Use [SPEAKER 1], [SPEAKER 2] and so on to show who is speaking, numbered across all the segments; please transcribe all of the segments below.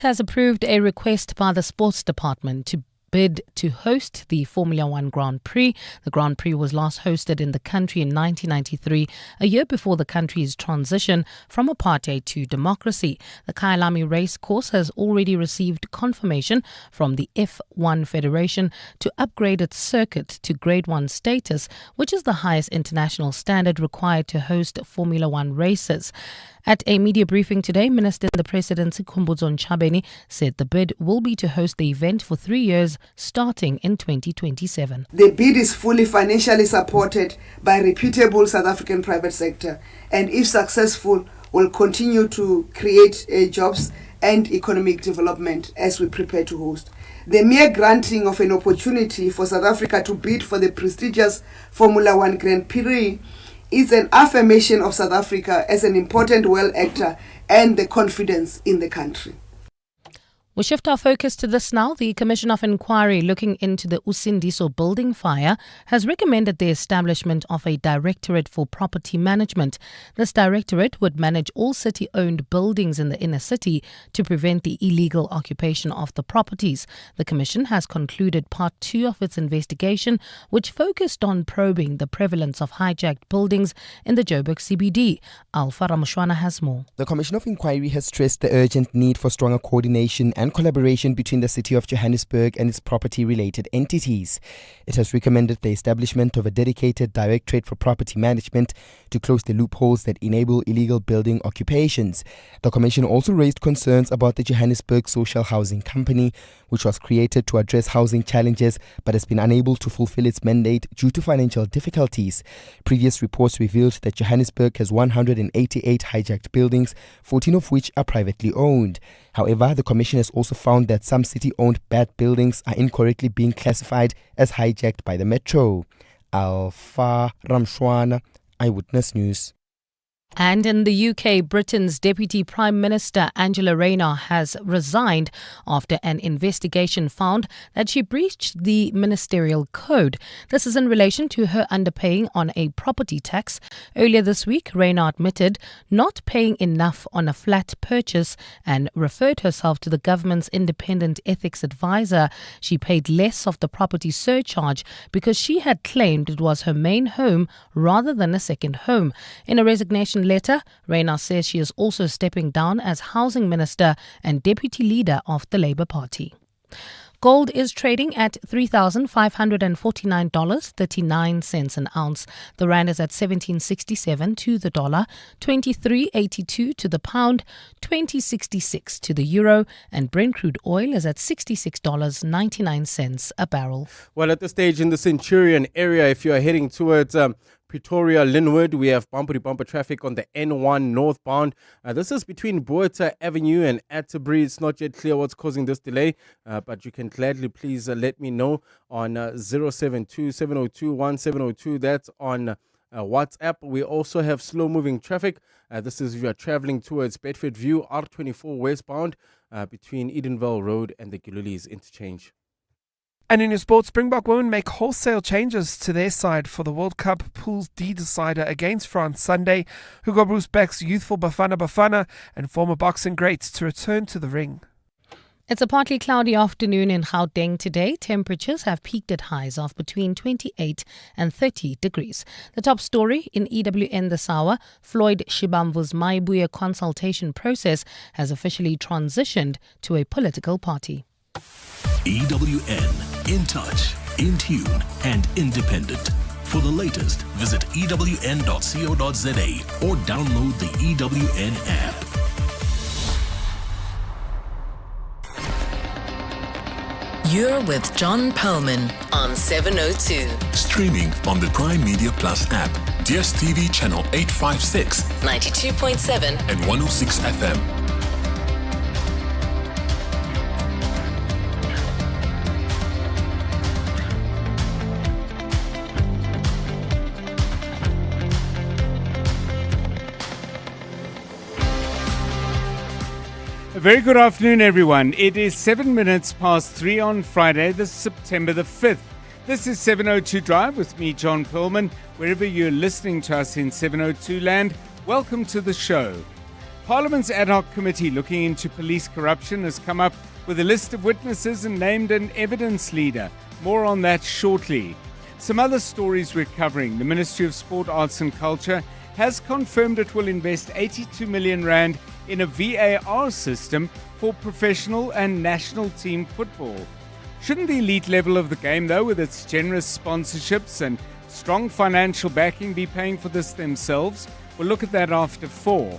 [SPEAKER 1] Has approved a request by the Sports Department to bid to host the Formula One Grand Prix. The Grand Prix was last hosted in the country in 1993, a year before the country's transition from apartheid to democracy. The Kyalami race course has already received confirmation from the F1 Federation to upgrade its circuit to Grade 1 status, which is the highest international standard required to host Formula One races. At a media briefing today, Minister in the Presidency Khumbudzo Ntshavheni said the bid will be to host the event for 3 years starting in 2027.
[SPEAKER 2] The bid is fully financially supported by reputable South African private sector, and if successful, will continue to create jobs and economic development as we prepare to host. The mere granting of an opportunity for South Africa to bid for the prestigious Formula One Grand Prix is an affirmation of South Africa as an important world actor and the confidence in the country.
[SPEAKER 1] We'll shift our focus to this now. The Commission of Inquiry looking into the Usindiso building fire has recommended the establishment of a Directorate for Property Management. This directorate would manage all city-owned buildings in the inner city to prevent the illegal occupation of the properties. The Commission has concluded Part 2 of its investigation, which focused on probing the prevalence of hijacked buildings in the Joburg CBD. Alpha Ramushwana has more.
[SPEAKER 3] The Commission of Inquiry has stressed the urgent need for stronger coordination and collaboration between the City of Johannesburg and its property-related entities. It has recommended the establishment of a dedicated Directorate for Property Management to close the loopholes that enable illegal building occupations. The Commission also raised concerns about the Johannesburg Social Housing Company, which was created to address housing challenges but has been unable to fulfill its mandate due to financial difficulties. Previous reports revealed that Johannesburg has 188 hijacked buildings, 14 of which are privately owned. However, the Commission has also found that some city-owned bad buildings are incorrectly being classified as hijacked by the Metro. Alpha Ramshwana, Eyewitness News.
[SPEAKER 1] And in the UK, Britain's Deputy Prime Minister Angela Rayner has resigned after an investigation found that she breached the ministerial code. This is in relation to her underpaying on a property tax. Earlier this week, Rayner admitted not paying enough on a flat purchase and referred herself to the government's independent ethics advisor. She paid less of the property surcharge because she had claimed it was her main home rather than a second home. In a resignation letter, Rayner says she is also stepping down as Housing Minister and Deputy Leader of the Labour Party. Gold is trading at $3,549.39 an ounce. The rand is at 17.67 to the dollar, 23.82 to the pound, 20.66 to the euro, and Brent crude oil is at $66.99 a barrel.
[SPEAKER 4] Well, at this stage in the Centurion area, if you are heading towards Pretoria, Linwood, we have bumper-to-bumper traffic on the N1 northbound. This is between Boeta Avenue and Atterbury. It's not yet clear what's causing this delay, but you can gladly please let me know on 072-702-1702. That's on WhatsApp. We also have slow-moving traffic. This is if you are traveling towards Bedford View, R24 westbound, between Edenville Road and the Gululis interchange.
[SPEAKER 5] And in your sports, Springbok women make wholesale changes to their side for the World Cup Pools D decider against France Sunday. Hugo Bruce backs youthful Bafana Bafana and former boxing greats to return to the ring.
[SPEAKER 1] It's a partly cloudy afternoon in Gauteng today. Temperatures have peaked at highs of between 28 and 30 degrees. The top story in EWN this hour, Floyd Shibamvu's Maibuya consultation process has officially transitioned to a political party.
[SPEAKER 6] EWN, in touch, in tune and independent. For the latest, visit ewn.co.za or download the EWN app.
[SPEAKER 7] You're with John Perlman on 702.
[SPEAKER 6] Streaming on the Prime Media Plus app, DSTV channel 856,
[SPEAKER 7] 92.7
[SPEAKER 6] and 106 FM.
[SPEAKER 8] A very good afternoon, everyone. It is 7 minutes past 3 on Friday, this is September the 5th. This is 702 Drive with me, John Perlman. Wherever you're listening to us in 702 land, welcome to the show. Parliament's ad hoc committee looking into police corruption has come up with a list of witnesses and named an evidence leader. More on that shortly. Some other stories we're covering. The Ministry of Sport, Arts and Culture has confirmed it will invest 82 million rand in a VAR system for professional and national team football. Shouldn't the elite level of the game, though, with its generous sponsorships and strong financial backing, be paying for this themselves? We'll look at that after 4.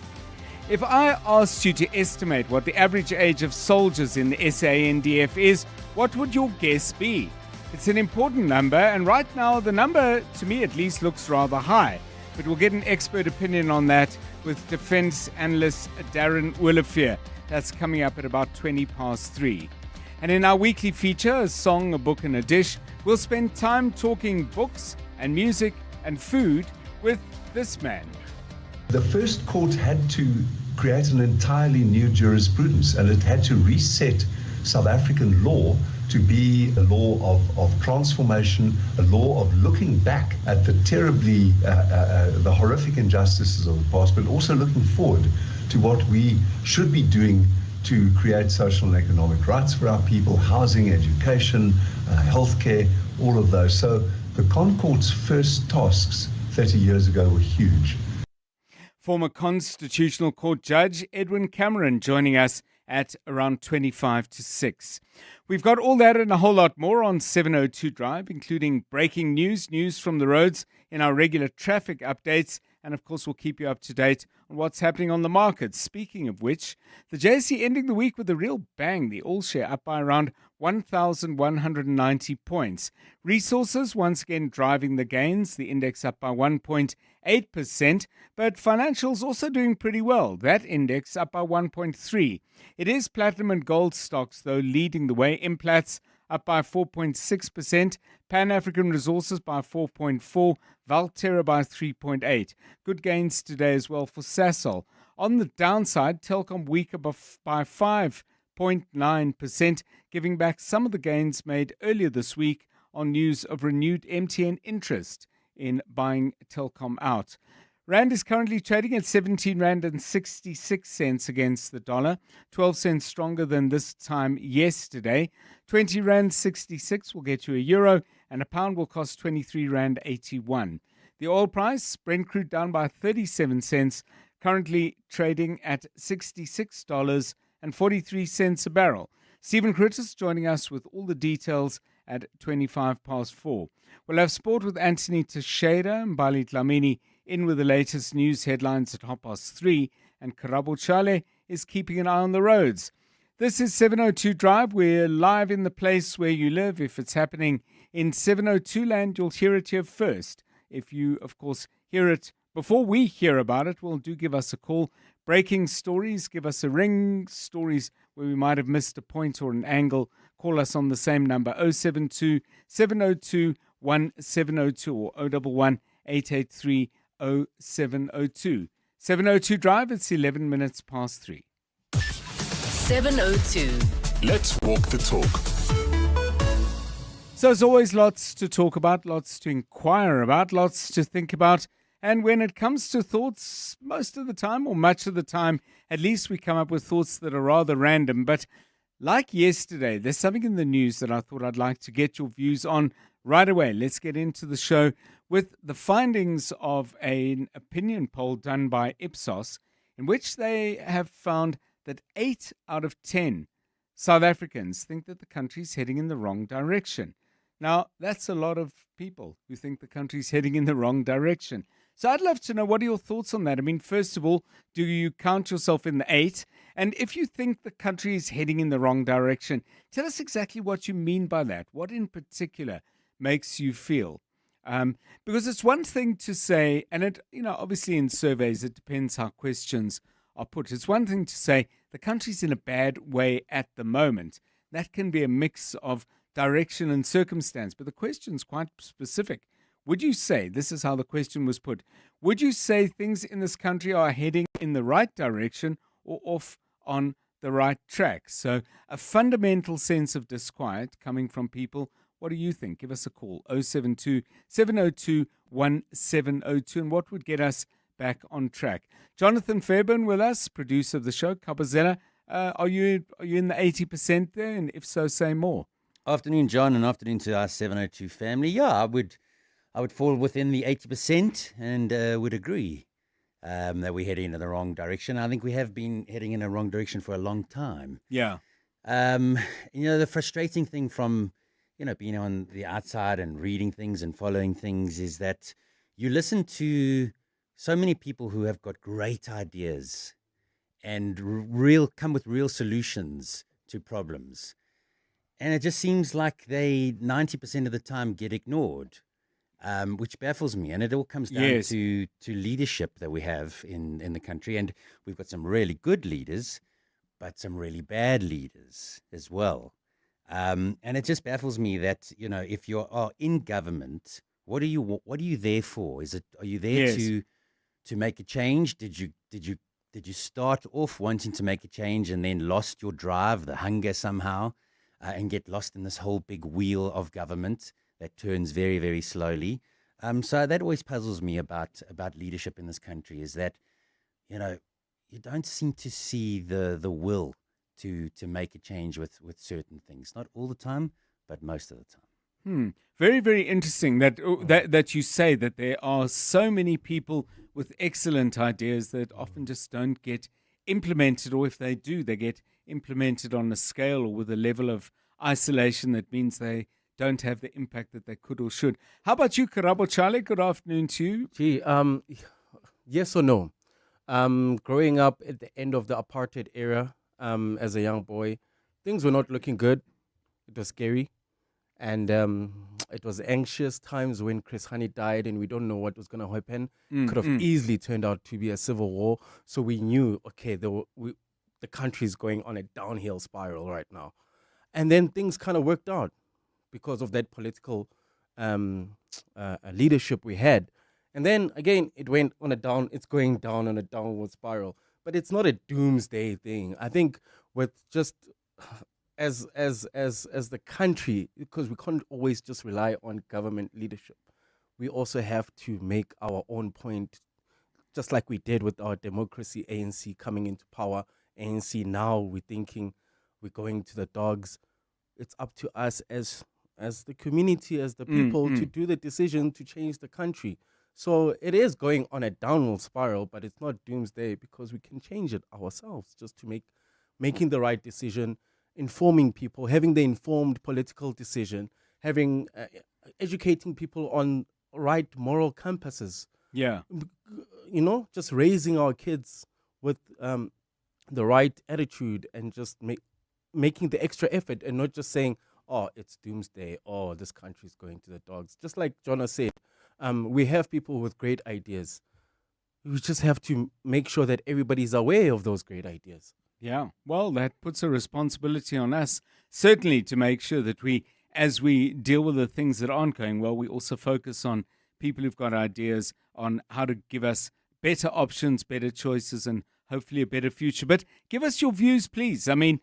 [SPEAKER 8] If I asked you to estimate what the average age of soldiers in the SANDF is, what would your guess be? It's an important number, and right now the number, to me at least, looks rather high. But we'll get an expert opinion on that with defense analyst Darren Willefear. That's coming up at about 3:20. And in our weekly feature, A Song, a Book and a Dish, we'll spend time talking books and music and food with this man.
[SPEAKER 9] The first court had to create an entirely new jurisprudence, and it had to reset South African law to be a law of transformation, a law of looking back at the the horrific injustices of the past, but also looking forward to what we should be doing to create social and economic rights for our people, housing, education, healthcare, all of those. So the ConCourt's first tasks 30 years ago were huge.
[SPEAKER 8] Former Constitutional Court Judge Edwin Cameron joining us at around 6:25. We've got all that and a whole lot more on 702 Drive, including breaking news from the roads in our regular traffic updates. And of course, we'll keep you up to date on what's happening on the markets. Speaking of which, the JSE ending the week with a real bang. The All Share up by around 1,190 points. Resources once again driving the gains. The index up by 1.8%. But financials also doing pretty well. That index up by 1.3%. It is platinum and gold stocks, though, leading the way. Implats up by 4.6%, Pan-African Resources by 4.4%, Valterra by 3.8%. Good gains today as well for Sasol. On the downside, Telkom weaker by 5.9%, giving back some of the gains made earlier this week on news of renewed MTN interest in buying Telkom out. Rand is currently trading at 17 Rand and 66 cents against the dollar, 12 cents stronger than this time yesterday. 20 Rand 66 will get you a euro, and a pound will cost 23 Rand 81. The oil price, Brent crude down by 37 cents, currently trading at $66.43 a barrel. Stephen Curtis joining us with all the details at 4:25. We'll have sport with Anthony Teixeira and Bali Dlamini in with the latest news headlines at 3:30, and Karabo Chale is keeping an eye on the roads. This is 702 Drive. We're live in the place where you live. If it's happening in 702 land, you'll hear it here first. If you, of course, hear it before we hear about it, well, do give us a call. Breaking stories, give us a ring. Stories where we might have missed a point or an angle, call us on the same number, 072 702 1702 or 011 883 0702. 702 Drive, it's 11 minutes past 3.
[SPEAKER 7] 702.
[SPEAKER 6] Let's walk the talk.
[SPEAKER 8] So as always, lots to talk about, lots to inquire about, lots to think about. And when it comes to thoughts, most of the time, or much of the time, at least we come up with thoughts that are rather random. But like yesterday, there's something in the news that I thought I'd like to get your views on right away. Let's get into the show with the findings of an opinion poll done by Ipsos, in which they have found that 8 out of 10 South Africans think that the country's heading in the wrong direction. Now, that's a lot of people who think the country's heading in the wrong direction. So I'd love to know, what are your thoughts on that? I mean, first of all, do you count yourself in the 8? And if you think the country is heading in the wrong direction, tell us exactly what you mean by that. What in particular makes you feel? Because it's one thing to say, and it, obviously in surveys, it depends how questions are put. It's one thing to say the country's in a bad way at the moment. That can be a mix of direction and circumstance, but the question's quite specific. Would you say, this is how the question was put, would you say things in this country are heading in the right direction or off on the right track? So a fundamental sense of disquiet coming from people. What do you think? Give us a call, 072 702 1702. And what would get us back on track. Jonathan Fairburn with us, producer of the show, Kabazela. Are you in the 80% there? And if so, say more.
[SPEAKER 10] Afternoon, John, and afternoon to our 702 family. Yeah, I would fall within the 80% and would agree that we're heading in the wrong direction. I think we have been heading in the wrong direction for a long time.
[SPEAKER 8] Yeah.
[SPEAKER 10] The frustrating thing from, being on the outside and reading things and following things is that you listen to so many people who have got great ideas and come with real solutions to problems. And it just seems like they 90% of the time get ignored, which baffles me. And it all comes down to leadership that we have in the country. And we've got some really good leaders, but some really bad leaders as well. And it just baffles me that, if you are in government, what are you there for? Are you there to make a change? Did you start off wanting to make a change and then lost your drive, the hunger somehow, and get lost in this whole big wheel of government that turns very, very slowly? So that always puzzles me about leadership in this country, is that, you don't seem to see the will to make a change with certain things. Not all the time, but most of the time.
[SPEAKER 8] Very, very interesting that you say that there are so many people with excellent ideas that often just don't get implemented, or if they do, they get implemented on a scale or with a level of isolation that means they don't have the impact that they could or should. How about you, Karabo Chale? Good afternoon to you.
[SPEAKER 4] Gee, yes or no? Growing up at the end of the apartheid era, as a young boy, things were not looking good. It was scary. And it was anxious times when Chris Hani died and we don't know what was going to happen. Could have easily turned out to be a civil war. So we knew, okay, the country is going on a downhill spiral right now. And then things kind of worked out because of that political leadership we had. And then again, it's going down on a downward spiral. But it's not a doomsday thing. I think with just as the country, because we can't always just rely on government leadership, we also have to make our own point, just like we did with our democracy, ANC coming into power. ANC now, we're thinking we're going to the dogs. It's up to us as the community, as the people, to do the decision to change the country. So it is going on a downward spiral, but it's not doomsday because we can change it ourselves, just to making the right decision, informing people, having the informed political decision, having educating people on right moral compasses.
[SPEAKER 8] Yeah.
[SPEAKER 4] Just raising our kids with the right attitude and just making the extra effort and not just saying, oh, it's doomsday, oh, this country's going to the dogs. Just like Jonah said, we have people with great ideas. We just have to make sure that everybody's aware of those great ideas.
[SPEAKER 8] Yeah, well, that puts a responsibility on us, certainly, to make sure that as we deal with the things that aren't going well, we also focus on people who've got ideas on how to give us better options, better choices, and hopefully a better future. But give us your views, please. I mean,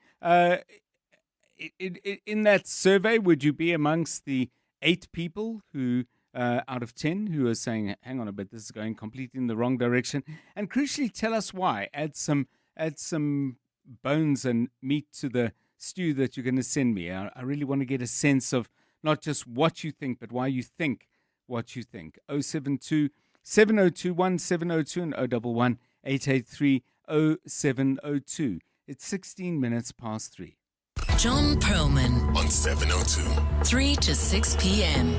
[SPEAKER 8] in that survey, would you be amongst the 8 people who, out of 10, who are saying, hang on a bit, this is going completely in the wrong direction? And crucially, tell us why. Add some bones and meat to the stew that you're going to send me. I really want to get a sense of not just what you think, but why you think what you think. 072 702 1702 and 011 883 0702. It's 16 minutes past 3.
[SPEAKER 7] John Perlman
[SPEAKER 6] On 702.
[SPEAKER 7] 3 to 6 p.m.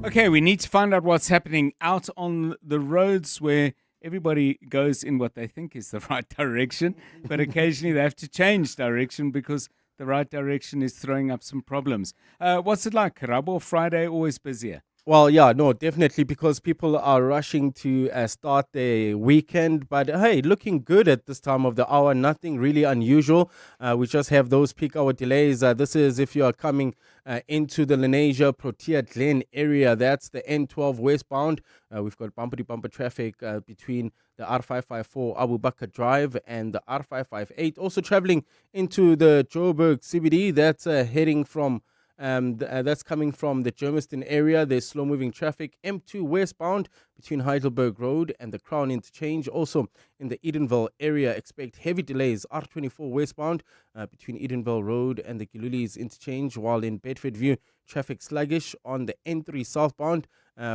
[SPEAKER 8] Okay, we need to find out what's happening out on the roads where everybody goes in what they think is the right direction, but occasionally they have to change direction because the right direction is throwing up some problems. What's it like, Karabo? Friday always busier?
[SPEAKER 4] Well, yeah, no, definitely, because people are rushing to start their weekend. But hey, looking good at this time of the hour. Nothing really unusual. We just have those peak hour delays. This is if you are coming into the Lenasia Protea Glen area. That's the N12 westbound. We've got bumper-to-bumper traffic between the R554 Abu Bakr Drive and the R558. Also traveling into the Joburg CBD. That's heading from That's coming from the Germiston area. There's slow-moving traffic. M2 westbound between Heidelberg Road and the Crown Interchange. Also in the Edenville area, expect heavy delays. R24 westbound between Edenville Road and the Gilulis Interchange, while in Bedfordview, traffic sluggish on the N3 southbound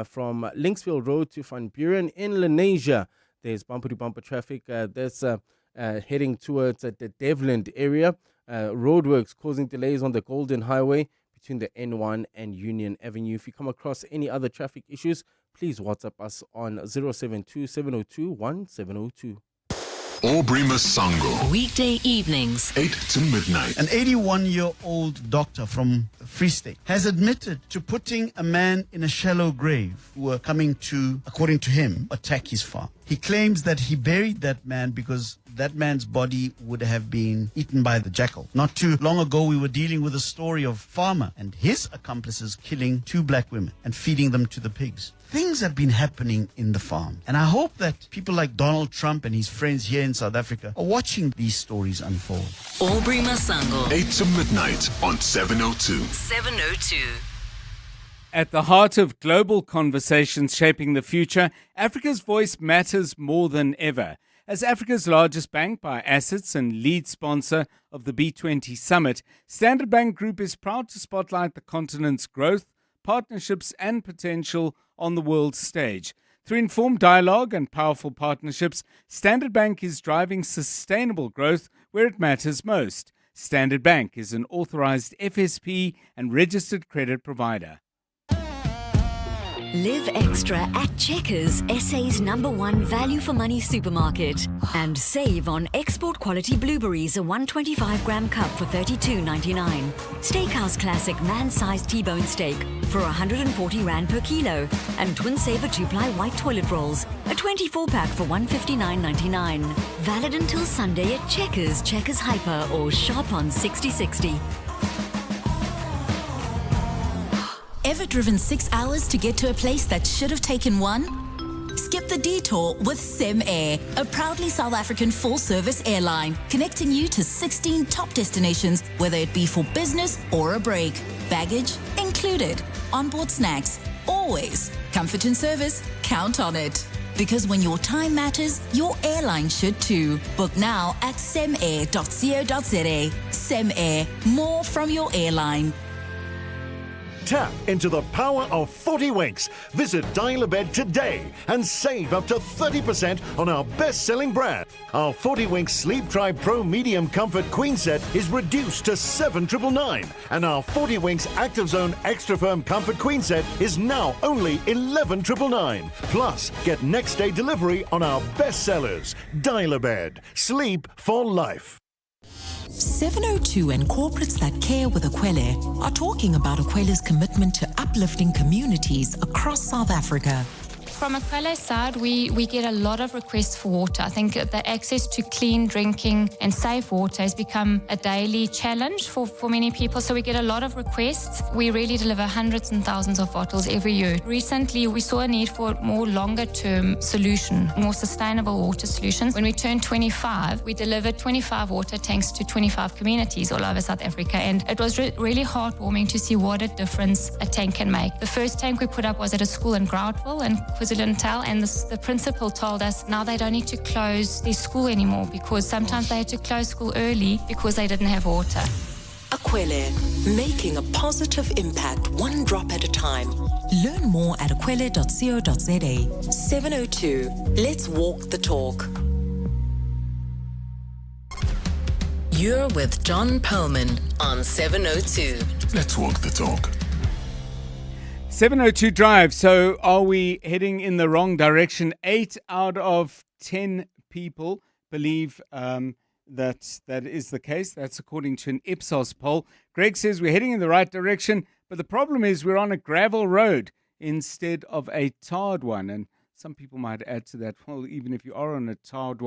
[SPEAKER 4] from Linksfield Road to Van Buren. In Lenasia, there's bumper-to-bumper traffic. That's heading towards the Devland area. Roadworks causing delays on the Golden Highway between the N1 and Union Avenue. If you come across any other traffic issues, please WhatsApp us on 072 702 1702.
[SPEAKER 6] Aubrey Masango,
[SPEAKER 7] Weekday evenings.
[SPEAKER 6] 8 to midnight.
[SPEAKER 11] An 81-year-old doctor from the Free State has admitted to putting a man in a shallow grave who were coming to, according to him, attack his farm. He claims that he buried that man because that man's body would have been eaten by the jackal. Not too long ago, we were dealing with a story of a farmer and his accomplices killing 2 black women and feeding them to the pigs. Things have been happening in the farm. And I hope that people like Donald Trump and his friends here in South Africa are watching these stories unfold.
[SPEAKER 7] Aubrey Masango.
[SPEAKER 6] 8 to midnight on 702.
[SPEAKER 7] 702.
[SPEAKER 8] At the heart of global conversations shaping the future, Africa's voice matters more than ever. As Africa's largest bank by assets and lead sponsor of the B20 Summit, Standard Bank Group is proud to spotlight the continent's growth, partnerships and potential on the world stage. Through informed dialogue and powerful partnerships, Standard Bank is driving sustainable growth where it matters most. Standard Bank is an authorized FSP and registered credit provider.
[SPEAKER 12] Live extra at Checkers, SA's #1 value for money supermarket. And save on export quality blueberries, a 125-gram cup for $32.99. Steakhouse Classic man-sized T-bone steak for 140 Rand per kilo. And Twin Saver 2-ply white toilet rolls, a 24-pack for $159.99. Valid until Sunday at Checkers, Checkers Hyper, or shop on 6060.
[SPEAKER 13] Ever driven 6 hours to get to a place that should have taken 1? Skip the detour with Sem Air, a proudly South African full-service airline, connecting you to 16 top destinations, whether it be for business or a break. Baggage included. Onboard snacks, always. Comfort and service, count on it. Because when your time matters, your airline should too. Book now at semair.co.za. Sem Air, more from your airline.
[SPEAKER 14] Tap into the power of 40 Winks. Visit Dial-A-Bed today and save up to 30% on our best-selling brand. Our 40 Winks Sleep Tribe Pro Medium Comfort Queen Set is reduced to $7,999, and our 40 Winks Active Zone Extra Firm Comfort Queen Set is now only $11,999. Plus, get next-day delivery on our best sellers. Dial-A-Bed. Sleep for life.
[SPEAKER 13] 702 and corporates that care with Ekwele are talking about Ekwele's commitment to uplifting communities across South Africa.
[SPEAKER 15] From Ekwele's side, we get a lot of requests for water. I think the access to clean drinking and safe water has become a daily challenge for many people. So we get a lot of requests. We really deliver hundreds and thousands of bottles every year. Recently, we saw a need for a more longer-term solution, more sustainable water solutions. When we turned 25, we delivered 25 water tanks to 25 communities all over South Africa. And it was really heartwarming to see what a difference a tank can make. The first tank we put up was at a school in Groudville and KwaZulu-Natal, and the principal told us now they don't need to close their school anymore because sometimes they had to close school early because they didn't have water.
[SPEAKER 13] Ekwele, making a positive impact one drop at a time. Learn more at ekwele.co.za. 702. Let's walk the talk.
[SPEAKER 7] You're with John Perlman on 702.
[SPEAKER 6] Let's walk the talk.
[SPEAKER 8] 702 Drive. So are we heading in the wrong direction? 8 out of 10 people believe that is the case. That's according to an Ipsos poll. Greg says we're heading in the right direction, but the problem is we're on a gravel road instead of a tarred one. And some people might add to that, well, even if you are on a tarred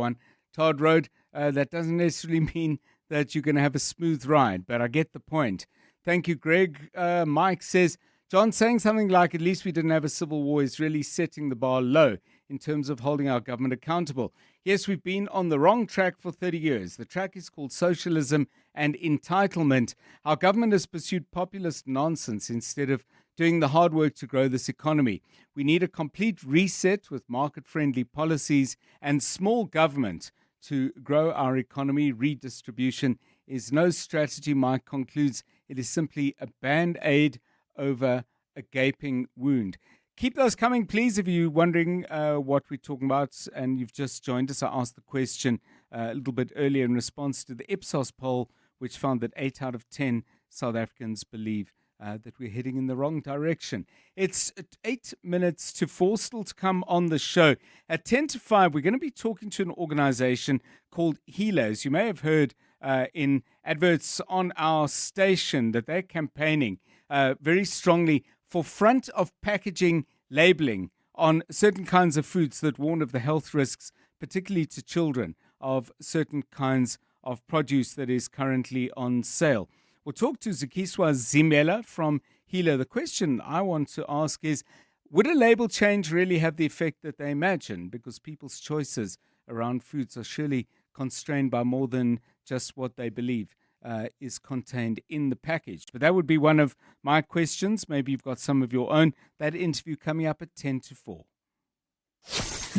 [SPEAKER 8] road, that doesn't necessarily mean that you're going to have a smooth ride. But I get the point. Thank you, Greg. Mike says, John saying something like, at least we didn't have a civil war, is really setting the bar low. in terms of holding our government accountable. Yes, we've been on the wrong track for 30 years. The track is called socialism and entitlement. Our government has pursued populist nonsense instead of doing the hard work to grow this economy. We need a complete reset with market-friendly policies and small government to grow our economy. Redistribution is no strategy. Mike concludes it is simply a band-aid over a gaping wound. Keep those coming, please, if you're wondering what we're talking about and you've just joined us. I asked the question a little bit earlier in response to the Ipsos poll, which found that 8 out of 10 South Africans believe that we're heading in the wrong direction. It's 8 minutes to 4, still to come on the show. At 10 to 5, we're going to be talking to an organization called Healers. You may have heard in adverts on our station that they're campaigning very strongly for front of packaging labeling on certain kinds of foods that warn of the health risks, particularly to children, of certain kinds of produce that is currently on sale. We'll talk to Zikiswa Zimela from Healer. The question I want to ask is, would a label change really have the effect that they imagine? Because people's choices around foods are surely constrained by more than just what they believe is contained in the package. But that would be one of my questions. Maybe you've got some of your own. That interview coming up at 10 to 4.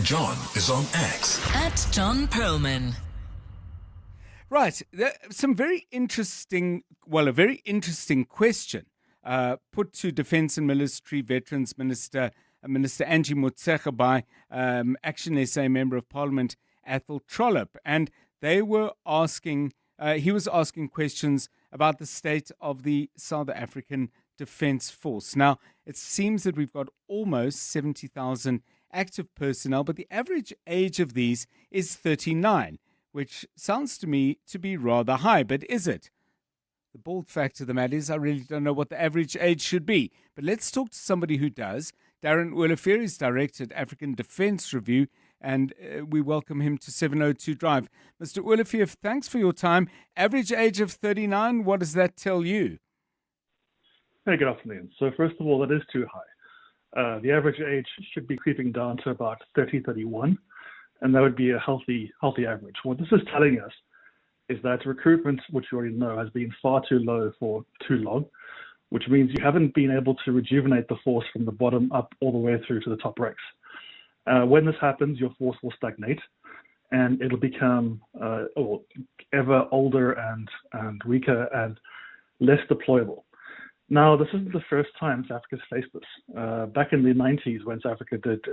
[SPEAKER 6] John is on X.
[SPEAKER 7] At John Perlman.
[SPEAKER 8] Right. Some very interesting, a very interesting question put to Defence and Military Veterans Minister Angie Motshekga by Action SA Member of Parliament Athol Trollip. And they were asking, he was asking questions about the state of the South African Defence Force. Now, it seems that we've got almost 70,000 active personnel, but the average age of these is 39, which sounds to me to be rather high, but is it? The bald fact of the matter is I really don't know what the average age should be. But let's talk to somebody who does. Darren Olivier is Director at African Defence Review, and we welcome him to 702 Drive. Mr. Olivier, thanks for your time. Average age of 39, what does that tell you?
[SPEAKER 16] Hey, good afternoon. So first of all, that is too high. The average age should be creeping down to about 30, 31, and that would be a healthy average. What this is telling us is that recruitment, which you already know, has been far too low for too long, which means you haven't been able to rejuvenate the force from the bottom up all the way through to the top ranks. When this happens, your force will stagnate, and it'll become ever older and weaker and less deployable. Now, this isn't the first time South Africa's faced this. Back in the 90s, when South Africa did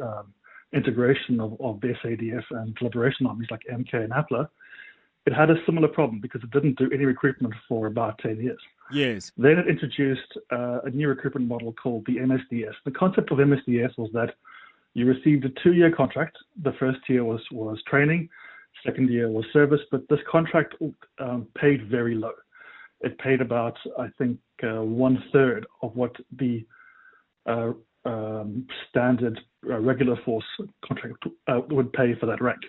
[SPEAKER 16] integration of the SADF and liberation armies like MK and APLA, it had a similar problem because it didn't do any recruitment for about 10 years.
[SPEAKER 8] Yes.
[SPEAKER 16] Then it introduced a new recruitment model called the MSDS. The concept of MSDS was that you received a 2-year contract. The first year was training, second year was service, but this contract paid very low. It paid about, I think, 1/3 of what the standard regular force contract would pay for that rank.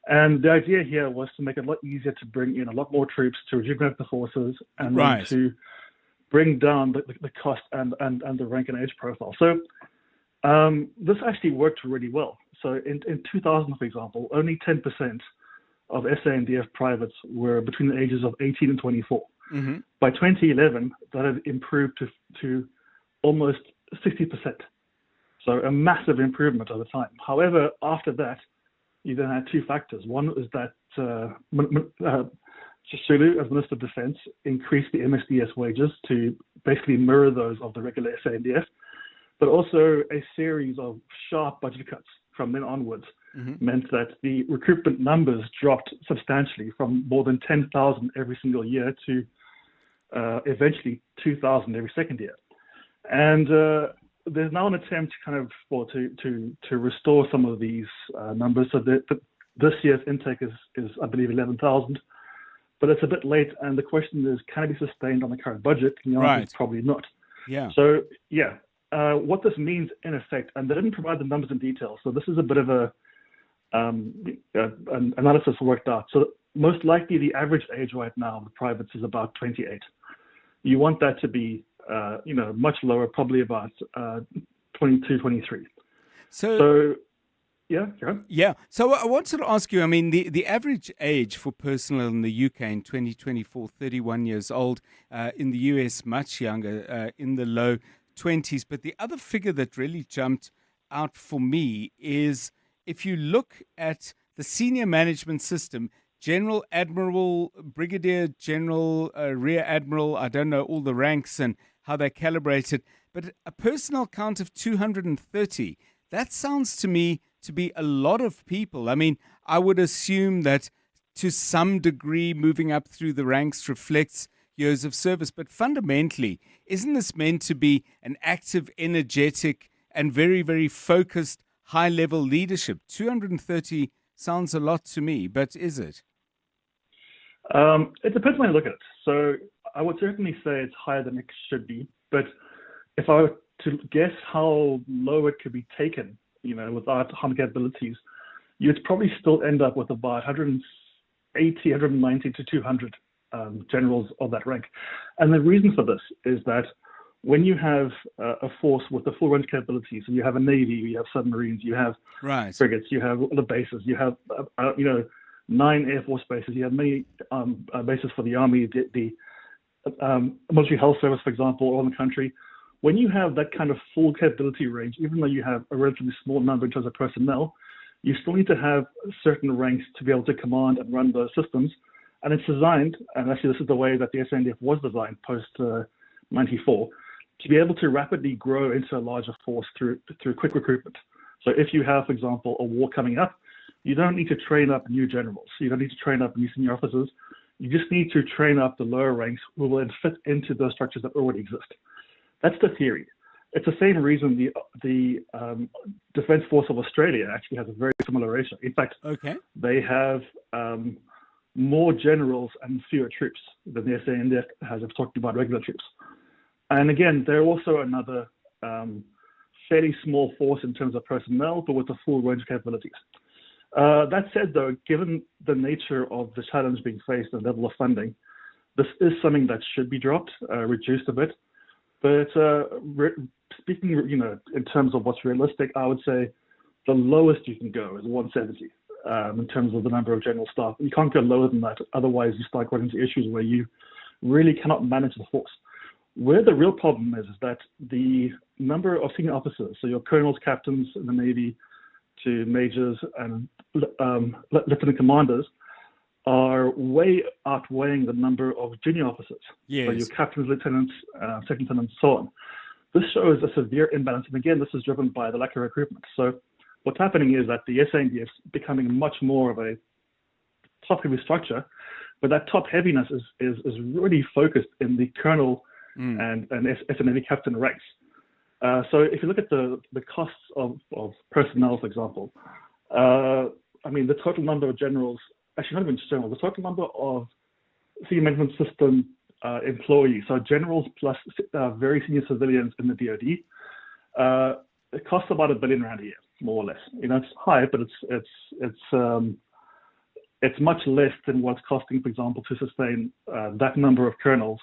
[SPEAKER 16] And the idea here was to make it a lot easier to bring in a lot more troops to rejuvenate the forces and then to bring down the cost and the rank and age profile. So this actually worked really well. So in 2000, for example, only 10% of SANDF privates were between the ages of 18 and 24.
[SPEAKER 8] Mm-hmm.
[SPEAKER 16] By 2011, that had improved to almost 60%. So a massive improvement over time. However, after that, you then had two factors. One is that Sisulu, as Minister of Defence, increased the MSDS wages to basically mirror those of the regular SANDF, but also a series of sharp budget cuts from then onwards meant that the recruitment numbers dropped substantially from more than 10,000 every single year to eventually 2,000 every second year. And there's now an attempt to restore some of these numbers. So this year's intake is I believe 11,000, but it's a bit late. And the question is, can it be sustained on the current budget? And the answer is probably not.
[SPEAKER 8] Yeah.
[SPEAKER 16] So what this means in effect, and they didn't provide the numbers in detail. So this is a bit of an analysis worked out. So most likely the average age right now of the privates is about 28. You want that to be much lower, probably about 22, 23.
[SPEAKER 8] So
[SPEAKER 16] Yeah, John?
[SPEAKER 8] Yeah. So I wanted to ask you, I mean, the average age for personnel in the UK in 2024, 31 years old. In the US, much younger, in the low 20s. But the other figure that really jumped out for me is if you look at the senior management system, General, Admiral, Brigadier General, Rear Admiral, I don't know all the ranks and how they're calibrated, but a personnel count of 230, that sounds to me to be a lot of people. I mean, I would assume that to some degree moving up through the ranks reflects years of service, but fundamentally, isn't this meant to be an active, energetic, and very, very focused, high-level leadership? 230 sounds a lot to me, but is it?
[SPEAKER 16] It depends when you look at it. So I would certainly say it's higher than it should be, but if I were to guess how low it could be taken, without high capabilities, you'd probably still end up with about 180, 190 to 200 generals of that rank. And the reason for this is that when you have a force with the full range capabilities, so you have a navy, you have submarines, you have frigates, you have the bases, you have 9 Air Force bases, you have many bases for the Army, the Military Health Service, for example, all in the country. When you have that kind of full capability range, even though you have a relatively small number in terms of personnel, you still need to have certain ranks to be able to command and run those systems. And it's designed, and actually this is the way that the SANDF was designed post-94, to be able to rapidly grow into a larger force through quick recruitment. So if you have, for example, a war coming up, you don't need to train up new generals. You don't need to train up new senior officers. You just need to train up the lower ranks who will then fit into those structures that already exist. That's the theory. It's the same reason the Defence Force of Australia actually has a very similar ratio. In fact, they have more generals and fewer troops than the SANDF has if talking about regular troops. And again, they're also another fairly small force in terms of personnel, but with a full range of capabilities. That said, though, given the nature of the challenge being faced and the level of funding, this is something that should be dropped, reduced a bit. But speaking, in terms of what's realistic, I would say the lowest you can go is 170 in terms of the number of general staff. You can't go lower than that, otherwise you start running into issues where you really cannot manage the force. Where the real problem is that the number of senior officers, so your colonels, captains in the Navy, to majors and lieutenant commanders, are way outweighing the number of junior officers.
[SPEAKER 8] Yes.
[SPEAKER 16] So your captains, lieutenants, second lieutenants, and so on. This shows a severe imbalance, and again, this is driven by the lack of recruitment. So what's happening is that the SANDF is becoming much more of a top-heavy structure, but that top heaviness is really focused in the colonel and SNAV captain ranks. So if you look at the costs of personnel, for example, the total number of generals, actually not even just generals, the total number of senior management system employees, so generals plus very senior civilians in the DoD, it costs about R1 billion a year, more or less. It's high, but it's much less than what's costing, for example, to sustain that number of colonels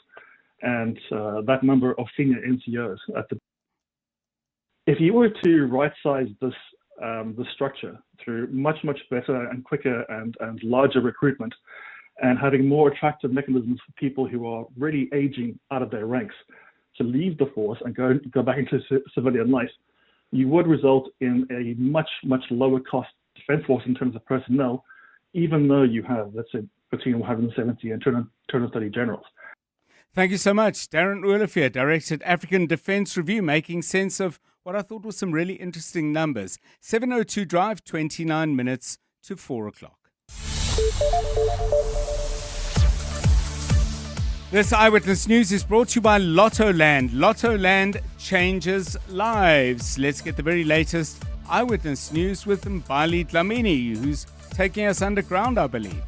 [SPEAKER 16] and that number of senior NCOs. If you were to right-size this the structure through much, much better and quicker and larger recruitment, and having more attractive mechanisms for people who are really aging out of their ranks to leave the force and go back into civilian life, you would result in a much, much lower cost defense force in terms of personnel, even though you have, let's say, between 170 and 230 generals.
[SPEAKER 8] Thank you so much. Darren Olivier, Director at African Defence Review, making sense of what I thought was some really interesting numbers. 702 Drive, 29 minutes to 4 o'clock. This Eyewitness News is brought to you by Lotto Land. Lotto Land changes lives. Let's get the very latest Eyewitness News with Mbali Dlamini, who's taking us underground, I believe.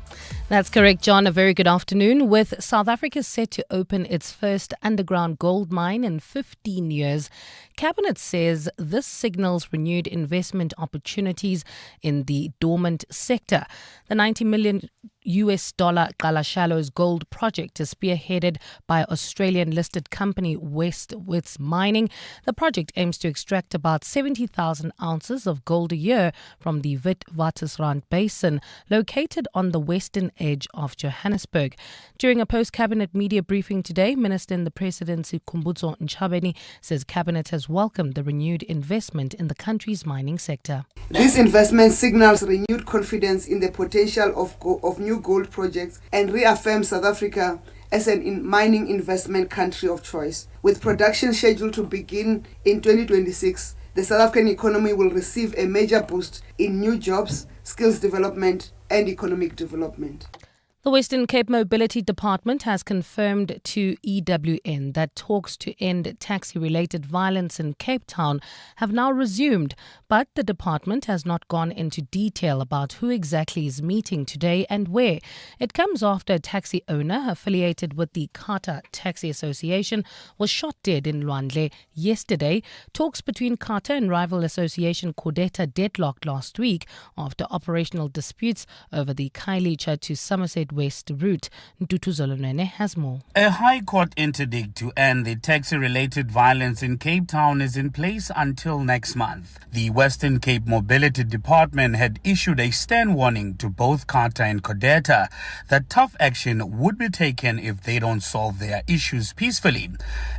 [SPEAKER 1] That's correct, John. A very good afternoon. With South Africa set to open its first underground gold mine in 15 years, Cabinet says this signals renewed investment opportunities in the dormant sector. The $90 million Qala Shallows gold project is spearheaded by Australian-listed company West Mining. The project aims to extract about 70,000 ounces of gold a year from the Witwatersrand Basin, located on the western edge of Johannesburg. During a post-cabinet media briefing today, Minister in the Presidency Khumbudzo Ntshavheni says Cabinet has welcomed the renewed investment in the country's mining sector.
[SPEAKER 2] This investment signals renewed confidence in the potential of new gold projects and reaffirms South Africa as an mining investment country of choice. With production scheduled to begin in 2026, the South African economy will receive a major boost in new jobs, skills development, and economic development.
[SPEAKER 1] The Western Cape Mobility Department has confirmed to EWN that talks to end taxi-related violence in Cape Town have now resumed, but the department has not gone into detail about who exactly is meeting today and where. It comes after a taxi owner affiliated with the Kata Taxi Association was shot dead in Lwandle yesterday. Talks between Kata and rival association Kodeta deadlocked last week after operational disputes over the Khayelitsha to Somerset West route. Ntutu Zolonene has more.
[SPEAKER 17] A High Court interdict to end the taxi-related violence in Cape Town is in place until next month. The Western Cape Mobility Department had issued a stern warning to both Kata and Kodeta that tough action would be taken if they don't solve their issues peacefully.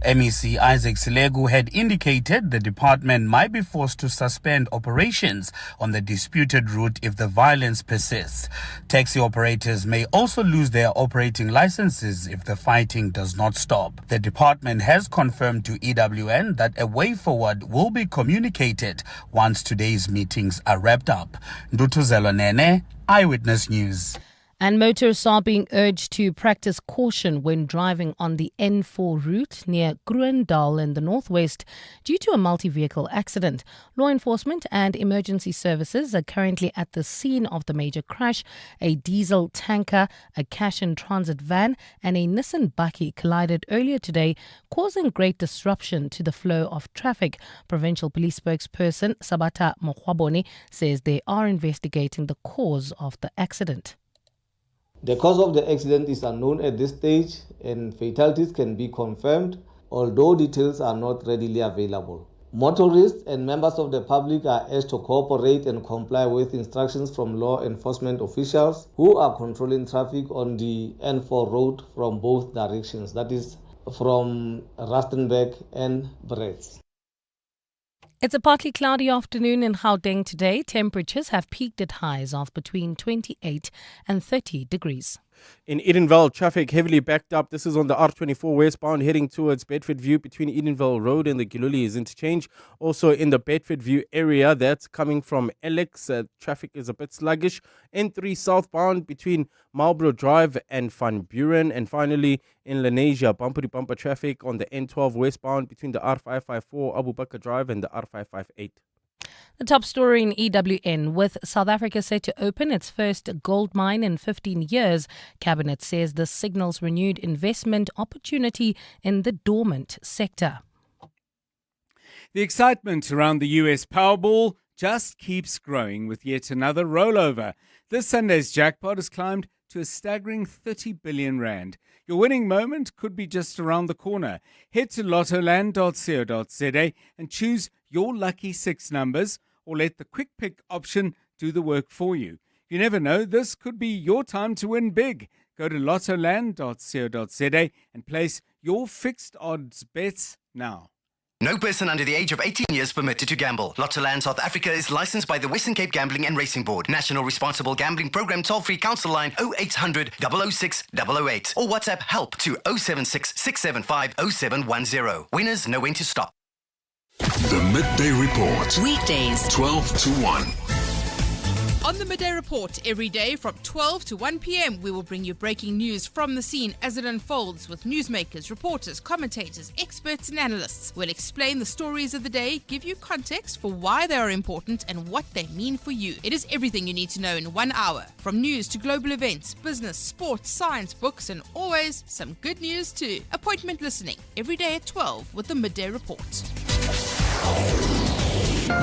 [SPEAKER 17] MEC Isaac Silegu had indicated the department might be forced to suspend operations on the disputed route if the violence persists. Taxi operators may also lose their operating licenses if the fighting does not stop. The department has confirmed to EWN that a way forward will be communicated once today's meetings are wrapped up. Ntutu Zelonene, Eyewitness News.
[SPEAKER 1] And motorists are being urged to practice caution when driving on the N4 route near Gruendal in the northwest due to a multi-vehicle accident. Law enforcement and emergency services are currently at the scene of the major crash. A diesel tanker, a cash-in-transit van and a Nissan Bakkie collided earlier today, causing great disruption to the flow of traffic. Provincial Police spokesperson Sabata Mokhwabone says they are investigating the cause of the accident.
[SPEAKER 18] The cause of the accident is unknown at this stage and fatalities can be confirmed, although details are not readily available. Motorists and members of the public are urged to cooperate and comply with instructions from law enforcement officials who are controlling traffic on the N4 road from both directions, that is from Rustenburg and Brits.
[SPEAKER 1] It's a partly cloudy afternoon in Gauteng today. Temperatures have peaked at highs of between 28 and 30 degrees.
[SPEAKER 4] In Edenville, traffic heavily backed up. This is on the R24 westbound heading towards Bedford View between Edenville Road and the Giluli's interchange. Also in the Bedford View area, that's coming from Alex. Traffic is a bit sluggish. N3 southbound between Marlborough Drive and Van Buren. And finally in Lenasia, bumper-to-bumper traffic on the N12 westbound between the R554 Abu Bakr Drive and the R558.
[SPEAKER 1] The top story in EWN. With South Africa set to open its first gold mine in 15 years, Cabinet says this signals renewed investment opportunity in the dormant sector.
[SPEAKER 8] The excitement around the US Powerball just keeps growing with yet another rollover. This Sunday's jackpot has climbed to a staggering 30 billion rand. Your winning moment could be just around the corner. Head to lottoland.co.za and choose your lucky 6 numbers, or let the quick pick option do the work for you. You never know, this could be your time to win big. Go to lottoland.co.za and place your fixed odds bets now.
[SPEAKER 19] No person under the age of 18 years permitted to gamble. Lottoland South Africa is licensed by the Western Cape Gambling and Racing Board. National Responsible Gambling Program toll-free council line 0800 006 008 or WhatsApp help to 076 675 0710. Winners know when to stop.
[SPEAKER 6] The Midday Report.
[SPEAKER 7] Weekdays
[SPEAKER 6] 12 to 1.
[SPEAKER 20] On the Midday Report, every day from 12 to 1 p.m, we will bring you breaking news from the scene as it unfolds with newsmakers, reporters, commentators, experts and analysts. We'll explain the stories of the day, give you context for why they are important and what they mean for you. It is everything you need to know in 1 hour, from news to global events, business, sports, science, books and always some good news too. Appointment listening every day at 12 with the Midday Report.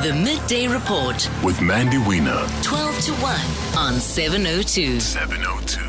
[SPEAKER 7] The Midday Report
[SPEAKER 6] with Mandy Wiener.
[SPEAKER 7] 12 to 1 on 702.
[SPEAKER 6] 702.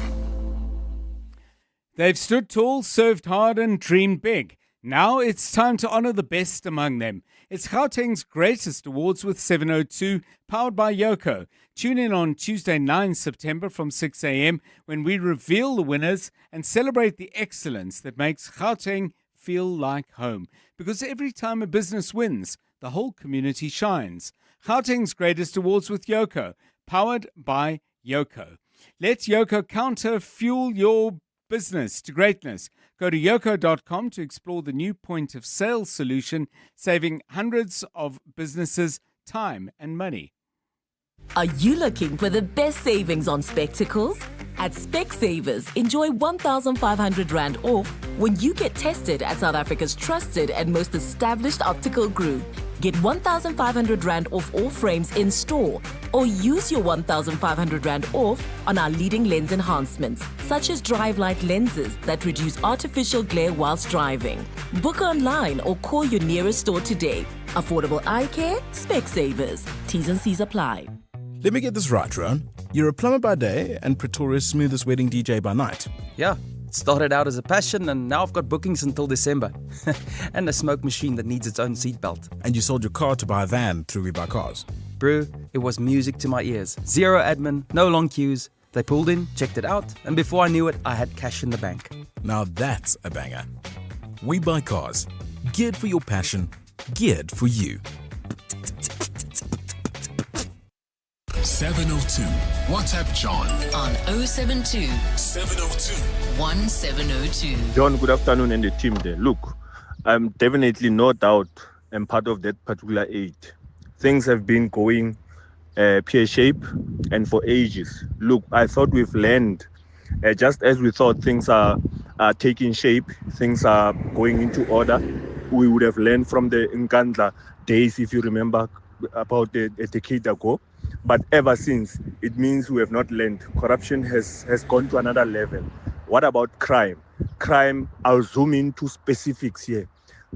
[SPEAKER 8] They've stood tall, served hard and dreamed big. Now it's time to honour the best among them. It's Gauteng's greatest awards with 702, powered by Yoko. Tune in on Tuesday 9 September from 6 a.m. when we reveal the winners and celebrate the excellence that makes Gauteng feel like home. Because every time a business wins, the whole community shines. Gauteng's greatest awards with Yoko, powered by Yoko. Let Yoko counter fuel your business to greatness. Go to yoko.com to explore the new point of sale solution, saving hundreds of businesses time and money.
[SPEAKER 21] Are you looking for the best savings on spectacles? At Specsavers, enjoy 1,500 Rand off when you get tested at South Africa's trusted and most established optical group. Get 1,500 Rand off all frames in store, or use your 1,500 Rand off on our leading lens enhancements, such as drive light lenses that reduce artificial glare whilst driving. Book online or call your nearest store today. Affordable eye care, Specsavers. T's and C's apply.
[SPEAKER 22] Let me get this right, Ron. You're a plumber by day and Pretoria's smoothest wedding DJ by night.
[SPEAKER 23] Yeah, it started out as a passion and now I've got bookings until December. And a smoke machine that needs its own seatbelt.
[SPEAKER 22] And you sold your car to buy a van through We Buy Cars.
[SPEAKER 23] Brew, it was music to my ears. Zero admin, no long queues. They pulled in, checked it out, and before I knew it, I had cash in the bank.
[SPEAKER 22] Now that's a banger. We Buy Cars. Geared for your passion, geared for you.
[SPEAKER 6] 702. WhatsApp John
[SPEAKER 7] on 072
[SPEAKER 6] 702
[SPEAKER 7] 1702.
[SPEAKER 24] John, good afternoon, and the team there. Look, I'm definitely no doubt I'm part of that particular aid. Things have been going pear-shaped and for ages. Look, I thought we've learned, just as we thought things are taking shape, things are going into order. We would have learned from the Nkandla days, if you remember, about a decade ago. But ever since, it means we have not learned. Corruption has gone to another level. What about crime? Crime, I'll zoom into specifics here.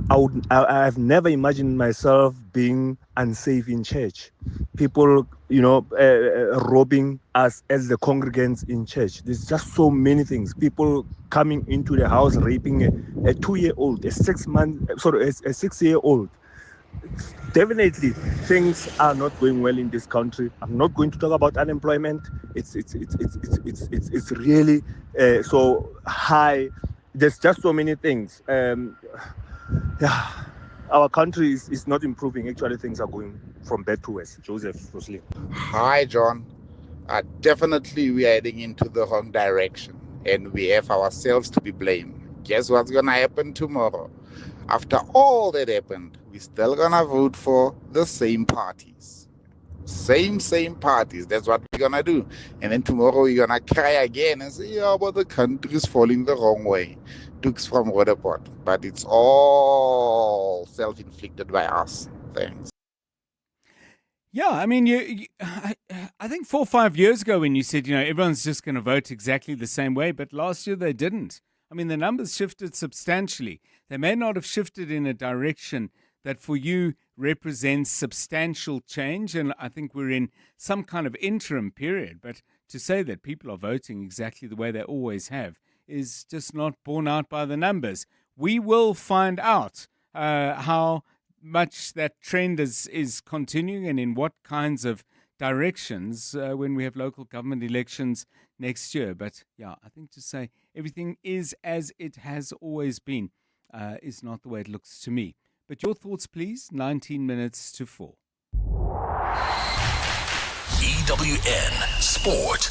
[SPEAKER 24] I have never imagined myself being unsafe in church. People, robbing us as the congregants in church. There's just so many things. People coming into the house, raping a 2-year-old, a 6-year-old. Definitely, things are not going well in this country. I'm not going to talk about unemployment. It's really so high. There's just so many things. Our country is not improving. Actually, things are going from bad to worse. Joseph Rosley.
[SPEAKER 25] Hi, John. Definitely, we are heading into the wrong direction, and we have ourselves to be blamed. Guess what's gonna happen tomorrow? After all that happened, we're still gonna vote for the same parties. Same parties. That's what we're gonna do. And then tomorrow we're gonna cry again and say, yeah, but the country is falling the wrong way. Dukes from Roodepoort. But it's all self-inflicted by us. Thanks.
[SPEAKER 8] Yeah, I mean, I think 4 or 5 years ago when you said, everyone's just going to vote exactly the same way, but last year they didn't. I mean, the numbers shifted substantially. They may not have shifted in a direction that for you represents substantial change, and I think we're in some kind of interim period. But to say that people are voting exactly the way they always have is just not borne out by the numbers. We will find out how much that trend is continuing and in what kinds of directions when we have local government elections next year. But yeah, I think to say everything is as it has always been is not the way it looks to me. But your thoughts, please. 19 minutes to 4.
[SPEAKER 6] EWN Sport.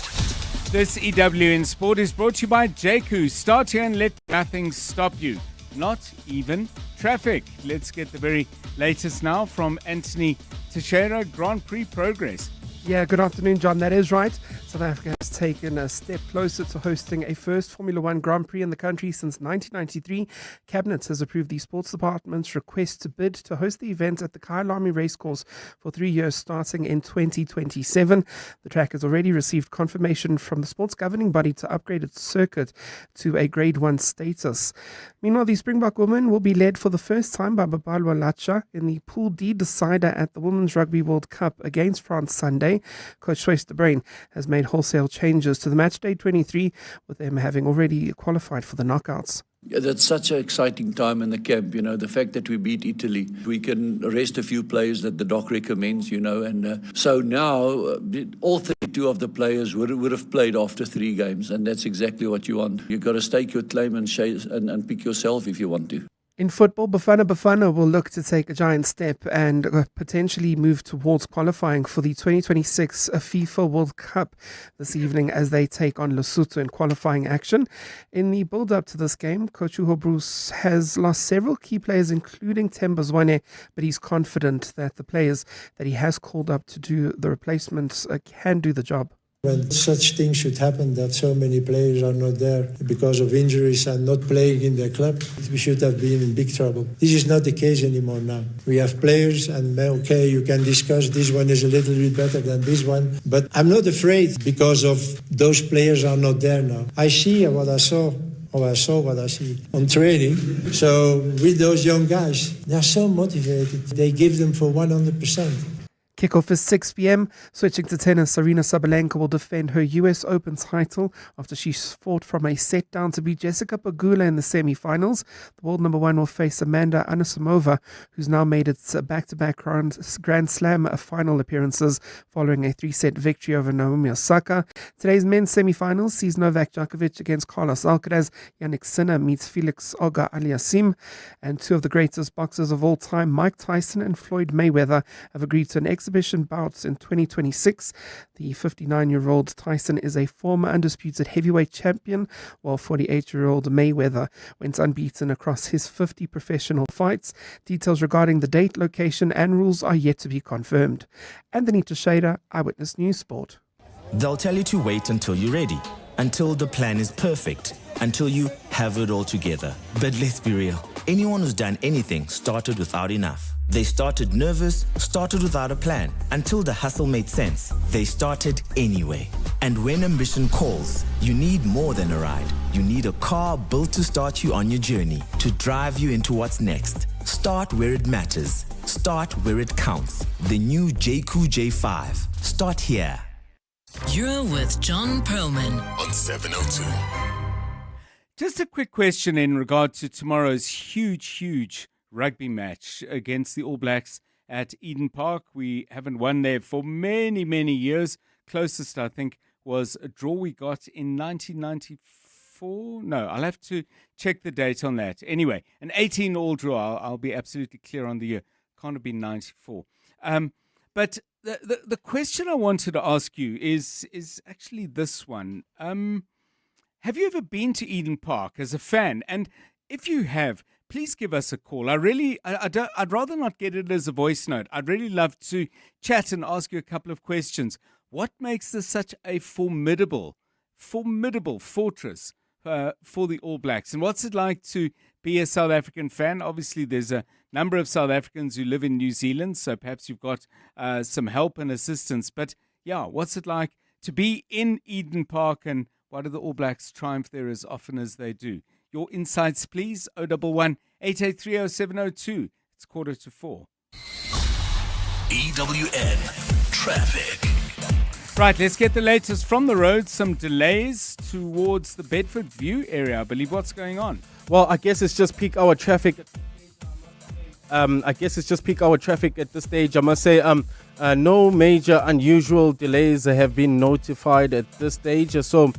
[SPEAKER 8] This EWN Sport is brought to you by JQ. Start here and let nothing stop you. Not even traffic. Let's get the very latest now from Anthony Teixeira. Grand Prix progress.
[SPEAKER 3] Yeah, good afternoon, John. That is right. South Africa has taken a step closer to hosting a first Formula One Grand Prix in the country since 1993. Cabinet has approved the Sports Department's request to bid to host the event at the Kyalami Racecourse for 3 years starting in 2027. The track has already received confirmation from the sports governing body to upgrade its circuit to a Grade 1 status. Meanwhile, the Springbok women will be led for the first time by Babalwa Lacha in the Pool D decider at the Women's Rugby World Cup against France Sunday. Coach Swayze de Bruin has made wholesale changes to the matchday 23, with them having already qualified for the knockouts.
[SPEAKER 5] Yeah, that's such an exciting time in the camp, the fact that we beat Italy. We can rest a few players that the doc recommends, and so now all 32 of the players would have played after 3 games, and that's exactly what you want. You've got to stake your claim and pick yourself if you want to.
[SPEAKER 3] In football, Bafana will look to take a giant step and potentially move towards qualifying for the 2026 FIFA World Cup this evening as they take on Lesotho in qualifying action. In the build-up to this game, Coach Hugo Bruce has lost several key players, including Themba Zwane, but he's confident that the players that he has called up to do the replacements can do the job.
[SPEAKER 9] When such things should happen, that so many players are not there because of injuries and not playing in their club, we should have been in big trouble. This is not the case anymore now. We have players and okay, you can discuss this one is a little bit better than this one, but I'm not afraid because of those players are not there now. I see what I saw. I saw what I see on training. So with those young guys, they're so motivated. They give them for 100%.
[SPEAKER 3] Kickoff is 6 p.m. Switching to tennis, Aryna Sabalenka will defend her US Open title after she fought from a set down to beat Jessica Pegula in the semi-finals. The world number 1 will face Amanda Anisimova, who's now made its back-to-back Grand Slam final appearances following a 3-set victory over Naomi Osaka. Today's men's semi-finals sees Novak Djokovic against Carlos Alcaraz. Yannick Sinner meets Felix Auger-Aliassime. And 2 of the greatest boxers of all time, Mike Tyson and Floyd Mayweather, have agreed to an exhibition bouts in 2026. The 59-year-old Tyson is a former undisputed heavyweight champion, while 48-year-old Mayweather went unbeaten across his 50 professional fights. Details regarding the date, location, and rules are yet to be confirmed. Anthony Teixeira, Eyewitness News Sport.
[SPEAKER 10] They'll tell you to wait until you're ready, until the plan is perfect, until you have it all together. But let's be real. Anyone who's done anything started without enough. They started nervous, started without a plan, until the hustle made sense. They started anyway. And when ambition calls, you need more than a ride. You need a car built to start you on your journey, to drive you into what's next. Start where it matters. Start where it counts. The new JQ J5. Start here.
[SPEAKER 7] You're with John Perlman
[SPEAKER 6] on 702.
[SPEAKER 8] Just a quick question in regard to tomorrow's huge rugby match against the All Blacks at Eden Park. We haven't won there for many years. Closest, I think, was a draw we got in 1994. No, I'll have to check the date on that. Anyway, an 18-all draw. I'll be absolutely clear on the year. Can't have been 94. But the question I wanted to ask you is actually this one. Have you ever been to Eden Park as a fan? And if you have, please give us a call. I'd rather not get it as a voice note. I'd really love to chat and ask you a couple of questions. What makes this such a formidable fortress for the All Blacks? And what's it like to be a South African fan? Obviously, there's a number of South Africans who live in New Zealand, so perhaps you've got some help and assistance. But yeah, what's it like to be in Eden Park, and why do the All Blacks triumph there as often as they do? Your insights, please. 011 8830 702. It's 3:45.
[SPEAKER 6] EWN Traffic.
[SPEAKER 8] Right, let's get the latest from the road. Some delays towards the Bedford View area, I believe. What's going on?
[SPEAKER 4] Well, I guess it's just peak hour traffic. At this stage. I must say, no major unusual delays have been notified at this stage. So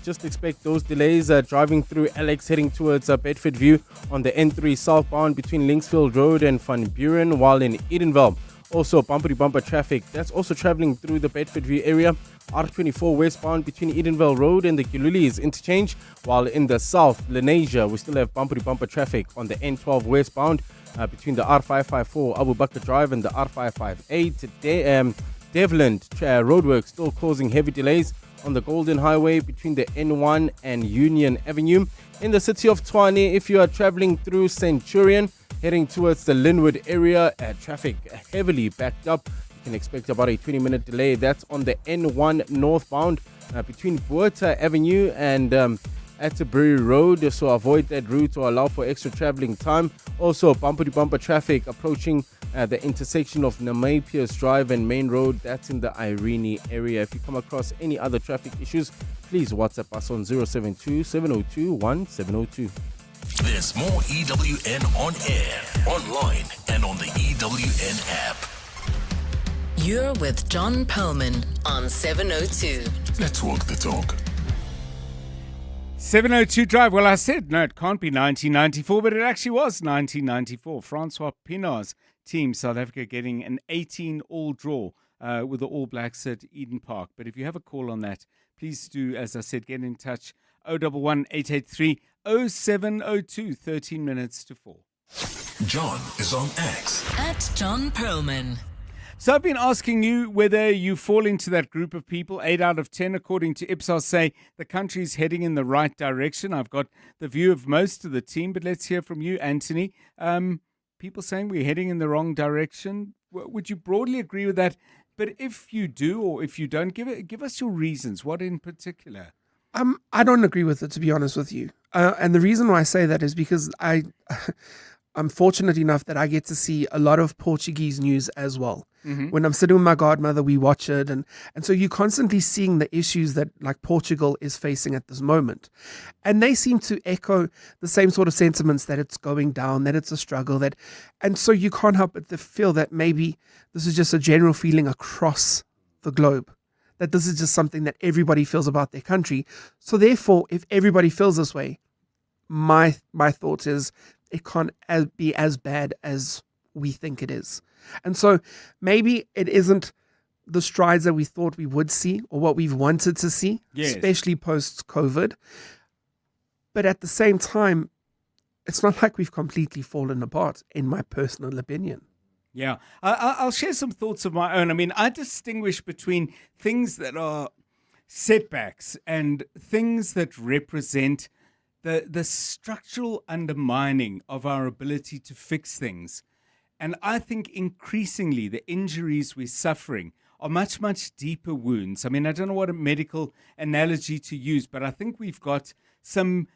[SPEAKER 4] just expect those delays driving through Alex heading towards Bedford View on the N3 southbound between Linksfield Road and Van Buren, while in Edenville. Also, bumper traffic that's also traveling through the Bedford View area. R24 westbound between Edenville Road and the Giluli's interchange, while in the south, Lenasia, we still have bumper traffic on the N12 westbound between the R554 Abu Bakr Drive and the R558. Devland roadworks still causing heavy delays on the Golden Highway between the N1 and Union Avenue. In the city of Tshwane, if you are traveling through Centurion, heading towards the Linwood area, traffic heavily backed up. You can expect about a 20-minute delay. That's on the N1 northbound between Buerta Avenue and Atterbury Road, so avoid that route or allow for extra traveling time. Also, bumper-to-bumper traffic approaching the intersection of Namapiers Drive and Main Road. That's in the Irene area. If you come across any other traffic issues, please WhatsApp us on 072-702-1702.
[SPEAKER 6] There's more EWN on air, online, and on the EWN app.
[SPEAKER 7] You're with John Perlman on 702.
[SPEAKER 6] Let's walk the talk.
[SPEAKER 8] 702 Drive. Well, I said, no, it can't be 1994, but it actually was 1994. Francois Pienaar's team, South Africa, getting an 18-all draw with the All Blacks at Eden Park. But if you have a call on that, please do, as I said, get in touch. 011-883-0702, 13 minutes to 4.
[SPEAKER 6] John is on X.
[SPEAKER 7] At John Perlman.
[SPEAKER 8] So I've been asking you whether you fall into that group of people. 8 out of 10, according to Ipsos, say the country is heading in the right direction. I've got the view of most of the team, but let's hear from you, Anthony. People saying we're heading in the wrong direction. Would you broadly agree with that? But if you do, or if you don't, give us your reasons. What in particular?
[SPEAKER 3] I don't agree with it, to be honest with you. And the reason why I say that is because I'm fortunate enough that I get to see a lot of Portuguese news as well. Mm-hmm. When I'm sitting with my godmother, we watch it. And so you're constantly seeing the issues that like Portugal is facing at this moment. And they seem to echo the same sort of sentiments that it's going down, that it's a struggle. And so you can't help but to feel that maybe this is just a general feeling across the globe, that this is just something that everybody feels about their country. So therefore, if everybody feels this way, my thought is it can't be as bad as we think it is. And so maybe it isn't the strides that we thought we would see or what we've wanted to see, yes, especially post-COVID. But at the same time, it's not like we've completely fallen apart, in my personal opinion.
[SPEAKER 8] Yeah, I'll share some thoughts of my own. I mean, I distinguish between things that are setbacks and things that represent the structural undermining of our ability to fix things. And I think increasingly the injuries we're suffering are much, much deeper wounds. I mean, I don't know what a medical analogy to use, but I think we've got some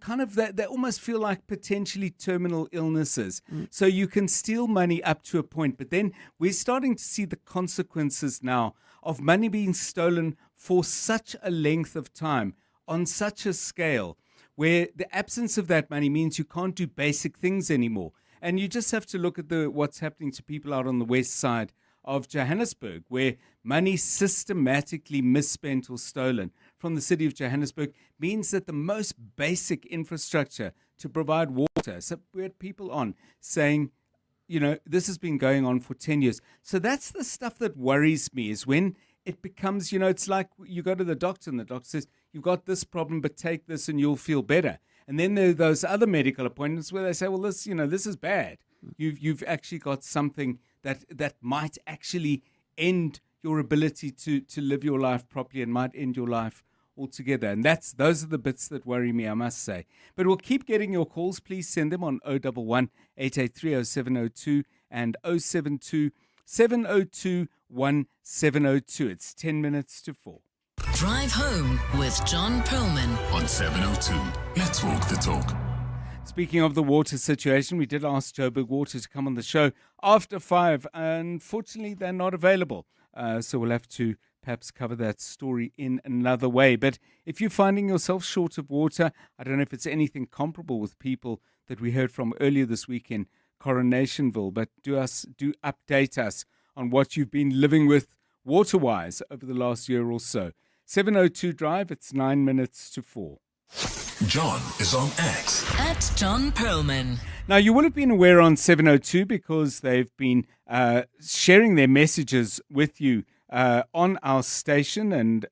[SPEAKER 8] kind of that, they almost feel like potentially terminal illnesses. So you can steal money up to a point, but then we're starting to see the consequences now of money being stolen for such a length of time on such a scale, where the absence of that money means you can't do basic things anymore. And you just have to look at what's happening to people out on the west side of Johannesburg, where money systematically misspent or stolen from the city of Johannesburg means that the most basic infrastructure to provide water, so we had people on saying, you know, this has been going on for 10 years. So that's the stuff that worries me, is when it becomes, you know, it's like you go to the doctor and the doctor says, you've got this problem, but take this and you'll feel better. And then there are those other medical appointments where they say, well, this is bad. You've actually got something that might actually end your ability to live your life properly and might end your life altogether. And those are the bits that worry me, I must say. But we'll keep getting your calls. Please send them on 011-883-0702 and 072-702-1702. It's 10 minutes to 4.
[SPEAKER 7] Drive home with John Perlman
[SPEAKER 6] on 702. Let's walk the talk.
[SPEAKER 8] Speaking of the water situation, we did ask Joburg Water to come on the show after 5. Unfortunately, they're not available. So we'll have to perhaps cover that story in another way. But if you're finding yourself short of water, I don't know if it's anything comparable with people that we heard from earlier this week in Coronationville, but do update us on what you've been living with water-wise over the last year or so. 702 Drive, it's 9 minutes to 4.
[SPEAKER 6] John is on X.
[SPEAKER 7] At John Perlman.
[SPEAKER 8] Now, you will have been aware on 702 because they've been sharing their messages with you on our station and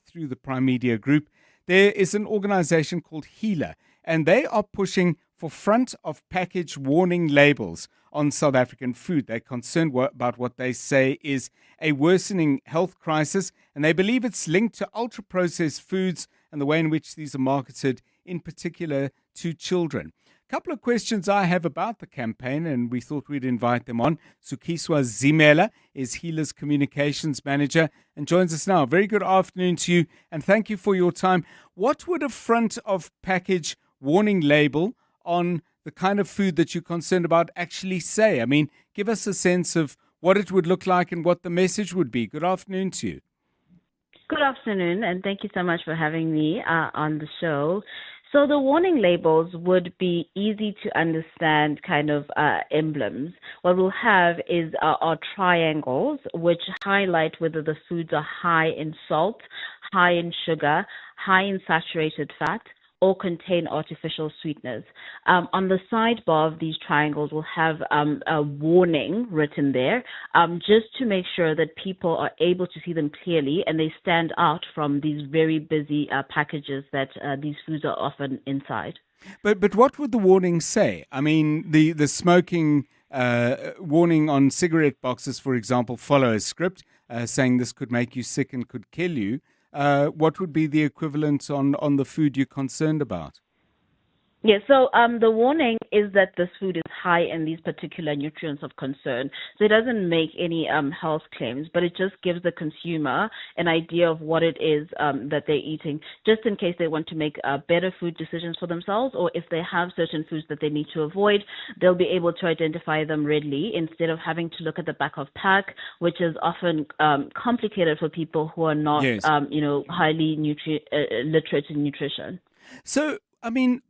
[SPEAKER 8] through the Prime Media Group. There is an organization called Healer, and they are pushing for front of package warning labels on South African food. They're concerned about what they say is a worsening health crisis, and they believe it's linked to ultra-processed foods and the way in which these are marketed, in particular to children. A couple of questions I have about the campaign, and we thought we'd invite them on. Sukiswa Zimela is Healer's Communications Manager and joins us now. Very good afternoon to you, and thank you for your time. What would a front of package warning label on the kind of food that you're concerned about actually say? I mean, give us a sense of what it would look like and what the message would be. Good afternoon to you.
[SPEAKER 11] Good afternoon, and thank you so much for having me on the show. So the warning labels would be easy to understand kind of emblems. What we'll have is our triangles, which highlight whether the foods are high in salt, high in sugar, high in saturated fat, or contain artificial sweeteners. On the sidebar of these triangles, we'll have a warning written there, just to make sure that people are able to see them clearly and they stand out from these very busy packages that these foods are often inside.
[SPEAKER 8] But what would the warning say? I mean, the smoking warning on cigarette boxes, for example, follow a script saying this could make you sick and could kill you. What would be the equivalent on the food you're concerned about?
[SPEAKER 11] Yeah, so the warning is that this food is high in these particular nutrients of concern. So it doesn't make any health claims, but it just gives the consumer an idea of what it is that they're eating, just in case they want to make better food decisions for themselves, or if they have certain foods that they need to avoid, they'll be able to identify them readily instead of having to look at the back of pack, which is often complicated for people who are not,
[SPEAKER 8] Yes.
[SPEAKER 11] Highly literate in nutrition.
[SPEAKER 8] So, I mean,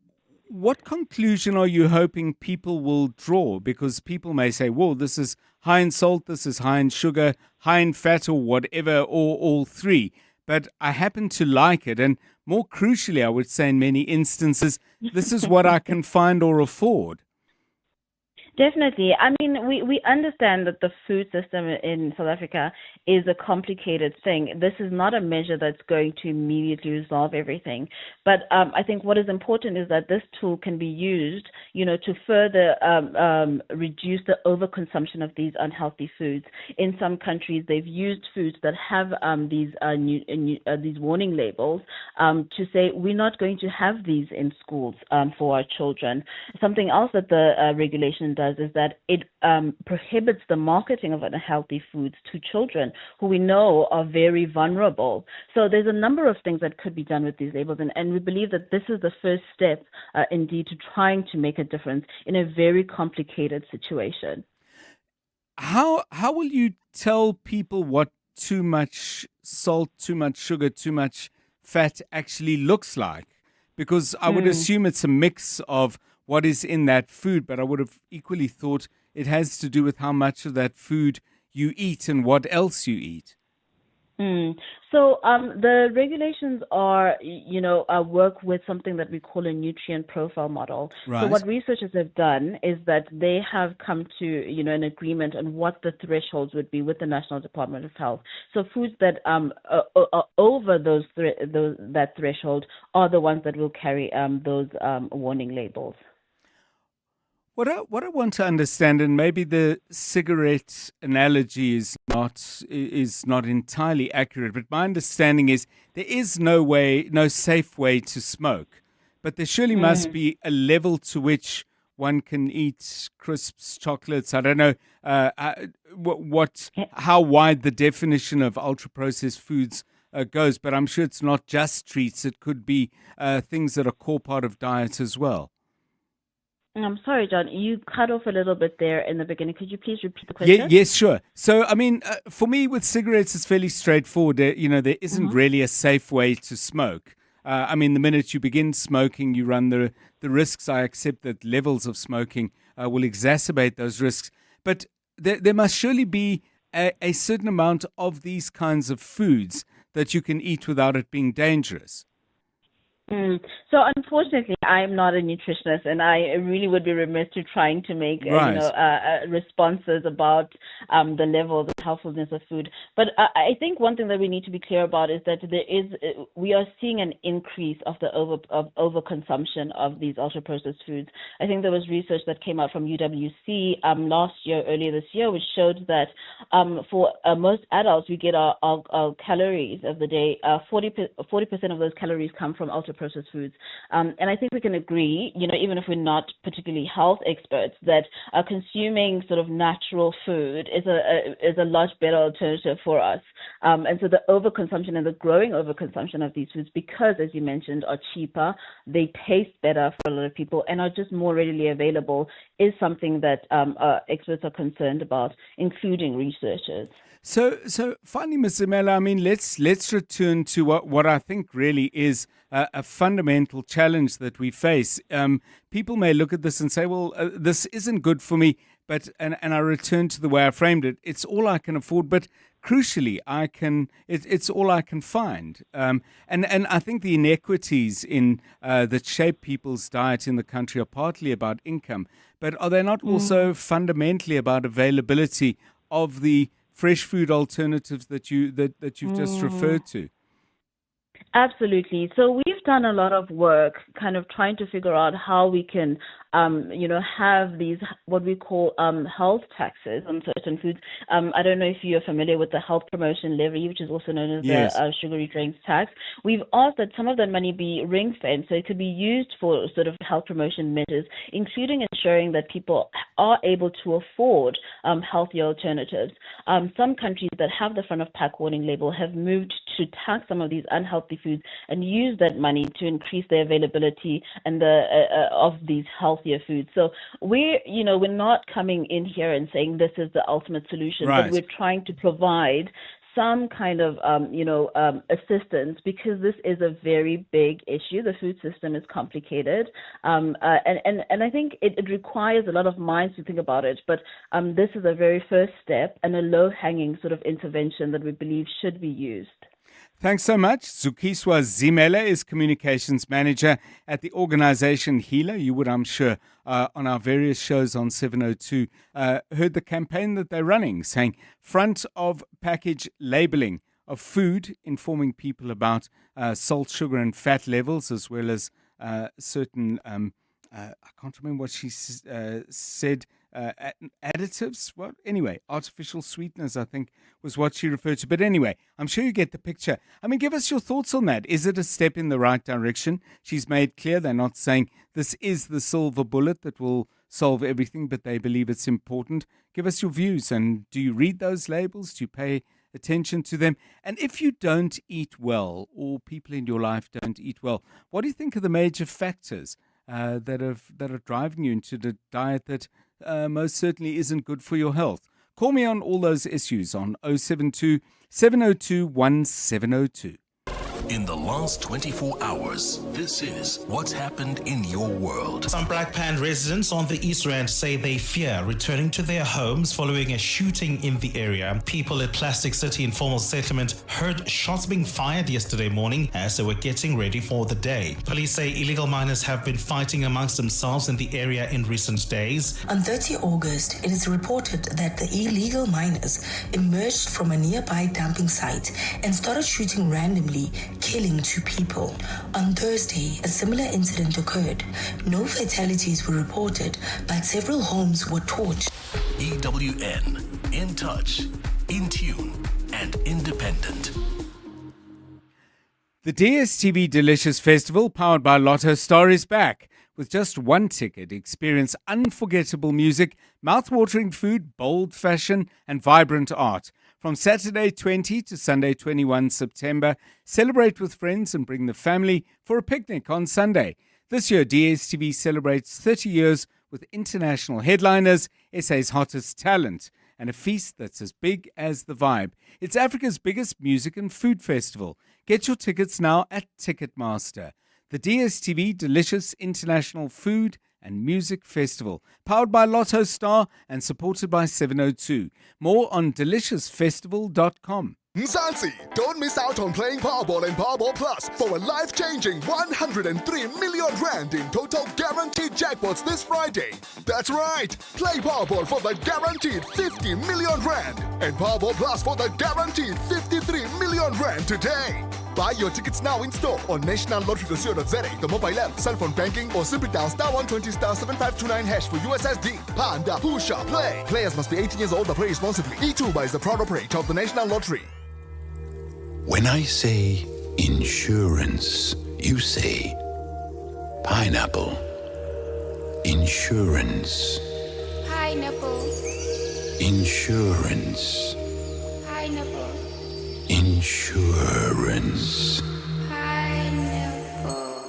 [SPEAKER 8] what conclusion are you hoping people will draw? Because people may say, well, this is high in salt, this is high in sugar, high in fat, or whatever, or all three. But I happen to like it. And more crucially, I would say in many instances, this is what I can find or afford.
[SPEAKER 11] Definitely. I mean, we understand that the food system in South Africa is a complicated thing. This is not a measure that's going to immediately resolve everything. But I think what is important is that this tool can be used, to further reduce the overconsumption of these unhealthy foods. In some countries, they've used foods that have these warning labels to say we're not going to have these in schools for our children. Something else that the regulation does is that it prohibits the marketing of unhealthy foods to children who we know are very vulnerable. So there's a number of things that could be done with these labels, and we believe that this is the first step, indeed, to trying to make a difference in a very complicated situation.
[SPEAKER 8] How will you tell people what too much salt, too much sugar, too much fat actually looks like? Because I would assume it's a mix of what is in that food, but I would have equally thought it has to do with how much of that food you eat and what else you eat.
[SPEAKER 11] So the regulations are, work with something that we call a nutrient profile model.
[SPEAKER 8] Right.
[SPEAKER 11] So what researchers have done is that they have come to, an agreement on what the thresholds would be with the National Department of Health. So foods that are over that threshold are the ones that will carry those warning labels.
[SPEAKER 8] What I want to understand, and maybe the cigarette analogy is not entirely accurate, but my understanding is there is no safe way to smoke, but there surely must be a level to which one can eat crisps, chocolates. I don't know how wide the definition of ultra processed foods goes, but I'm sure it's not just treats. It could be things that are core part of diet as well.
[SPEAKER 11] I'm sorry, John, you cut off a little bit there in the beginning. Could you please repeat the question?
[SPEAKER 8] Yes, sure. So, I mean, for me with cigarettes, it's fairly straightforward. There isn't really a safe way to smoke. I mean, the minute you begin smoking, you run the risks. I accept that levels of smoking will exacerbate those risks. But there must surely be a certain amount of these kinds of foods that you can eat without it being dangerous.
[SPEAKER 11] So unfortunately, I'm not a nutritionist, and I really would be remiss to trying to make responses about the level, the healthfulness of food. But I think one thing that we need to be clear about is that we are seeing an increase of the overconsumption of these ultra processed foods. I think there was research that came out from UWC earlier this year, which showed that for most adults, we get our calories of the day. 40% of those calories come from ultra processed foods. And I think we can agree, even if we're not particularly health experts, that consuming sort of natural food is a much better alternative for us. And so the overconsumption and the growing overconsumption of these foods, because, as you mentioned, are cheaper, they taste better for a lot of people, and are just more readily available, is something that experts are concerned about, including researchers.
[SPEAKER 8] So finally, Ms. Zimela, I mean, let's return to what I think really is a fundamental challenge that we face. People may look at this and say, well, this isn't good for me, and I return to the way I framed it. It's all I can afford, but crucially, it's all I can find. And I think the inequities that shape people's diet in the country are partly about income, but are they not also fundamentally about availability of the fresh food alternatives that you've just referred to?
[SPEAKER 11] Absolutely. So we've done a lot of work kind of trying to figure out how we can, have these, what we call health taxes on certain foods. I don't know if you're familiar with the health promotion levy, which is also known as the sugary drinks tax. We've asked that some of that money be ring-fenced, so it could be used for sort of health promotion measures, including ensuring that people are able to afford healthier alternatives. Some countries that have the front of pack warning label have moved to tax some of these unhealthy foods and use that money to increase the availability and of these healthier foods. So we're not coming in here and saying this is the ultimate solution, but we're trying to provide some kind of assistance, because this is a very big issue. The food system is complicated, and I think it requires a lot of minds to think about it. But this is a very first step and a low-hanging sort of intervention that we believe should be used.
[SPEAKER 8] Thanks so much. Zukiswa Zimela is Communications Manager at the organization HEALA. You would, I'm sure, on our various shows on 702, heard the campaign that they're running, saying front of package labeling of food, informing people about salt, sugar and fat levels, as well as certain, I can't remember what she said, additives. Well, anyway, artificial sweeteners, I think, was what she referred to. But anyway, I'm sure you get the picture. I mean, give us your thoughts on that. Is it a step in the right direction? She's made clear they're not saying this is the silver bullet that will solve everything, but they believe it's important. Give us your views. And do you read those labels? Do you pay attention to them? And if you don't eat well, or people in your life don't eat well, what do you think are the major factors that are driving you into the diet that most certainly isn't good for your health? Call me on all those issues on 072 702 1702.
[SPEAKER 6] In the last 24 hours, this is what's happened in your world.
[SPEAKER 12] Some Black Pan residents on the East Rand say they fear returning to their homes following a shooting in the area. People at Plastic City Informal Settlement heard shots being fired yesterday morning as they were getting ready for the day. Police say illegal miners have been fighting amongst themselves in the area in recent days.
[SPEAKER 13] On 30 August, it is reported that the illegal miners emerged from a nearby dumping site and started shooting randomly, killing 2 people. On Thursday, a similar incident occurred. No fatalities were reported, but several homes were torched.
[SPEAKER 6] EWN, in touch, in tune, and independent.
[SPEAKER 8] The DSTV Delicious Festival, powered by Lotto Star, is back. With just one ticket, experience unforgettable music, mouth-watering food, bold fashion, and vibrant art. From Saturday 20 to Sunday 21 September, celebrate with friends and bring the family for a picnic on Sunday. This year, DSTV celebrates 30 years with international headliners, SA's hottest talent, and a feast that's as big as the vibe. It's Africa's biggest music and food festival. Get your tickets now at Ticketmaster. The DSTV Delicious International Food and Music Festival, powered by Lotto Star and supported by 702. More on deliciousfestival.com.
[SPEAKER 2] Mzansi, don't miss out on playing Powerball and Powerball Plus for a life-changing 103 million rand in total guaranteed jackpots this Friday. That's right, play Powerball for the guaranteed 50 million rand and Powerball Plus for the guaranteed 53 million rand today. Buy your tickets now in store on nationallottery.co.za, the mobile app, cell phone banking, or simply dial *120 *7529# for USSD. Panda, Pusha, play. Players must be 18 years old, but play responsibly. E2 is the proud operator of the National Lottery.
[SPEAKER 14] When I say insurance, you say pineapple. Insurance.
[SPEAKER 15] Pineapple.
[SPEAKER 14] Insurance.
[SPEAKER 15] Pineapple.
[SPEAKER 14] Insurance.
[SPEAKER 15] Pineapple.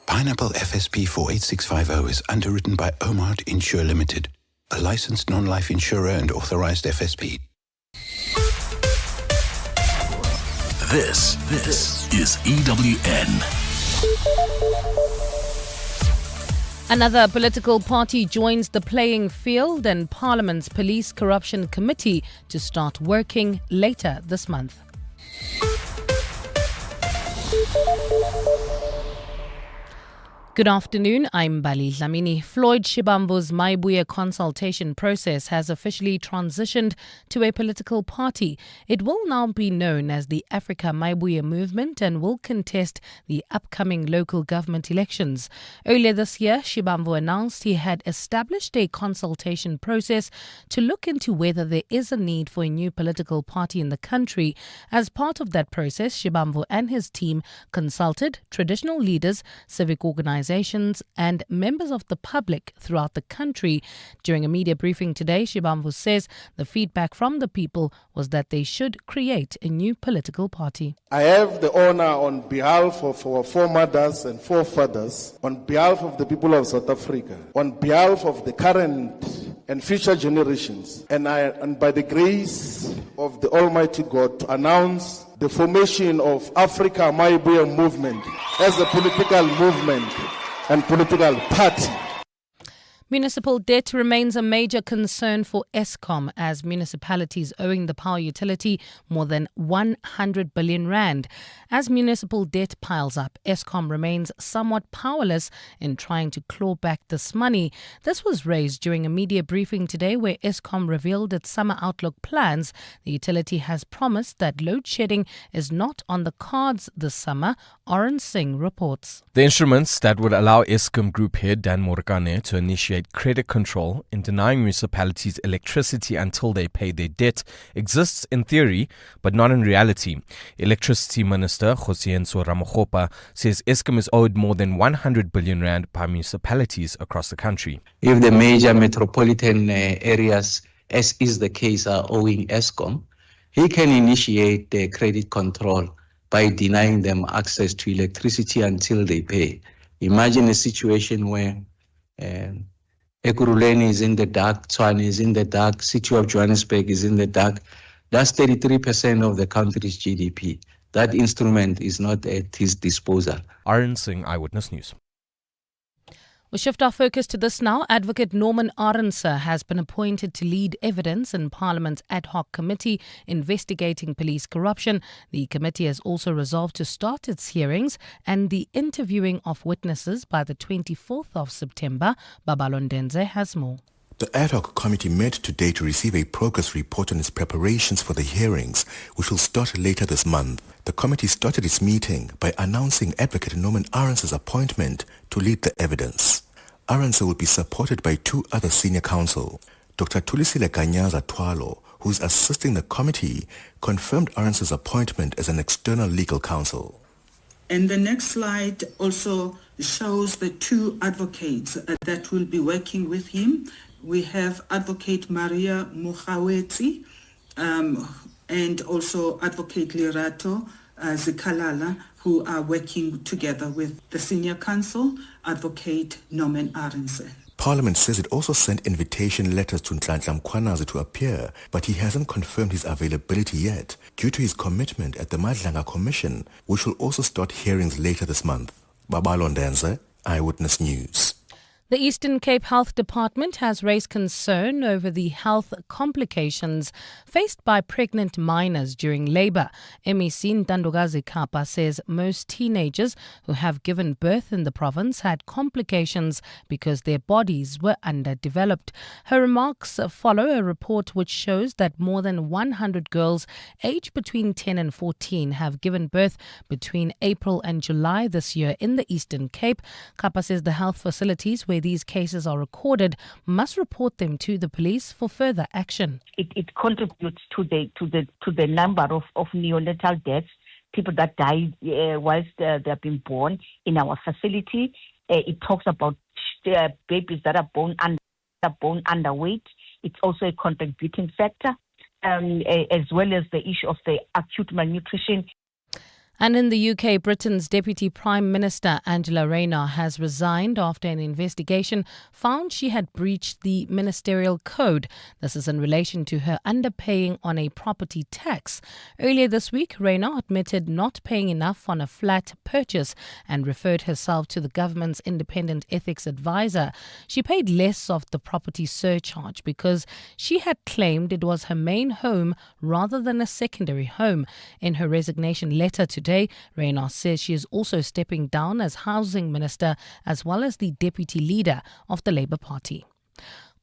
[SPEAKER 14] Pineapple FSP 48650 is underwritten by Omart Insure Limited, a licensed non-life insurer and authorized FSP.
[SPEAKER 6] This is EWN.
[SPEAKER 1] Another political party joins the playing field and Parliament's Police Corruption Committee to start working later this month. Good afternoon, I'm Bali Dlamini. Floyd Shibambu's Maibuya consultation process has officially transitioned to a political party. It will now be known as the Africa Maibuya Movement and will contest the upcoming local government elections. Earlier this year, Shibambu announced he had established a consultation process to look into whether there is a need for a new political party in the country. As part of that process, Shibambu and his team consulted traditional leaders, civic organizations, and members of the public throughout the country. During a media briefing today, Shibambu says the feedback from the people was that they should create a new political party.
[SPEAKER 16] I have the honor on behalf of our foremothers and forefathers, on behalf of the people of South Africa, on behalf of the current and future generations, and by the grace of the Almighty God, to announce the formation of Africa Maibuya Movement as a political movement and political party.
[SPEAKER 1] Municipal debt remains a major concern for Eskom as municipalities owing the power utility more than 100 billion rand. As municipal debt piles up, Eskom remains somewhat powerless in trying to claw back this money. This was raised during a media briefing today where Eskom revealed its summer outlook plans. The utility has promised that load shedding is not on the cards this summer. Oren Singh reports.
[SPEAKER 17] The instruments that would allow Eskom Group head Dan Morgane to initiate credit control in denying municipalities electricity until they pay their debt exists in theory, but not in reality. Electricity Minister Josienso Ramogopa says Eskom is owed more than 100 billion rand by municipalities across the country.
[SPEAKER 26] If the major metropolitan areas, as is the case, are owing Eskom, he can initiate the credit control by denying them access to electricity until they pay. Imagine a situation where Ekurhuleni is in the dark, Tshwane is in the dark, City of Johannesburg is in the dark. That's 33% of the country's GDP. That instrument is not at his disposal.
[SPEAKER 17] Arun Singh, Eyewitness News.
[SPEAKER 1] We'll shift our focus to this now. Advocate Norman Arendse has been appointed to lead evidence in Parliament's ad hoc committee investigating police corruption. The committee has also resolved to start its hearings and the interviewing of witnesses by the 24th of September. Babalondenze has more.
[SPEAKER 27] The ad hoc committee met today to receive a progress report on its preparations for the hearings, which will start later this month. The committee started its meeting by announcing Advocate Norman Arendse's appointment to lead the evidence. Arendse will be supported by two other senior counsel. Dr. Thulisile Ganyaza Twalo, who is assisting the committee, confirmed Arendse's appointment as an external legal counsel.
[SPEAKER 28] And the next slide also shows the two advocates that will be working with him. We have Advocate Maria Mugawetsi and also Advocate Lerato Zikalala, who are working together with the senior counsel, Advocate Norman Arendse.
[SPEAKER 27] Parliament says it also sent invitation letters to Nhlanhla Mkhwanazi to appear, but he hasn't confirmed his availability yet due to his commitment at the Madlanga Commission, which will also start hearings later this month. Babalondenze, Eyewitness News.
[SPEAKER 1] The Eastern Cape Health Department has raised concern over the health complications faced by pregnant minors during labour. MEC Ntandokazi Kapa says most teenagers who have given birth in the province had complications because their bodies were underdeveloped. Her remarks follow a report which shows that more than 100 girls aged between 10 and 14 have given birth between April and July this year in the Eastern Cape. Kapa says the health facilities where these cases are recorded must report them to the police for further action.
[SPEAKER 18] It contributes to the number of neonatal deaths, people that die whilst they have been born in our facility. It talks about babies that are born underweight. It's also a contributing factor, as well as the issue of the acute malnutrition.
[SPEAKER 1] And in the UK, Britain's Deputy Prime Minister Angela Rayner has resigned after an investigation found she had breached the ministerial code. This is in relation to her underpaying on a property tax. Earlier this week, Rayner admitted not paying enough on a flat purchase and referred herself to the government's independent ethics advisor. She paid less of the property surcharge because she had claimed it was her main home rather than a secondary home. In her resignation letter today, Rayner says she is also stepping down as Housing Minister as well as the Deputy Leader of the Labour Party.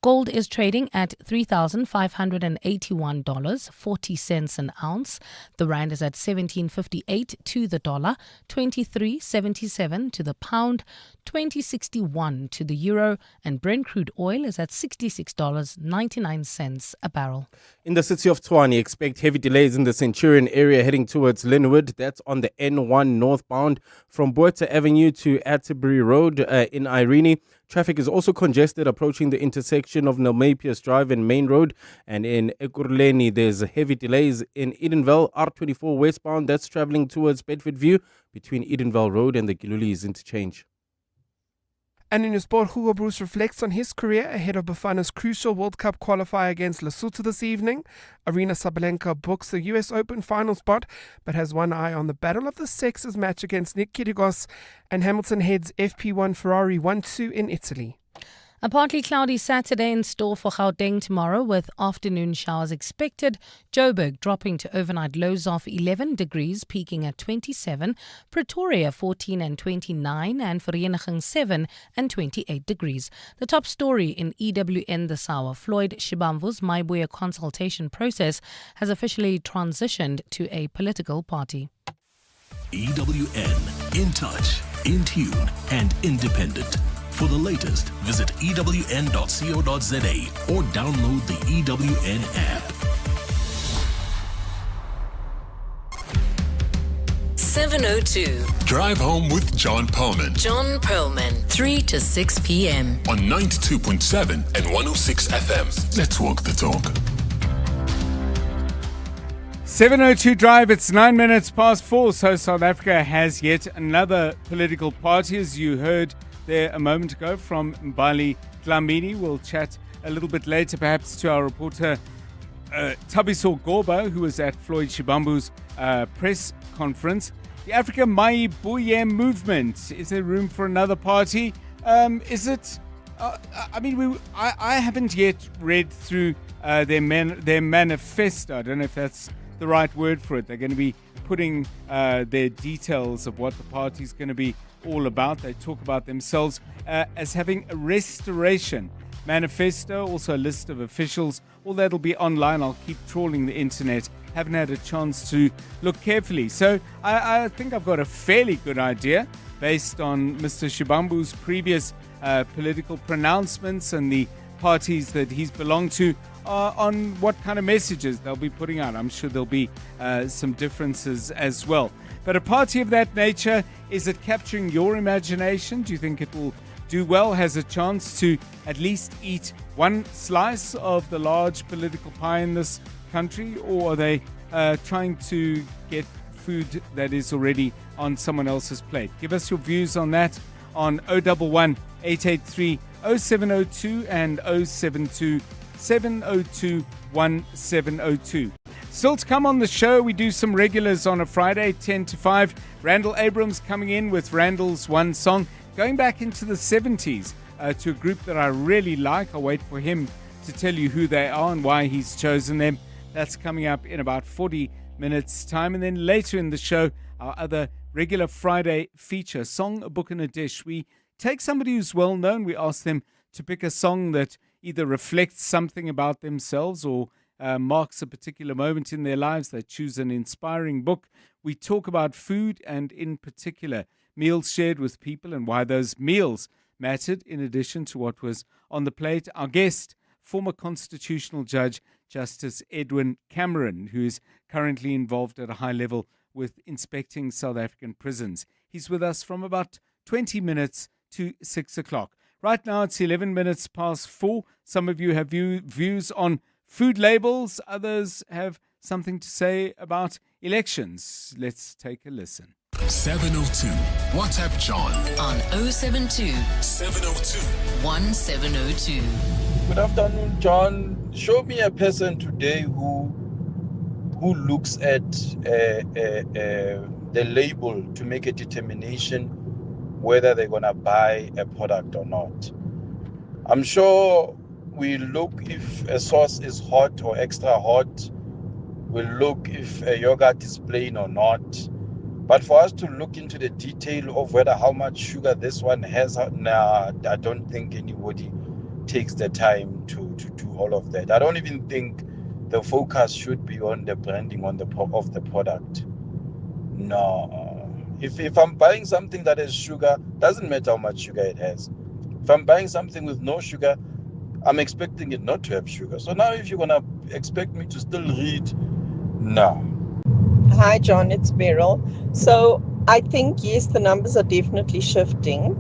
[SPEAKER 1] Gold is trading at $3,581.40 an ounce. The rand is at 17.58 to the dollar, 23.77 to the pound, 20.61 to the euro, and Brent crude oil is at $66.99 a barrel.
[SPEAKER 4] In the city of Tshwane, expect heavy delays in the Centurion area heading towards Linwood. That's on the N1 northbound from Botha Avenue to Atterbury Road in Irene. Traffic is also congested approaching the intersection of Nelmapius Drive and Main Road. And in Ekurhuleni, there's heavy delays in Edenvale, R24 westbound. That's traveling towards Bedford View between Edenvale Road and the Gilulis interchange.
[SPEAKER 3] And in your sport, Hugo Bruce reflects on his career ahead of Bafana's crucial World Cup qualifier against Lesotho this evening. Arina Sabalenka books the US Open final spot, but has one eye on the Battle of the Sexes match against Nick Kyrgios, and Hamilton heads FP1 Ferrari 1-2 in Italy.
[SPEAKER 1] A partly cloudy Saturday in store for Gauteng tomorrow with afternoon showers expected. Joburg dropping to overnight lows of 11 degrees, peaking at 27. Pretoria 14 and 29 and Vereeniging 7 and 28 degrees. The top story in EWN this hour, Floyd Shibamvu's Maibuya consultation process has officially transitioned to a political party.
[SPEAKER 6] EWN, in touch, in tune and independent. For the latest, visit ewn.co.za or download the EWN app.
[SPEAKER 7] 7:02.
[SPEAKER 19] Drive home with John Perlman.
[SPEAKER 7] John Perlman, 3 to 6 p.m.
[SPEAKER 19] on 92.7 and 106 FM. Let's walk the talk.
[SPEAKER 8] 7:02 Drive, it's 9 minutes past 4. So South Africa has yet another political party, as you heard there a moment ago from Mbali Dlamini. We'll chat a little bit later perhaps to our reporter Tabiso Goba, who was at Floyd Shibambu's press conference. The Africa Maibuya movement, is there room for another party? Is it? I haven't yet read through their manifesto. I don't know if that's the right word for it. They're going to be putting their details of what the party's going to be all about. They talk about themselves as having a restoration manifesto, also a list of officials. All that'll be online. I'll keep trawling the internet. Haven't had a chance to look carefully. So I think I've got a fairly good idea based on Mr. Shibambu's previous political pronouncements and the parties that he's belonged to on what kind of messages they'll be putting out. I'm sure there'll be some differences as well. But a party of that nature, is it capturing your imagination? Do you think it will do well, has a chance to at least eat one slice of the large political pie in this country? Or are they trying to get food that is already on someone else's plate? Give us your views on that on 011 883 0702 and 072 702 1702. Still to come on the show, we do some regulars on a Friday, 10 to 5. Randall Abrams coming in with Randall's one song, going back into the 70s to a group that I really like. I'll wait for him to tell you who they are and why he's chosen them. That's coming up in about 40 minutes' time. And then later in the show, our other regular Friday feature, Song, a Book and a Dish. We take somebody who's well known. We ask them to pick a song that either reflects something about themselves or marks a particular moment in their lives. They choose an inspiring book. We talk about food and in particular meals shared with people and why those meals mattered in addition to what was on the plate. Our guest, former constitutional judge Justice Edwin Cameron, who is currently involved at a high level with inspecting South African prisons. He's with us from about 20 minutes to 6 o'clock. Right now it's 11 minutes past 4. Some of you have views on food labels. Others have something to say about elections. Let's take a listen.
[SPEAKER 19] 702. WhatsApp John
[SPEAKER 7] on 072
[SPEAKER 19] 702
[SPEAKER 7] 1702.
[SPEAKER 5] Good afternoon, John. Show me a person today who looks at the label to make a determination whether they're going to buy a product or not. I'm sure we look if a sauce is hot or extra hot. We'll look if a yogurt is plain or not. But for us to look into the detail of whether how much sugar this one has, nah, I don't think anybody takes the time to do all of that. I don't even think the focus should be on the branding of the product. No. If I'm buying something that has sugar, doesn't matter how much sugar it has. If I'm buying something with no sugar, I'm expecting it not to have sugar. So now if you're going to expect me to still read, no.
[SPEAKER 9] Hi, John, it's Beryl. So I think, yes, the numbers are definitely shifting.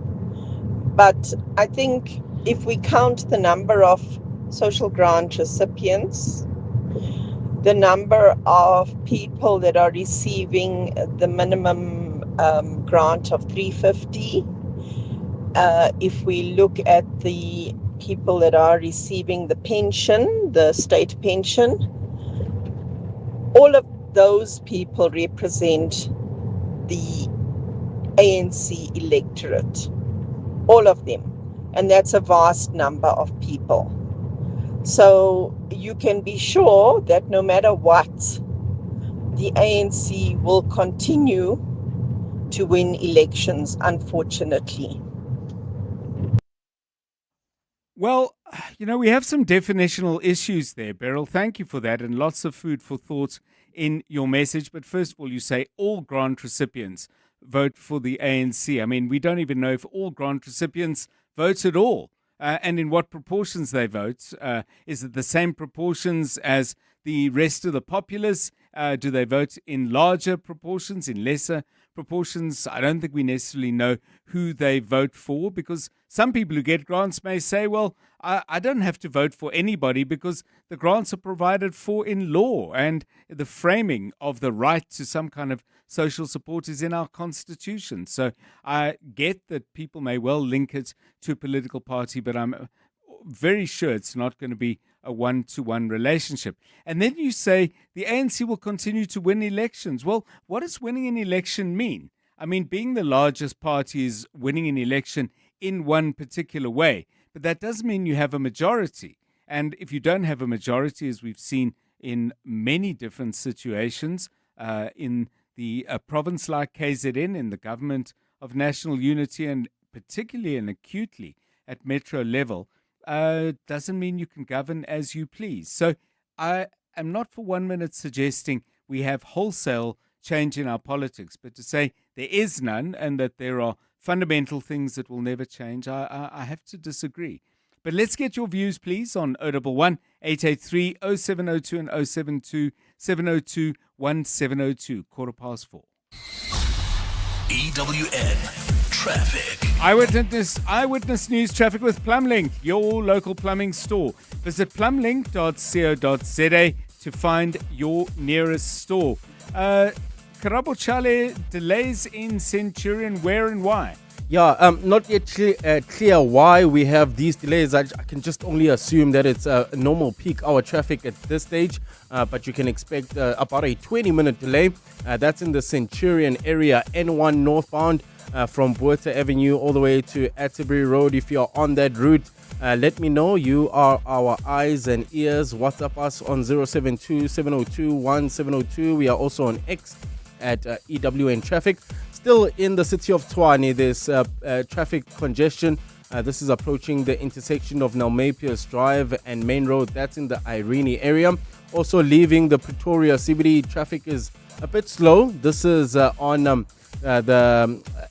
[SPEAKER 9] But I think if we count the number of social grant recipients, the number of people that are receiving the minimum grant of 350, if we look at the people that are receiving the pension, the state pension, all of those people represent the ANC electorate, all of them. And that's a vast number of people. So you can be sure that no matter what, the ANC will continue to win elections, unfortunately.
[SPEAKER 8] Well, we have some definitional issues there, Beryl. Thank you for that, and lots of food for thought in your message. But first of all, you say all grant recipients vote for the ANC. I mean, we don't even know if all grant recipients vote at all. And in what proportions they vote. Is it the same proportions as the rest of the populace? Do they vote in larger proportions, in lesser proportions? I don't think we necessarily know who they vote for, because some people who get grants may say, well, I don't have to vote for anybody because the grants are provided for in law, and the framing of the right to some kind of social support is in our constitution. So I get that people may well link it to a political party, but I'm very sure it's not going to be a one-to-one relationship. And then you say the ANC will continue to win elections. Well, what does winning an election mean? I mean, being the largest party is winning an election in one particular way, but that doesn't mean you have a majority. And if you don't have a majority, as we've seen in many different situations, in the province like KZN, in the government of national unity, and particularly and acutely at metro level, doesn't mean you can govern as you please. So I am not for 1 minute suggesting we have wholesale change in our politics, but to say there is none and that there are fundamental things that will never change, I have to disagree. But let's get your views, please, on 011 883 0702 and 072 702 1702, 4:15.
[SPEAKER 6] EWN Traffic.
[SPEAKER 8] Eyewitness News Traffic with Plumlink, your local plumbing store. Visit plumlink.co.za to find your nearest store. Karabo Chale, delays in Centurion, where and why?
[SPEAKER 4] Yeah, not yet clear why we have these delays. I can just only assume that it's a normal peak hour traffic at this stage, but you can expect about a 20-minute delay. That's in the Centurion area, N1 northbound. from Boerta Avenue all the way to Atterbury Road. If you're on that route, let me know. You are our eyes and ears. WhatsApp us on 072-702-1702. We are also on X at EWN Traffic. Still in the city of Tshwane, there's traffic congestion. This is approaching the intersection of Nelmapius Drive and Main Road. That's in the Irene area. Also leaving the Pretoria CBD, traffic is a bit slow. This is on the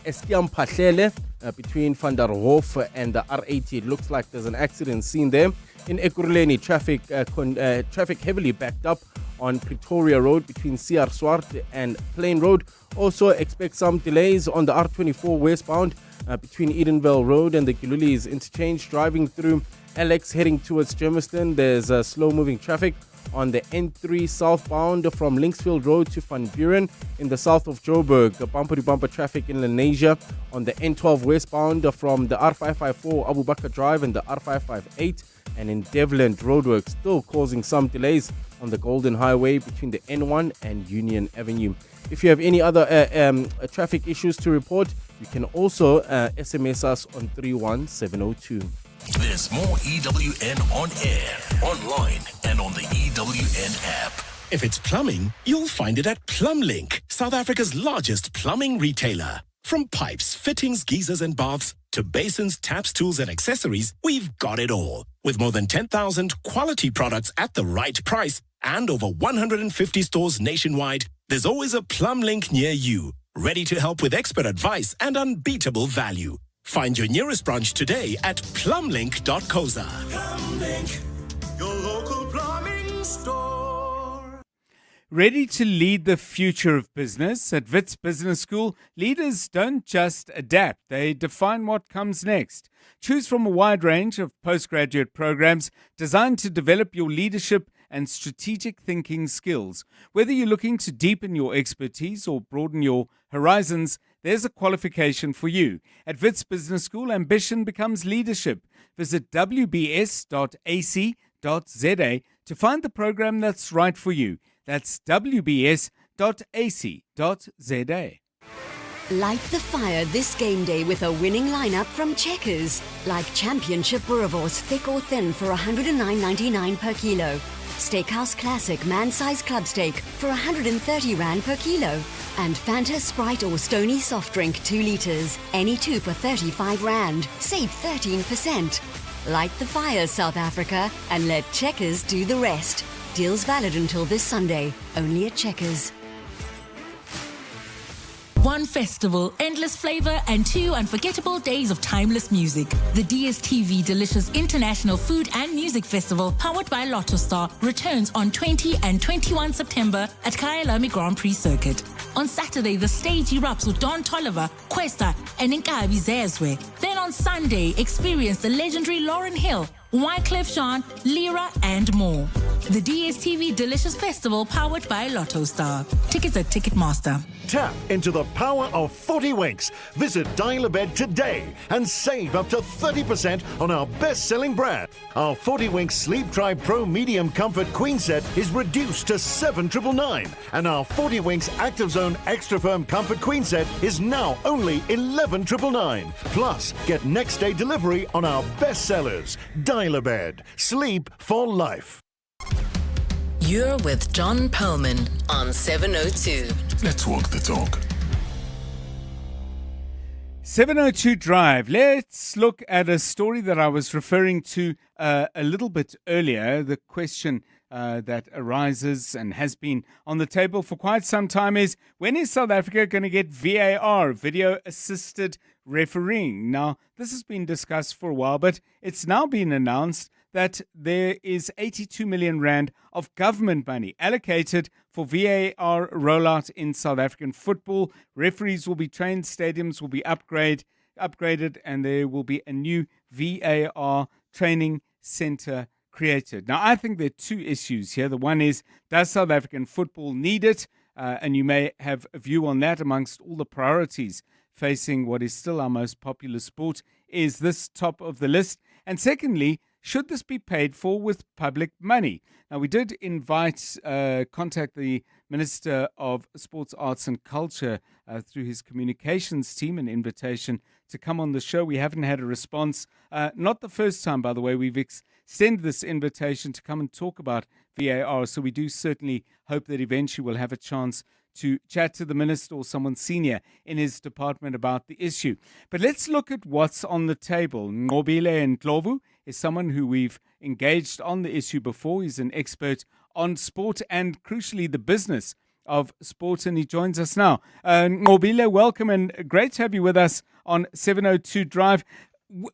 [SPEAKER 4] Estiam Pahlele between Van der Hof and the R80. It looks like there's an accident scene there. In Ekurhuleni, traffic heavily backed up on Pretoria Road between CR Swart and Plain Road. Also expect some delays on the R24 westbound between Edenvale Road and the Gilulis interchange. Driving through Alex heading towards Germiston, there's slow moving traffic on the N3 southbound from Linksfield Road to Van Buren in the south of Joburg. Bumper-to-bumper traffic in Lenasia on the N12 westbound from the R554 Abu Bakr Drive and the R558. And in Devland, roadworks still causing some delays on the Golden Highway between the N1 and Union Avenue. If you have any other traffic issues to report, you can also SMS us on 31702.
[SPEAKER 6] There's more EWN on air, online, and on the EWN app. If it's plumbing, you'll find it at Plumlink, South Africa's largest plumbing retailer. From pipes, fittings, geysers, and baths to basins, taps, tools, and accessories, we've got it all. With more than 10,000 quality products at the right price and over 150 stores nationwide, there's always a Plumlink near you, ready to help with expert advice and unbeatable value. Find your nearest branch today at plumlink.coza.
[SPEAKER 10] Plumlink, your local plumbing store.
[SPEAKER 8] Ready to lead the future of business? At Wits Business School, leaders don't just adapt, they define what comes next. Choose from a wide range of postgraduate programs designed to develop your leadership and strategic thinking skills. Whether you're looking to deepen your expertise or broaden your horizons, there's a qualification for you. At Wits Business School, ambition becomes leadership. Visit wbs.ac.za to find the program that's right for you. That's wbs.ac.za.
[SPEAKER 11] Light the fire this game day with a winning lineup from Checkers. Like Championship Boerewors thick or thin for R109.99 per kilo. Steakhouse Classic man-size club steak for R130 per kilo. And Fanta, Sprite or Stony soft drink 2 litres. Any two for R35. Save 13%. Light the fire, South Africa, and let Checkers do the rest. Deals valid until this Sunday. Only at Checkers.
[SPEAKER 20] One festival, endless flavor, and 2 unforgettable days of timeless music. The DSTV Delicious International Food and Music Festival, powered by Lotto Star, returns on 20 and 21 September at Kyalami Grand Prix Circuit. On Saturday, the stage erupts with Don Toliver, Questa, and Nkabi Zezwe. Then on Sunday, experience the legendary Lauryn Hill, Wyclef Jean, Lyra, and more. The DSTV Delicious Festival, powered by Lotto Star. Tickets at Ticketmaster.
[SPEAKER 21] Tap into the power of 40 Winks. Visit Dial-A-Bed today and save up to 30% on our best-selling brand. Our 40 Winks Sleep Tribe Pro Medium Comfort Queen Set is reduced to $7,999, and our 40 Winks Active Zone Extra Firm Comfort Queen Set is now only $11,999. Plus, get next-day delivery on our best sellers. Dial-A-Bed. Sleep for life.
[SPEAKER 7] You're with John Perlman on 702.
[SPEAKER 19] Let's walk the talk.
[SPEAKER 8] 702 Drive. Let's look at a story that I was referring to a little bit earlier. The question that arises and has been on the table for quite some time is, when is South Africa going to get VAR, video assisted refereeing? Now, this has been discussed for a while, but it's now been announced that there is 82 million rand of government money allocated for VAR rollout in South African football. Referees will be trained, stadiums will be upgraded, and there will be a new VAR training center created. Now, I think there are 2 issues here. The one is, does South African football need it? And you may have a view on that amongst all the priorities facing what is still our most popular sport. Is this top of the list? And secondly, should this be paid for with public money? Now, we did contact the Minister of Sports, Arts and Culture through his communications team, an invitation to come on the show. We haven't had a response. Not the first time, by the way, we've extended this invitation to come and talk about VAR. So we do certainly hope that eventually we'll have a chance to chat to the minister or someone senior in his department about the issue. But let's look at what's on the table. Nqobile Ndlovu is someone who we've engaged on the issue before. He's an expert on sport and, crucially, the business of sport, and he joins us now. Nqobile, welcome, and great to have you with us on 702 Drive.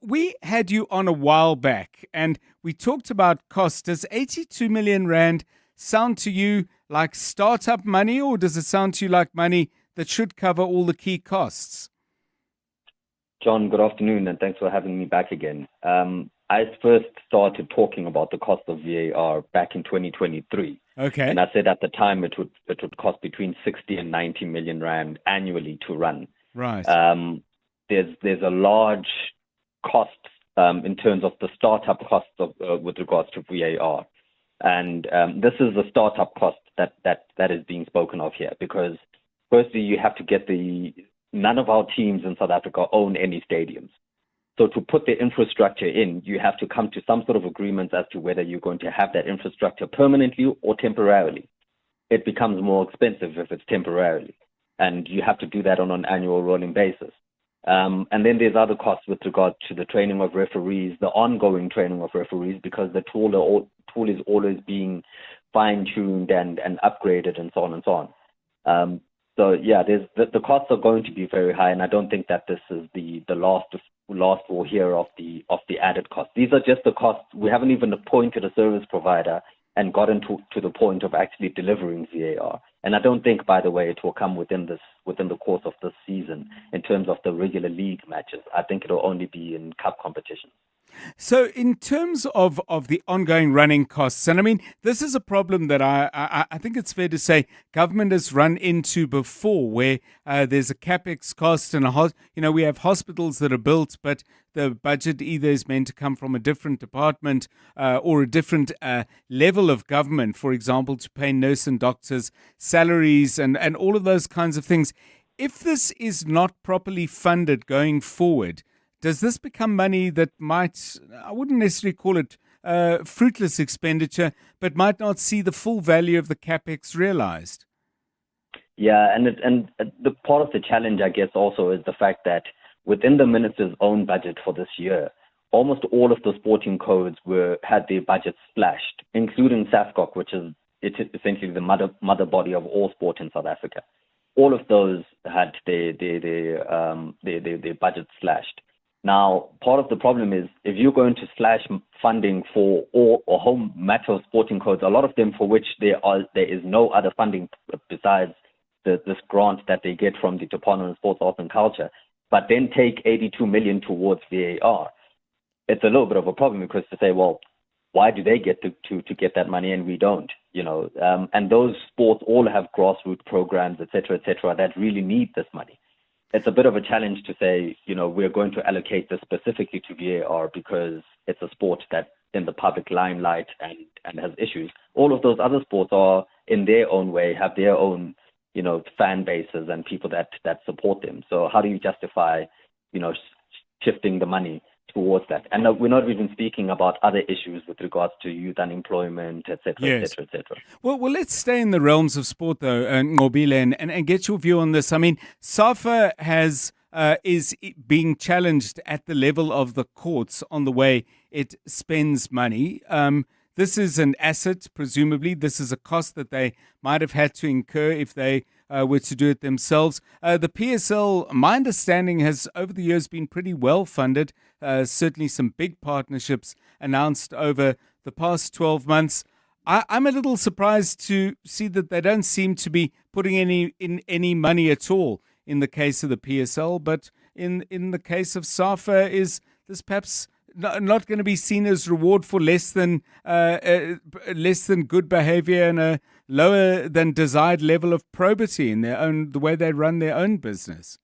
[SPEAKER 8] We had you on a while back, and we talked about costs. Does 82 million rand sound to you like startup money, or does it sound to you like money that should cover all the key costs?
[SPEAKER 2] John, good afternoon, and thanks for having me back again. I first started talking about the cost of VAR back in 2023.
[SPEAKER 8] Okay.
[SPEAKER 2] And I said at the time it would cost between 60 and 90 million rand annually to run.
[SPEAKER 8] Right.
[SPEAKER 2] There's a large cost in terms of the startup cost with regards to VAR. And this is the startup cost that is being spoken of here, because firstly, you have to get none of our teams in South Africa own any stadiums. So to put the infrastructure in, you have to come to some sort of agreement as to whether you're going to have that infrastructure permanently or temporarily. It becomes more expensive if it's temporarily, and you have to do that on an annual rolling basis. And then there's other costs with regard to the training of referees, the ongoing training of referees, because the tool is always being fine-tuned and upgraded and so on and so on. So yeah, the costs are going to be very high, and I don't think that this is the last we'll hear of the added costs. These are just the costs. We haven't even appointed a service provider and gotten to the point of actually delivering VAR. And I don't think, by the way, it will come within the course of this season in terms of the regular league matches. I think it will only be in cup competitions.
[SPEAKER 8] So in terms of the ongoing running costs, and I mean, this is a problem that I think it's fair to say government has run into before, where there's a capex cost and we have hospitals that are built, but the budget either is meant to come from a different department or a different level of government, for example, to pay nurse and doctors salaries and all of those kinds of things. If this is not properly funded going forward, does this become money that might, I wouldn't necessarily call it fruitless expenditure, but might not see the full value of the capex realized?
[SPEAKER 2] Yeah, and the part of the challenge, I guess, also is the fact that within the minister's own budget for this year, almost all of the sporting codes had their budgets slashed, including SASCOC, which is essentially the mother body of all sport in South Africa. All of those had their budgets slashed. Now, part of the problem is if you're going to slash funding for all or whole matter of sporting codes, a lot of them for which there is no other funding besides this grant that they get from the Department of Sports, Arts and Culture, but then take 82 million towards VAR. It's a little bit of a problem, because to say, well, why do they get to get that money and we don't? And those sports all have grassroots programs, et cetera, that really need this money. It's a bit of a challenge to say, we're going to allocate this specifically to VAR because it's a sport that's in the public limelight and has issues. All of those other sports are, in their own way, have their own, fan bases and people that support them. So how do you justify, shifting the money towards that? And we're not even speaking about other issues with regards to youth unemployment, et cetera,
[SPEAKER 8] yes.
[SPEAKER 2] et cetera.
[SPEAKER 8] Well, let's stay in the realms of sport, though, Nqobile, and get your view on this. I mean, SAFA is being challenged at the level of the courts on the way it spends money. This is an asset, presumably. This is a cost that they might have had to incur if they were to do it themselves. The PSL, my understanding, has over the years been pretty well funded. Certainly some big partnerships announced over the past 12 months. I'm a little surprised to see that they don't seem to be putting any money at all in the case of the PSL, but in the case of SAFA, is this perhaps not going to be seen as reward for less than good behavior and a lower than desired level of probity in the way they run their own business?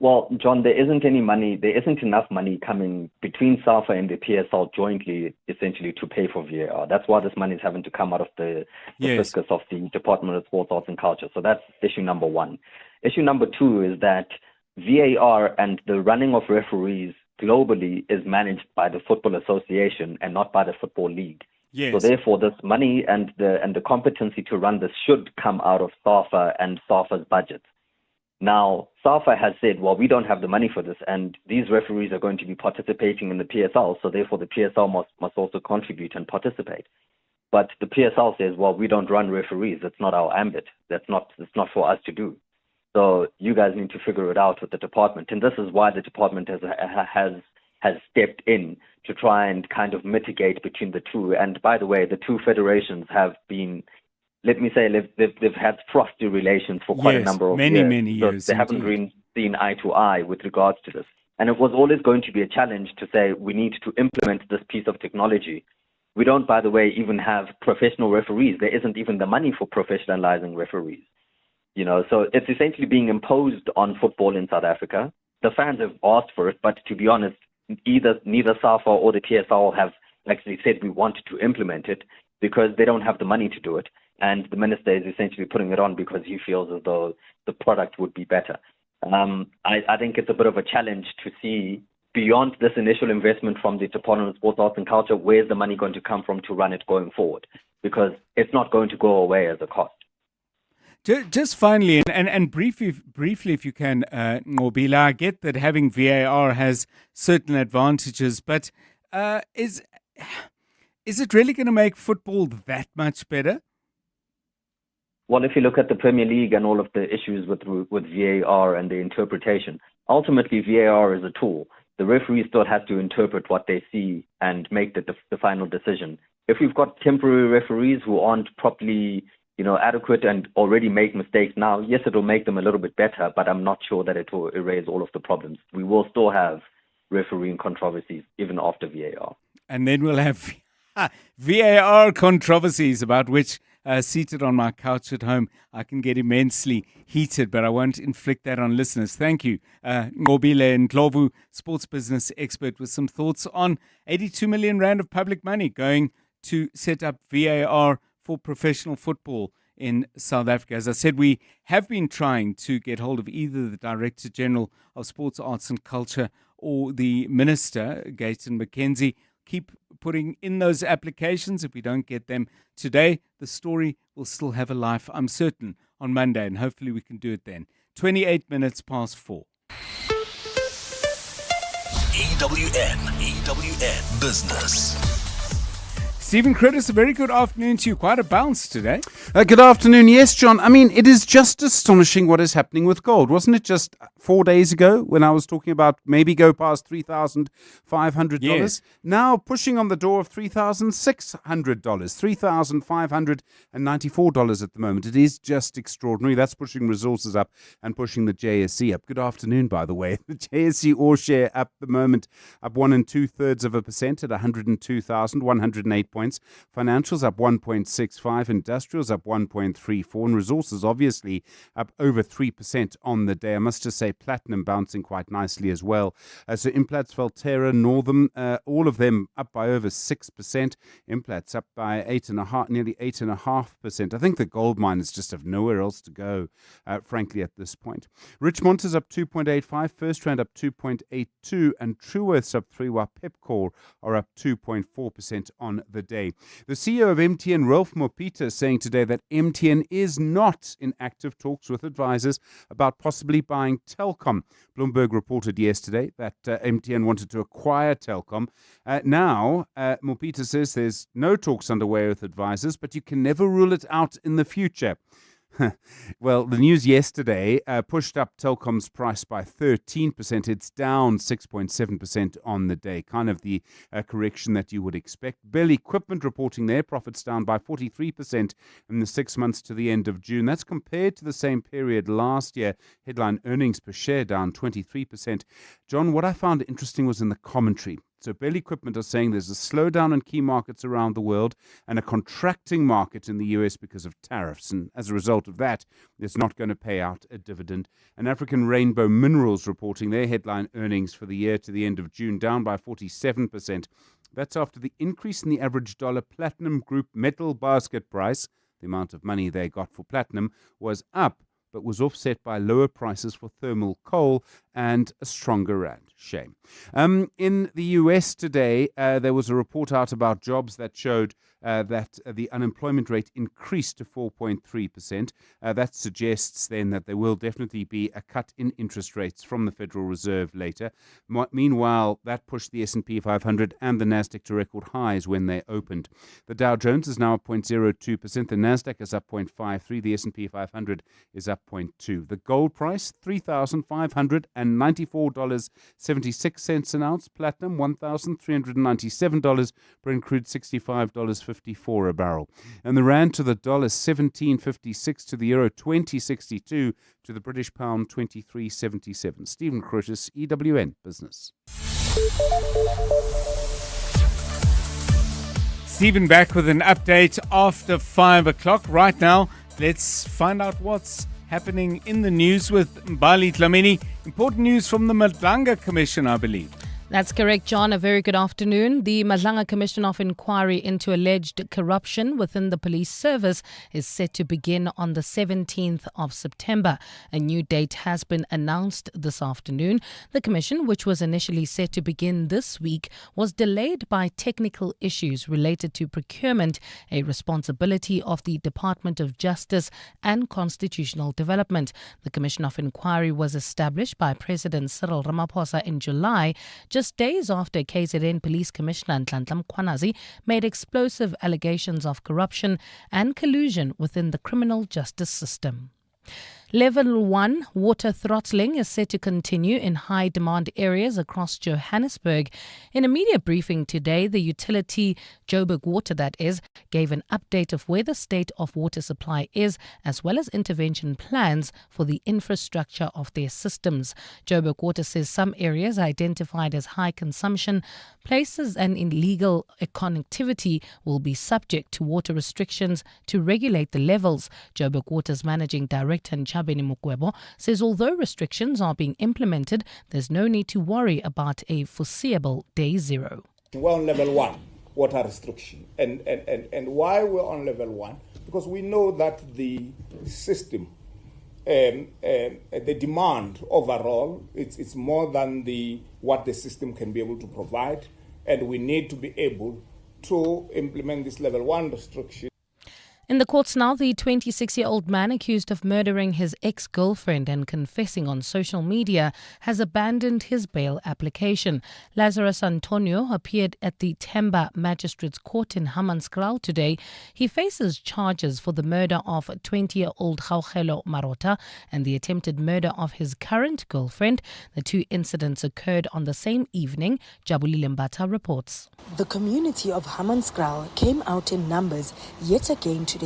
[SPEAKER 2] Well, John, there isn't any money. There isn't enough money coming between SAFA and the PSL jointly, essentially, to pay for VAR. That's why this money is having to come out of the
[SPEAKER 8] Yes.
[SPEAKER 2] fiscus of the Department of Sports, Arts and Culture. So that's issue number one. Issue number two is that VAR and the running of referees globally is managed by the Football Association and not by the Football League.
[SPEAKER 8] Yes.
[SPEAKER 2] So therefore, this money and the competency to run this should come out of SAFA and SAFA's budget. Now, SAFA has said, well, we don't have the money for this, and these referees are going to be participating in the PSL, so therefore the PSL must also contribute and participate. But the PSL says, well, we don't run referees. It's not our ambit. It's not for us to do. So you guys need to figure it out with the department. And this is why the department has stepped in to try and kind of mitigate between the two. And by the way, the two federations have been, let me say, they've had frosty relations for quite a number of years.
[SPEAKER 8] Many years.
[SPEAKER 2] So they haven't really seen eye to eye with regards to this. And it was always going to be a challenge to say we need to implement this piece of technology. We don't, by the way, even have professional referees. There isn't even the money for professionalizing referees. You know, so it's essentially being imposed on football in South Africa. The fans have asked for it, but to be honest, neither SAFA or the PSL have actually said we want to implement it because they don't have the money to do it. And the minister is essentially putting it on because he feels as though the product would be better. I think it's a bit of a challenge to see beyond this initial investment from the Department of Sports, Arts and Culture, where's the money going to come from to run it going forward? Because it's not going to go away as a cost.
[SPEAKER 8] Just finally, and briefly, if you can, Ngobila, I get that having VAR has certain advantages, but is it really going to make football that much better?
[SPEAKER 2] Well, if you look at the Premier League and all of the issues with VAR and the interpretation, ultimately VAR is a tool. The referee still has to interpret what they see and make the final decision. If we've got temporary referees who aren't properly adequate and already make mistakes now, yes, it will make them a little bit better, but I'm not sure that it will erase all of the problems. We will still have refereeing controversies even after VAR.
[SPEAKER 8] And then we'll have VAR controversies about which, seated on my couch at home, I can get immensely heated, but I won't inflict that on listeners. Thank you. Ngobile Ndlovu, sports business expert, with some thoughts on 82 million rand of public money going to set up VAR for professional football in South Africa. As I said, we have been trying to get hold of either the Director General of Sports, Arts and Culture or the Minister, Gayton McKenzie. Keep putting in those applications. If we don't get them today, the story will still have a life, I'm certain, on Monday, and hopefully we can do it then. 28 minutes past 4.
[SPEAKER 6] EWN Business.
[SPEAKER 8] Stephen Curtis, a very good afternoon to you. Quite a bounce today.
[SPEAKER 12] Good afternoon. Yes, John. I mean, it is just astonishing what is happening with gold. Wasn't it just 4 days ago when I was talking about maybe go past $3,500?
[SPEAKER 8] Yes.
[SPEAKER 12] Now pushing on the door of $3,600, $3,594 at the moment. It is just extraordinary. That's pushing resources up and pushing the JSE up. Good afternoon, by the way. The JSE All Share at the moment up 1 2/3% at 102,108 points. Financials up 1.65, industrials up 1.34, and resources obviously up over 3% on the day. I must just say platinum bouncing quite nicely as well. So Implats, Valterra, Northam, all of them up by over 6%. Implats up by nearly 8.5%. I think the gold miners just have nowhere else to go, frankly, at this point. Richmond is up 2.85, First Rand up 2.82, and Truworths up 3, while Pepkor are up 2.4% on the day. The CEO of MTN, Ralph Mopita, is saying today that MTN is not in active talks with advisors about possibly buying Telkom. Bloomberg reported yesterday that MTN wanted to acquire Telkom. Now, Mopita says there's no talks underway with advisors, but you can never rule it out in the future. Well, the news yesterday pushed up Telkom's price by 13%. It's down 6.7% on the day, kind of the correction that you would expect. Bell Equipment reporting their profits down by 43% in the 6 months to the end of June. That's compared to the same period last year. Headline earnings per share down 23%. John, what I found interesting was in the commentary. So Bell Equipment are saying there's a slowdown in key markets around the world and a contracting market in the US because of tariffs. And as a result of that, it's not going to pay out a dividend. And African Rainbow Minerals reporting their headline earnings for the year to the end of June down by 47%. That's after the increase in the average dollar platinum group metal basket price, the amount of money they got for platinum, was up, but was offset by lower prices for thermal coal and a stronger rand. Shame. In the US today, there was a report out about jobs that showed that the unemployment rate increased to 4.3%. That suggests then that there will definitely be a cut in interest rates from the Federal Reserve later. Meanwhile, that pushed the S&P 500 and the Nasdaq to record highs when they opened. The Dow Jones is now up 0.02%. The Nasdaq is up 0.53%. The S&P 500 is up 0.2%. The gold price, $3,594.76 an ounce. Platinum, $1,397. Brent crude, $65.54 a barrel. And the rand to the dollar, 17.56, to the euro, 20.62, to the British pound, 23.77. Stephen Crotius, EWN Business.
[SPEAKER 8] Stephen back with an update after 5 o'clock. Right now, let's find out what's happening in the news with Mbali Dlamini. Important news from the Madlanga Commission, I believe.
[SPEAKER 1] That's correct, John. A very good afternoon. The Madlanga Commission of Inquiry into alleged corruption within the police service is set to begin on the 17th of September. A new date has been announced this afternoon. The commission, which was initially set to begin this week, was delayed by technical issues related to procurement, a responsibility of the Department of Justice and Constitutional Development. The Commission of Inquiry was established by President Cyril Ramaphosa in July, just days after KZN Police Commissioner Nhlanhla Mkhwanazi made explosive allegations of corruption and collusion within the criminal justice system. Level 1 water throttling is set to continue in high-demand areas across Johannesburg. In a media briefing today, the utility, Joburg Water that is, gave an update of where the state of water supply is, as well as intervention plans for the infrastructure of their systems. Joburg Water says some areas identified as high consumption places and illegal connectivity will be subject to water restrictions to regulate the levels. Joburg Water's managing director, Beni Mukwebo, says although restrictions are being implemented, there's no need to worry about a foreseeable day zero.
[SPEAKER 13] We're on level 1, water restriction. And why we're on level 1? Because we know that the system, the demand overall, it's more than what the system can be able to provide. And we need to be able to implement this level 1 restriction.
[SPEAKER 1] In the courts now, the 26-year-old man accused of murdering his ex-girlfriend and confessing on social media has abandoned his bail application. Lazarus Antonio appeared at the Themba Magistrates Court in Hammanskraal today. He faces charges for the murder of 20-year-old Gaugelo Marota and the attempted murder of his current girlfriend. The two incidents occurred on the same evening, Jabulile Mbata reports.
[SPEAKER 14] The community of Hammanskraal came out in numbers yet again today,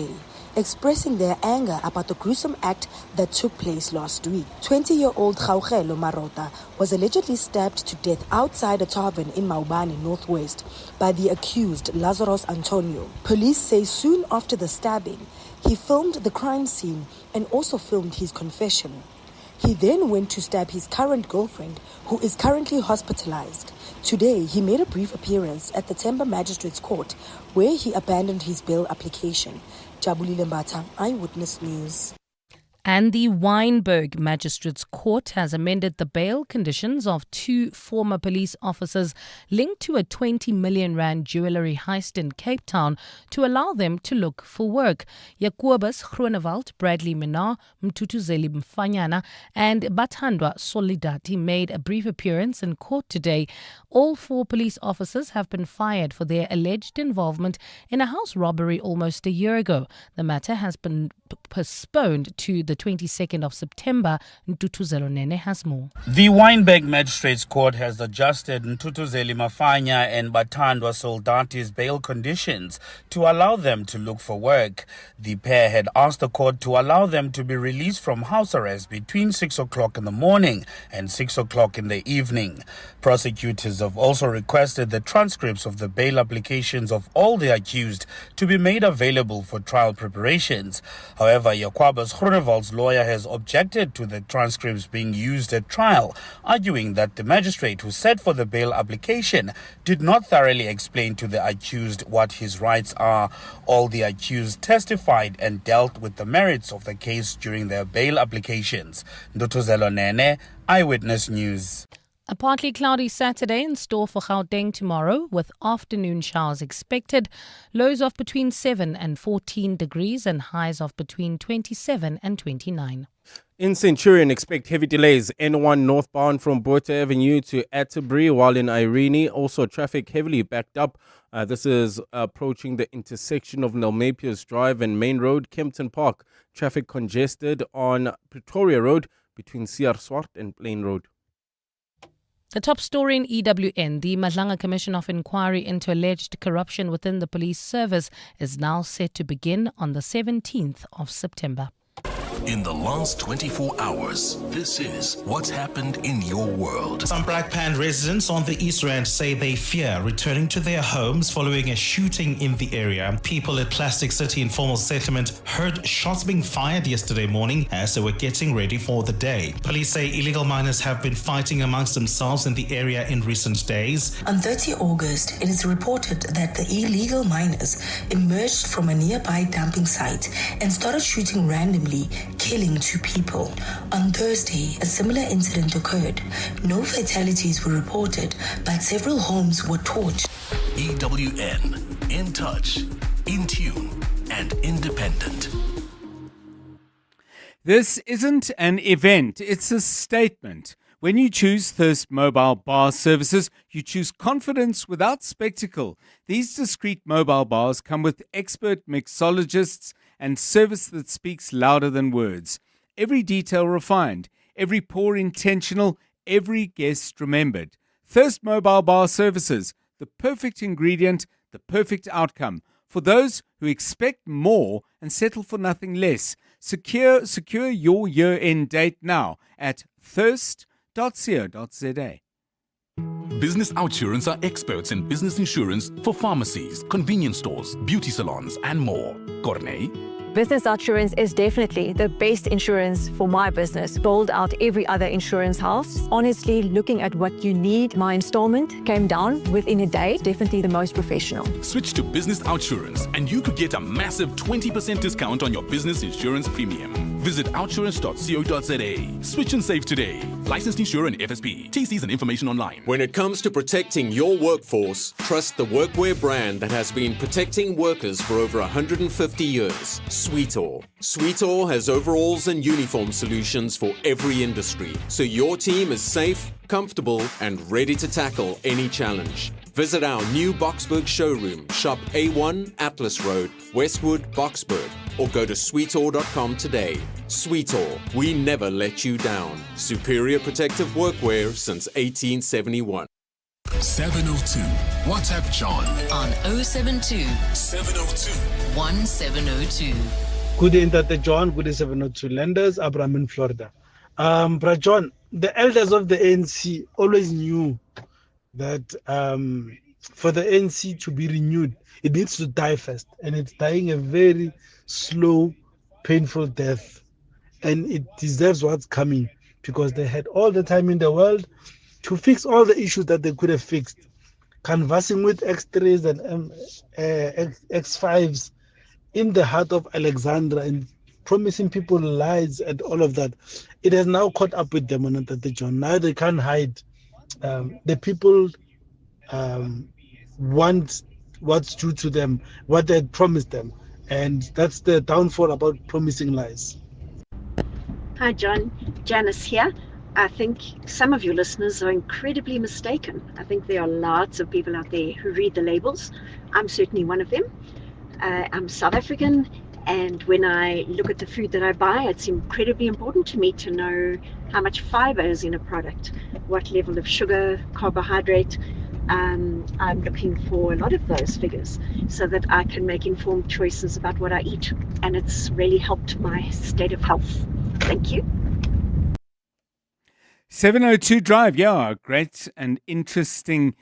[SPEAKER 14] expressing their anger about the gruesome act that took place last week. 20-year-old Gaugelo Marota was allegedly stabbed to death outside a tavern in Maubane, Northwest, by the accused Lazarus Antonio. Police say soon after the stabbing, he filmed the crime scene and also filmed his confession. He then went to stab his current girlfriend, who is currently hospitalized. Today, he made a brief appearance at the Themba Magistrates Court, where he abandoned his bail application. Jabulile Mbata, Eyewitness News.
[SPEAKER 1] And the Wynberg Magistrates Court has amended the bail conditions of two former police officers linked to a 20 million rand jewellery heist in Cape Town to allow them to look for work. Jacobus Groenewald, Bradley Minar, Mtutuzeli Mfanyana and Bathandwa Solidati made a brief appearance in court today. All four police officers have been fired for their alleged involvement in a house robbery almost a year ago. The matter has been postponed to the the 22nd of September. Ntutuzelo Nene has more.
[SPEAKER 15] The Wynberg Magistrates Court has adjusted Ntutuzeli Mafanya and Batandwa Soldati's bail conditions to allow them to look for work. The pair had asked the court to allow them to be released from house arrest between 6 o'clock in the morning and 6 o'clock in the evening. Prosecutors have also requested the transcripts of the bail applications of all the accused to be made available for trial preparations. However, Yakwabas Groenewald's lawyer has objected to the transcripts being used at trial, arguing that the magistrate who set for the bail application did not thoroughly explain to the accused what his rights are. All the accused testified and dealt with the merits of the case during their bail applications. Ndotozelo Nene, Eyewitness News.
[SPEAKER 1] A partly cloudy Saturday in store for Gauteng tomorrow, with afternoon showers expected. Lows of between 7 and 14 degrees and highs of between 27 and 29.
[SPEAKER 4] In Centurion, expect heavy delays. N1 northbound from Botha Avenue to Atterbury, while in Irene, also traffic heavily backed up. This is approaching the intersection of Nelmapius Drive and Main Road, Kempton Park. Traffic congested on Pretoria Road between CR Swart and Plain Road.
[SPEAKER 1] The top story in EWN, the Madlanga Commission of Inquiry into alleged corruption within the police service, is now set to begin on the 17th of September.
[SPEAKER 6] In the last 24 hours, this is what's happened in your world.
[SPEAKER 16] Some Black Pan residents on the East Rand say they fear returning to their homes following a shooting in the area. People at Plastic City Informal Settlement heard shots being fired yesterday morning as they were getting ready for the day. Police say illegal miners have been fighting amongst themselves in the area in recent days.
[SPEAKER 14] On 30 August, it is reported that the illegal miners emerged from a nearby dumping site and started shooting randomly, killing 2 people. On Thursday, a similar incident occurred. No fatalities were reported, but several homes were torched.
[SPEAKER 6] EWN, in touch, in tune, and independent.
[SPEAKER 8] This isn't an event, it's a statement. When you choose Thirst Mobile Bar Services, you choose confidence without spectacle. These discreet mobile bars come with expert mixologists and service that speaks louder than words. Every detail refined, every pour intentional, every guest remembered. Thirst Mobile Bar Services, the perfect ingredient, the perfect outcome. For those who expect more and settle for nothing less. Secure your year-end date now at thirst.co.za.
[SPEAKER 19] Business Outsurance are experts in business insurance for pharmacies, convenience stores, beauty salons, and more. Corney?
[SPEAKER 17] Business Outsurance is definitely the best insurance for my business. Bowled out every other insurance house. Honestly, looking at what you need, my installment came down within a day. Definitely the most professional.
[SPEAKER 19] Switch to Business Outsurance and you could get a massive 20% discount on your business insurance premium. Visit outsurance.co.za. Switch and save today. Licensed insurer and FSP. TCs and information online.
[SPEAKER 22] When it comes to protecting your workforce, trust the workwear brand that has been protecting workers for over 150 years. Sweetall. Sweetall has overalls and uniform solutions for every industry, so your team is safe, comfortable, and ready to tackle any challenge. Visit our new Boksburg showroom, shop A1 Atlas Road, Westwood, Boksburg, or go to sweetall.com today. Sweetall, we never let you down. Superior protective workwear since 1871.
[SPEAKER 6] 702. WhatsApp John
[SPEAKER 7] on 072
[SPEAKER 6] 702
[SPEAKER 7] 1702.
[SPEAKER 23] Good day, Dr. John. Good day, 702 Lenders, Abraham in Florida. Brother John, the elders of the ANC always knew that for the ANC to be renewed, it needs to die first. And it's dying a very slow, painful death. And it deserves what's coming because they had all the time in the world to fix all the issues that they could have fixed. Canvassing with X3s and X5s in the heart of Alexandra and promising people lies and all of that. It has now caught up with them on Dr. John. Now they can't hide. The people want what's due to them, what they had promised them. And that's the downfall about promising lies.
[SPEAKER 24] Hi, John. Janice here. I think some of your listeners are incredibly mistaken. I think there are lots of people out there who read the labels. I'm certainly one of them. I'm South African, And when I look at the food that I buy, it's incredibly important to me to know how much fiber is in a product, what level of sugar, carbohydrate. I'm looking for a lot of those figures so that I can make informed choices about what I eat. And it's really helped my state of health. Thank you.
[SPEAKER 8] 702 Drive, yeah, great and interesting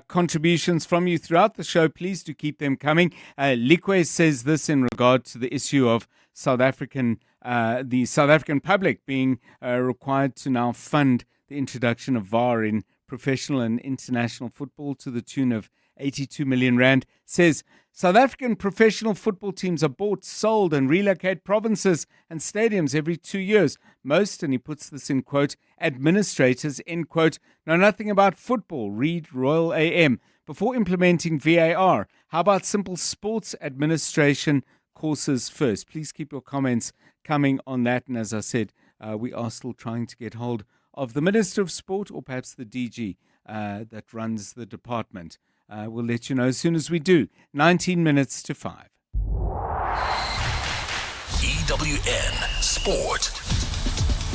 [SPEAKER 8] contributions from you throughout the show. Please do keep them coming. Likwe says this in regard to the issue of the South African public being required to now fund the introduction of VAR in professional and international football to the tune of 82 million rand. Says South African professional football teams are bought, sold and relocate provinces and stadiums every 2 years. Most, and he puts this in quote, administrators, end quote, know nothing about football, read Royal AM. Before implementing VAR, how about simple sports administration courses first? Please keep your comments coming on that. And as I said, we are still trying to get hold of the Minister of Sport or perhaps the DG that runs the department. We'll let you know as soon as we do. 19 minutes to 5.
[SPEAKER 6] EWN Sport.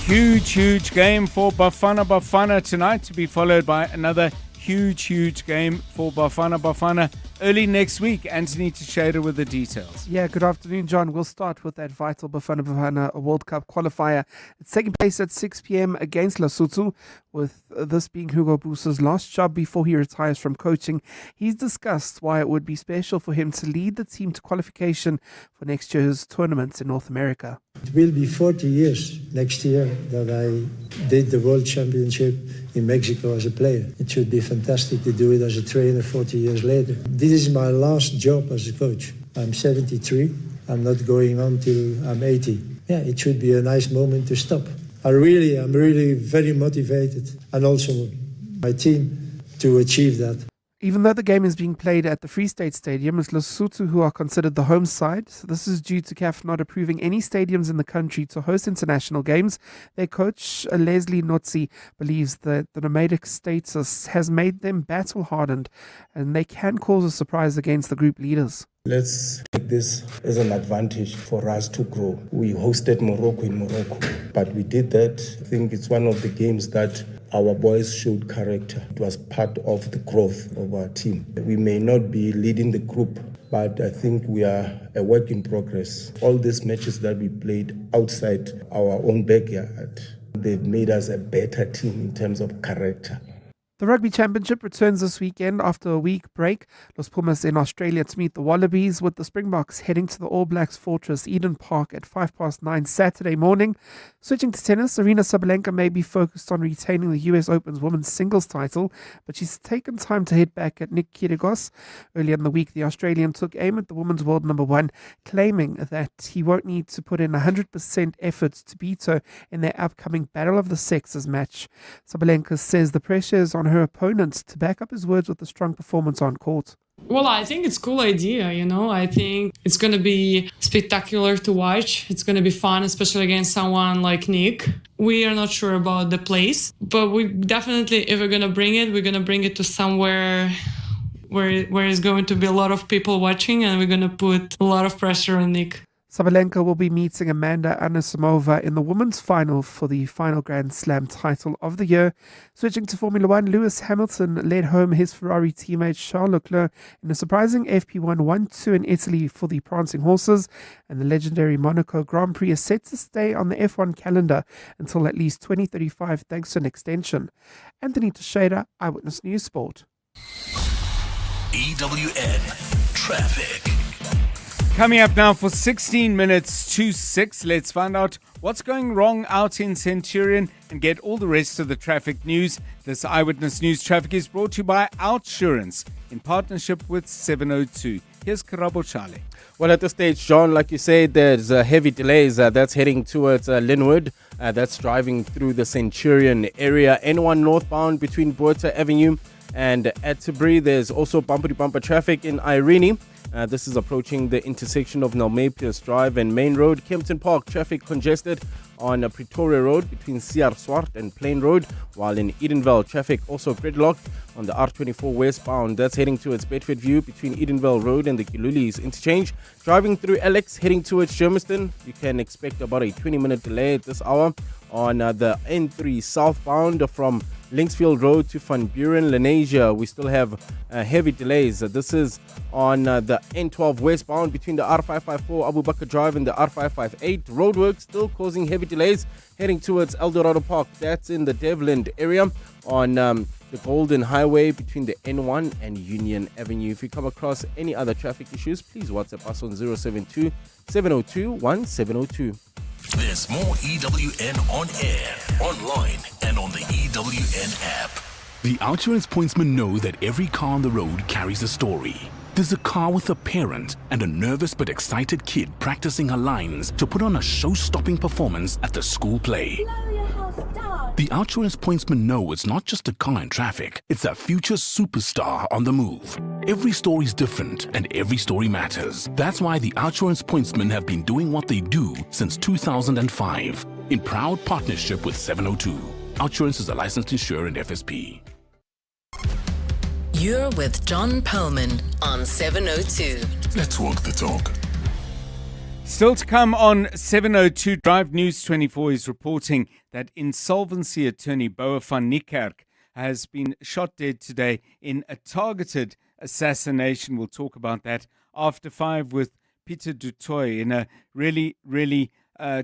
[SPEAKER 8] Huge game for Bafana tonight, to be followed by another huge game for Bafana early next week. Anthony Teixeira with the details.
[SPEAKER 3] Yeah, good afternoon, John. We'll start with that vital Bafana World Cup qualifier. It's taking place at 6 p.m. against Lesotho, with this being Hugo Busa's last job before he retires from coaching. He's discussed why it would be special for him to lead the team to qualification for next year's tournaments in North America.
[SPEAKER 5] It will be 40 years next year that I did the World Championship in Mexico as a player. It should be fantastic to do it as a trainer 40 years later. This is my last job as a coach. I'm 73. I'm not going on till I'm 80. Yeah, it should be a nice moment to stop. I'm really very motivated, and also my team, to achieve that.
[SPEAKER 3] Even though the game is being played at the Free State Stadium, it's Lesotho who are considered the home side. So this is due to CAF not approving any stadiums in the country to host international games. Their coach, Leslie Notsi, believes that the nomadic status has made them battle-hardened and they can cause a surprise against the group leaders.
[SPEAKER 5] Let's take this as an advantage for us to grow. We hosted Morocco in Morocco, but we did that. I think it's one of the games that our boys showed character. It was part of the growth of our team. We may not be leading the group, but I think we are a work in progress. All these matches that we played outside our own backyard, they've made us a better team in terms of character.
[SPEAKER 3] The Rugby Championship returns this weekend after a week break. Los Pumas in Australia to meet the Wallabies, with the Springboks heading to the All Blacks Fortress Eden Park at 9:05 Saturday morning. Switching to tennis, Aryna Sabalenka may be focused on retaining the US Open's women's singles title, but she's taken time to hit back at Nick Kyrgios. Earlier in the week, the Australian took aim at the women's world number one, claiming that he won't need to put in 100% effort to beat her in their upcoming Battle of the Sexes match. Sabalenka says the pressure is on her opponents to back up his words with a strong performance on court.
[SPEAKER 9] Well, I think it's a cool idea, I think it's going to be spectacular to watch. It's going to be fun, especially against someone like Nick. We are not sure about the place, but we definitely, if we're going to bring it, we're going to bring it to somewhere where there's going to be a lot of people watching, and we're going to put a lot of pressure on Nick.
[SPEAKER 3] Sabalenka will be meeting Amanda Anisimova in the women's final for the final Grand Slam title of the year. Switching to Formula One, Lewis Hamilton led home his Ferrari teammate Charles Leclerc in a surprising FP1 1-2 in Italy for the prancing horses, and the legendary Monaco Grand Prix is set to stay on the F1 calendar until at least 2035 thanks to an extension. Anthony Teixeira, Eyewitness News Sport.
[SPEAKER 6] EWN Traffic.
[SPEAKER 8] Coming up now for 16 minutes to 6, let's find out what's going wrong out in Centurion and get all the rest of the traffic news. This Eyewitness News Traffic is brought to you by Outsurance in partnership with 702. Here's Karabo Charlie.
[SPEAKER 4] Well, at this stage, John, like you said, there's heavy delays. That's heading towards Linwood. That's driving through the Centurion area. N1 northbound between Botha Avenue and Atterbury. There's also bumper-to-bumper traffic in Irene. This is approaching the intersection of Nalmepius Drive and Main Road. Kempton Park, traffic congested on Pretoria Road between CR Swart and Plain Road, while in Edenvale, traffic also gridlocked on the R24 westbound. That's heading towards Bedford View between Edenvale Road and the Kilulis interchange. Driving through Alex, heading towards Germiston, you can expect about a 20-minute delay at this hour on the N3 southbound from Linksfield Road to Van Buren, Lenasia. We still have heavy delays. This is on the N12 westbound between the R554 Abu Bakr Drive and the R558. Roadwork still causing heavy delays heading towards Eldorado Park. That's in the Devland area on the Golden Highway between the N1 and Union Avenue. If you come across any other traffic issues, please WhatsApp us on 072 702 1702.
[SPEAKER 6] There's more EWN on air, online, and on the EWN app. The Outsurance pointsmen know that every car on the road carries a story. There's a car with a parent and a nervous but excited kid practicing her lines to put on a show-stopping performance at the school play. The Outsurance pointsmen know it's not just a car in traffic, it's a future superstar on the move. Every story's different and every story matters. That's why the Outsurance pointsmen have been doing what they do since 2005 in proud partnership with 702. Outsurance is a licensed insurer and FSP.
[SPEAKER 7] You're with John Perlman on 702.
[SPEAKER 6] Let's walk the talk.
[SPEAKER 8] Still to come on 702 Drive, News 24 is reporting that insolvency attorney Boa van Niekerk has been shot dead today in a targeted assassination. We'll talk about that after 5 with Peter du Toit in a really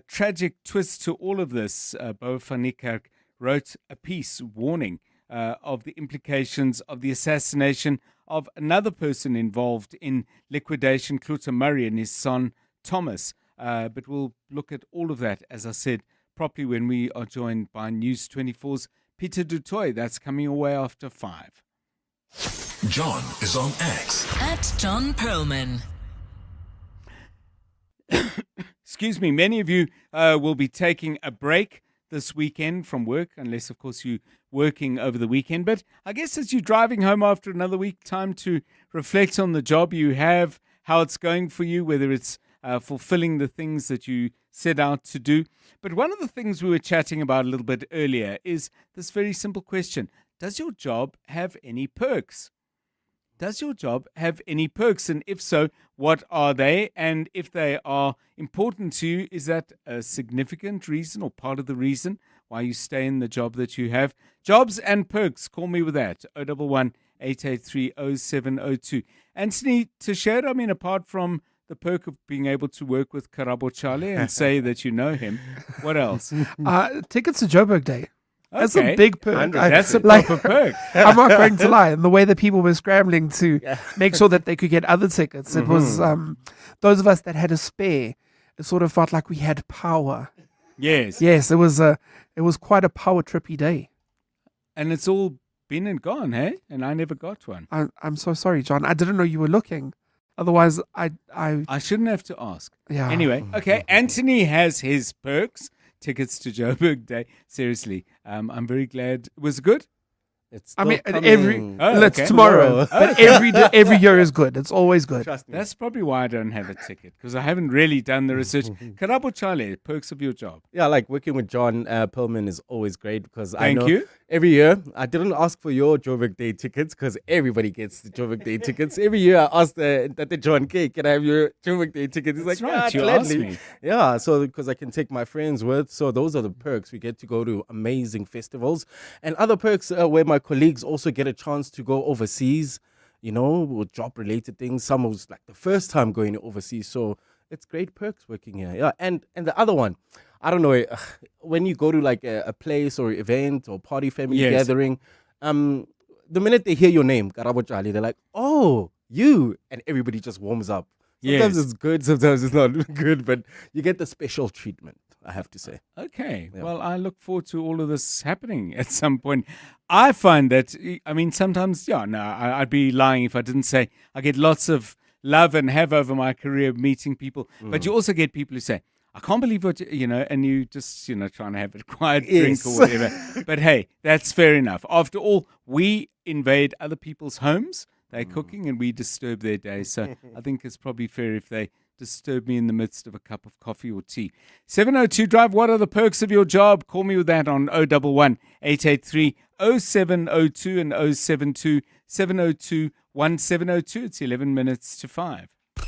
[SPEAKER 8] tragic twist to all of this. Boa van Niekerk wrote a piece warning of the implications of the assassination of another person involved in liquidation, Kluta Murray, and his son Thomas. But we'll look at all of that, as I said, properly when we are joined by News 24's Peter du Toit. That's coming away after 5.
[SPEAKER 6] John is on X.
[SPEAKER 7] At John Perlman.
[SPEAKER 8] Excuse me, many of you will be taking a break this weekend from work, unless, of course, you're working over the weekend. But I guess as you're driving home after another week, time to reflect on the job you have, how it's going for you, whether it's fulfilling the things that you set out to do. But one of the things we were chatting about a little bit earlier is this very simple question. Does your job have any perks? Does your job have any perks? And if so, what are they? And if they are important to you, is that a significant reason or part of the reason why you stay in the job that you have? Jobs and perks. Call me with that. 011-883-0702. Anthony Teixeira, I mean, apart from the perk of being able to work with Karabo Chale and say that you know him, what else?
[SPEAKER 3] Tickets to Joburg Day. That's a big perk.
[SPEAKER 8] That's a proper perk.
[SPEAKER 3] I'm not going to lie. And the way that people were scrambling to make sure that they could get other tickets, it was those of us that had a spare. It sort of felt like we had power.
[SPEAKER 8] Yes.
[SPEAKER 3] Yes, it was quite a power trippy day.
[SPEAKER 8] And it's all been and gone, hey? And I never got one.
[SPEAKER 3] I'm so sorry, John. I didn't know you were looking. Otherwise, I
[SPEAKER 8] shouldn't have to ask.
[SPEAKER 3] Yeah.
[SPEAKER 8] Anyway, okay. Anthony has his perks. Tickets to Joburg Day. Seriously, I'm very glad. Was it good?
[SPEAKER 4] It's
[SPEAKER 3] I mean,
[SPEAKER 4] coming.
[SPEAKER 3] it's tomorrow. But every year is good. It's always good.
[SPEAKER 4] Trust me.
[SPEAKER 8] That's probably why I don't have a ticket, because I haven't really done the research. Karabo Chale, perks of your job.
[SPEAKER 4] Yeah, like working with John Perlman is always great because I know
[SPEAKER 8] Thank you.
[SPEAKER 4] every year I didn't ask for your Joburg Day tickets because everybody gets the Joburg Day tickets. Every year I ask the John K, can I have your Joburg Day tickets? He's
[SPEAKER 8] That's
[SPEAKER 4] like,
[SPEAKER 8] right,
[SPEAKER 4] yeah,
[SPEAKER 8] you
[SPEAKER 4] gladly.
[SPEAKER 8] asked me.
[SPEAKER 4] Yeah, so because I can take my friends with. So those are the perks. We get to go to amazing festivals, and other perks where my colleagues also get a chance to go overseas, you know, with job-related things. Some was like the first time going overseas, so it's great perks working here. Yeah, and the other one, I don't know, when you go to like a place or event or party family gathering, the minute they hear your name, Karabo Chale, they're like, oh, you, and everybody just warms up. Sometimes it's good, sometimes it's not good, but you get the special treatment, I have to say.
[SPEAKER 8] Okay.
[SPEAKER 4] Yeah.
[SPEAKER 8] Well, I look forward to all of this happening at some point. I find that, I mean, sometimes, I'd be lying if I didn't say I get lots of love and have over my career meeting people. But you also get people who say, I can't believe what, and you just, trying to have a quiet drink or whatever. But hey, that's fair enough. After all, we invade other people's homes. They're cooking and we disturb their day. So I think it's probably fair if they disturb me in the midst of a cup of coffee or tea. 702 Drive, what are the perks of your job? Call me with that on 011 883 0702 and 072 702 1702. It's 11 minutes to 5.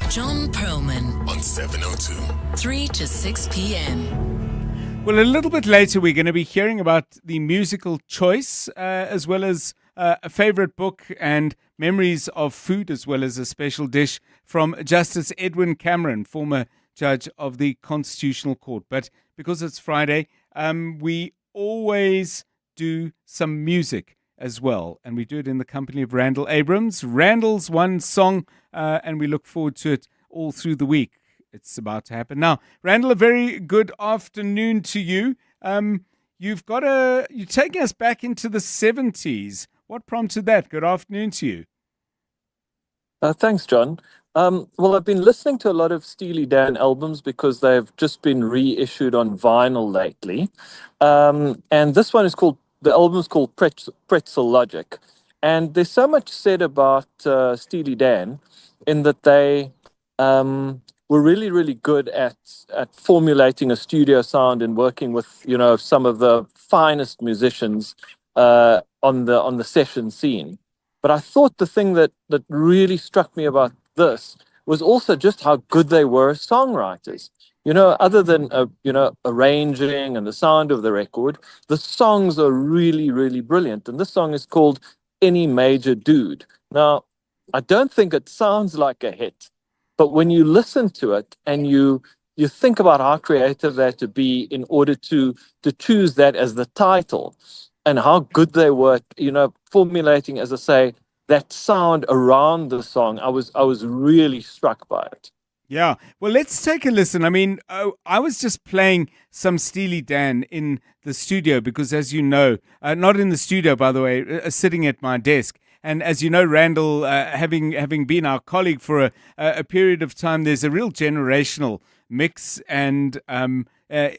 [SPEAKER 7] John Perlman
[SPEAKER 6] On 702.
[SPEAKER 7] 3 to 6 p.m.
[SPEAKER 8] Well, a little bit later, we're going to be hearing about the musical choice, as well as a favorite book and memories of food, as well as a special dish from Justice Edwin Cameron, former judge of the Constitutional Court. But because it's Friday, we always do some music as well, and we do it in the company of Randall Abrams. Randall's one song, and we look forward to it all through the week. It's about to happen now. Randall, a very good afternoon to you. You're taking us back into the 70s. What prompted that? Good afternoon to you.
[SPEAKER 10] Thanks, John. Well, I've been listening to a lot of Steely Dan albums because they've just been reissued on vinyl lately. And this one is the album is called Pretzel Logic. And there's so much said about Steely Dan in that they were really, really good at formulating a studio sound and working with, some of the finest musicians on the session scene. But I thought the thing that really struck me about this was also just how good they were as songwriters. Other than arranging and the sound of the record, the songs are really, really brilliant. And this song is called Any Major Dude. Now, I don't think it sounds like a hit, but when you listen to it and you think about how creative they had to be in order to choose that as the title, and how good they were, formulating, as I say, that sound around the song, I was really struck by it.
[SPEAKER 8] Yeah. Well, let's take a listen. I mean, I was just playing some Steely Dan in the studio because, as you know, not in the studio, by the way, sitting at my desk. And as you know, Randall, having been our colleague for a period of time, there's a real generational mix and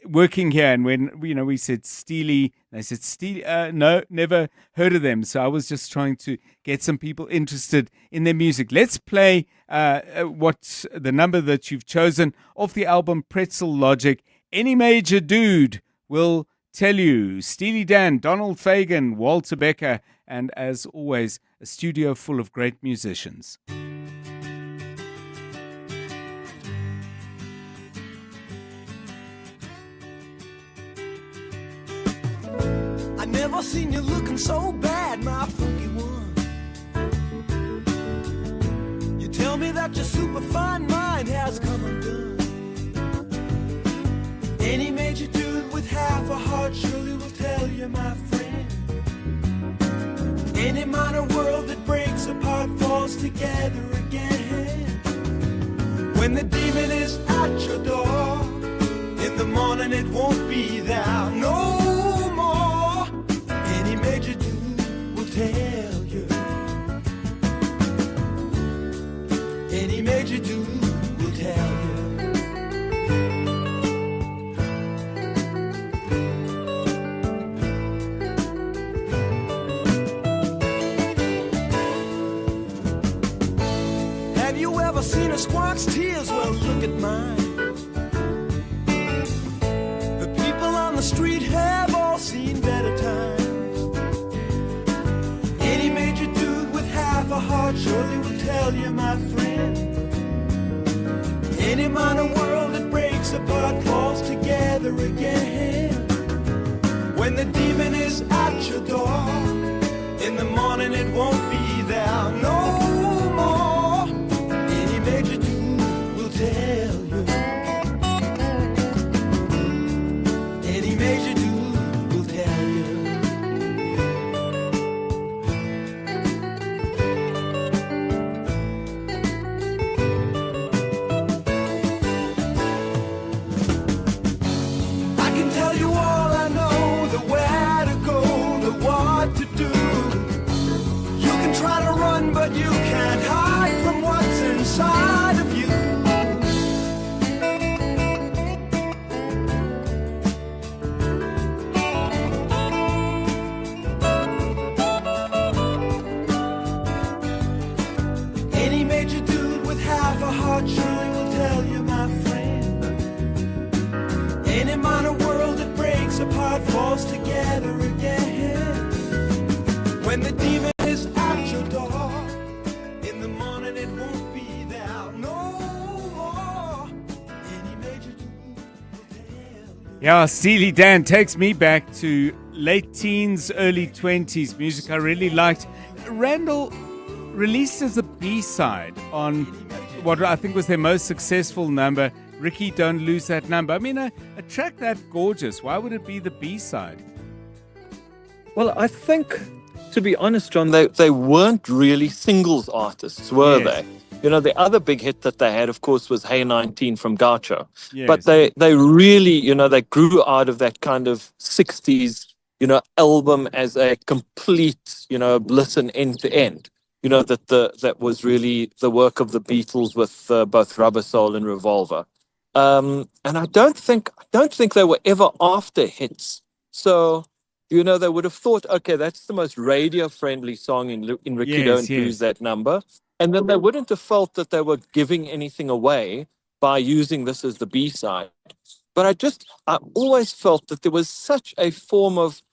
[SPEAKER 8] working here. And when we said Steely, they said Steely. No, never heard of them. So I was just trying to get some people interested in their music. Let's play what the number that you've chosen off the album Pretzel Logic. Any Major Dude will tell you. Steely Dan, Donald Fagen, Walter Becker, and as always, a studio full of great musicians.
[SPEAKER 11] I never seen you looking so bad, my funky one. You tell me that your super fine mind has come undone. Any major dude with half a heart surely will tell you, my friend. Any minor world that breaks apart falls together again. When the demon is at your door, in the morning it won't be there no more. Any major dude will tell you. Any major dude will tell you. Seen a squawk's tears, well look at mine. The people on the street have all seen better times. Any major dude with half a heart surely will tell you, my friend. Any minor world that breaks apart falls together again. When the demon is at your door, in the morning it won't be there no more. Major dude will tell you. Any major dude will tell you. I can tell you all I know, the where to go, the what to do. You can try to run, but you can't hide from what's inside of you. Any major dude with half a heart surely will tell you. falls together again. When the demon is at your door, in the morning it won't be there no more. Any major tune will tell.
[SPEAKER 8] Yeah, Steely Dan takes me back to late teens, early 20s music I really liked. Randall released as a B-side on what I think was their most successful number, Ricky, Don't Lose That Number. I mean, a track that gorgeous, why would it be the B-side?
[SPEAKER 10] Well, I think, to be honest, John, they weren't really singles artists, were they? You know, the other big hit that they had, of course, was Hey 19 from Gaucho.
[SPEAKER 8] Yes.
[SPEAKER 10] But they really, you know, they grew out of that kind of 60s, you know, album as a complete, you know, listen end to end. You know, that was really the work of the Beatles with both Rubber Soul and Revolver. And I don't think they were ever after hits. So, you know, they would have thought, okay, that's the most radio-friendly song in Ricky Don't Lose That Number. And then they wouldn't have felt that they were giving anything away by using this as the B-side. But I always felt that there was such a form of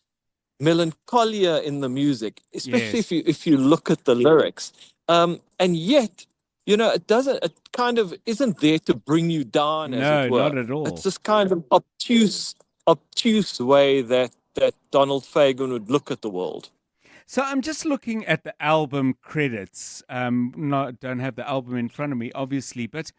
[SPEAKER 10] melancholia in the music, especially if you look at the lyrics. And yet, you know, it kind of isn't there to bring you down, as it were.
[SPEAKER 8] No, not at all.
[SPEAKER 10] It's this kind of obtuse way that Donald Fagen would look at the world.
[SPEAKER 8] So I'm just looking at the album credits. Don't have the album in front of me, obviously, but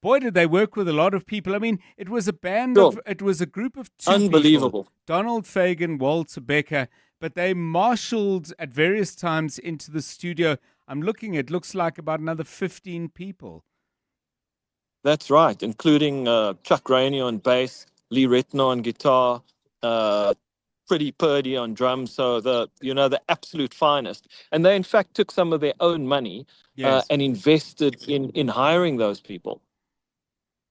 [SPEAKER 8] boy, did they work with a lot of people. I mean, it was a band it was a group of two
[SPEAKER 10] Unbelievable.
[SPEAKER 8] people, Donald Fagen, Walter Becker, but they marshaled at various times into the studio. I'm looking, it looks like about another 15 people.
[SPEAKER 10] That's right, including Chuck Rainey on bass, Lee Retno on guitar, Pretty Purdy on drums, so the absolute finest. And they in fact took some of their own money and invested in hiring those people.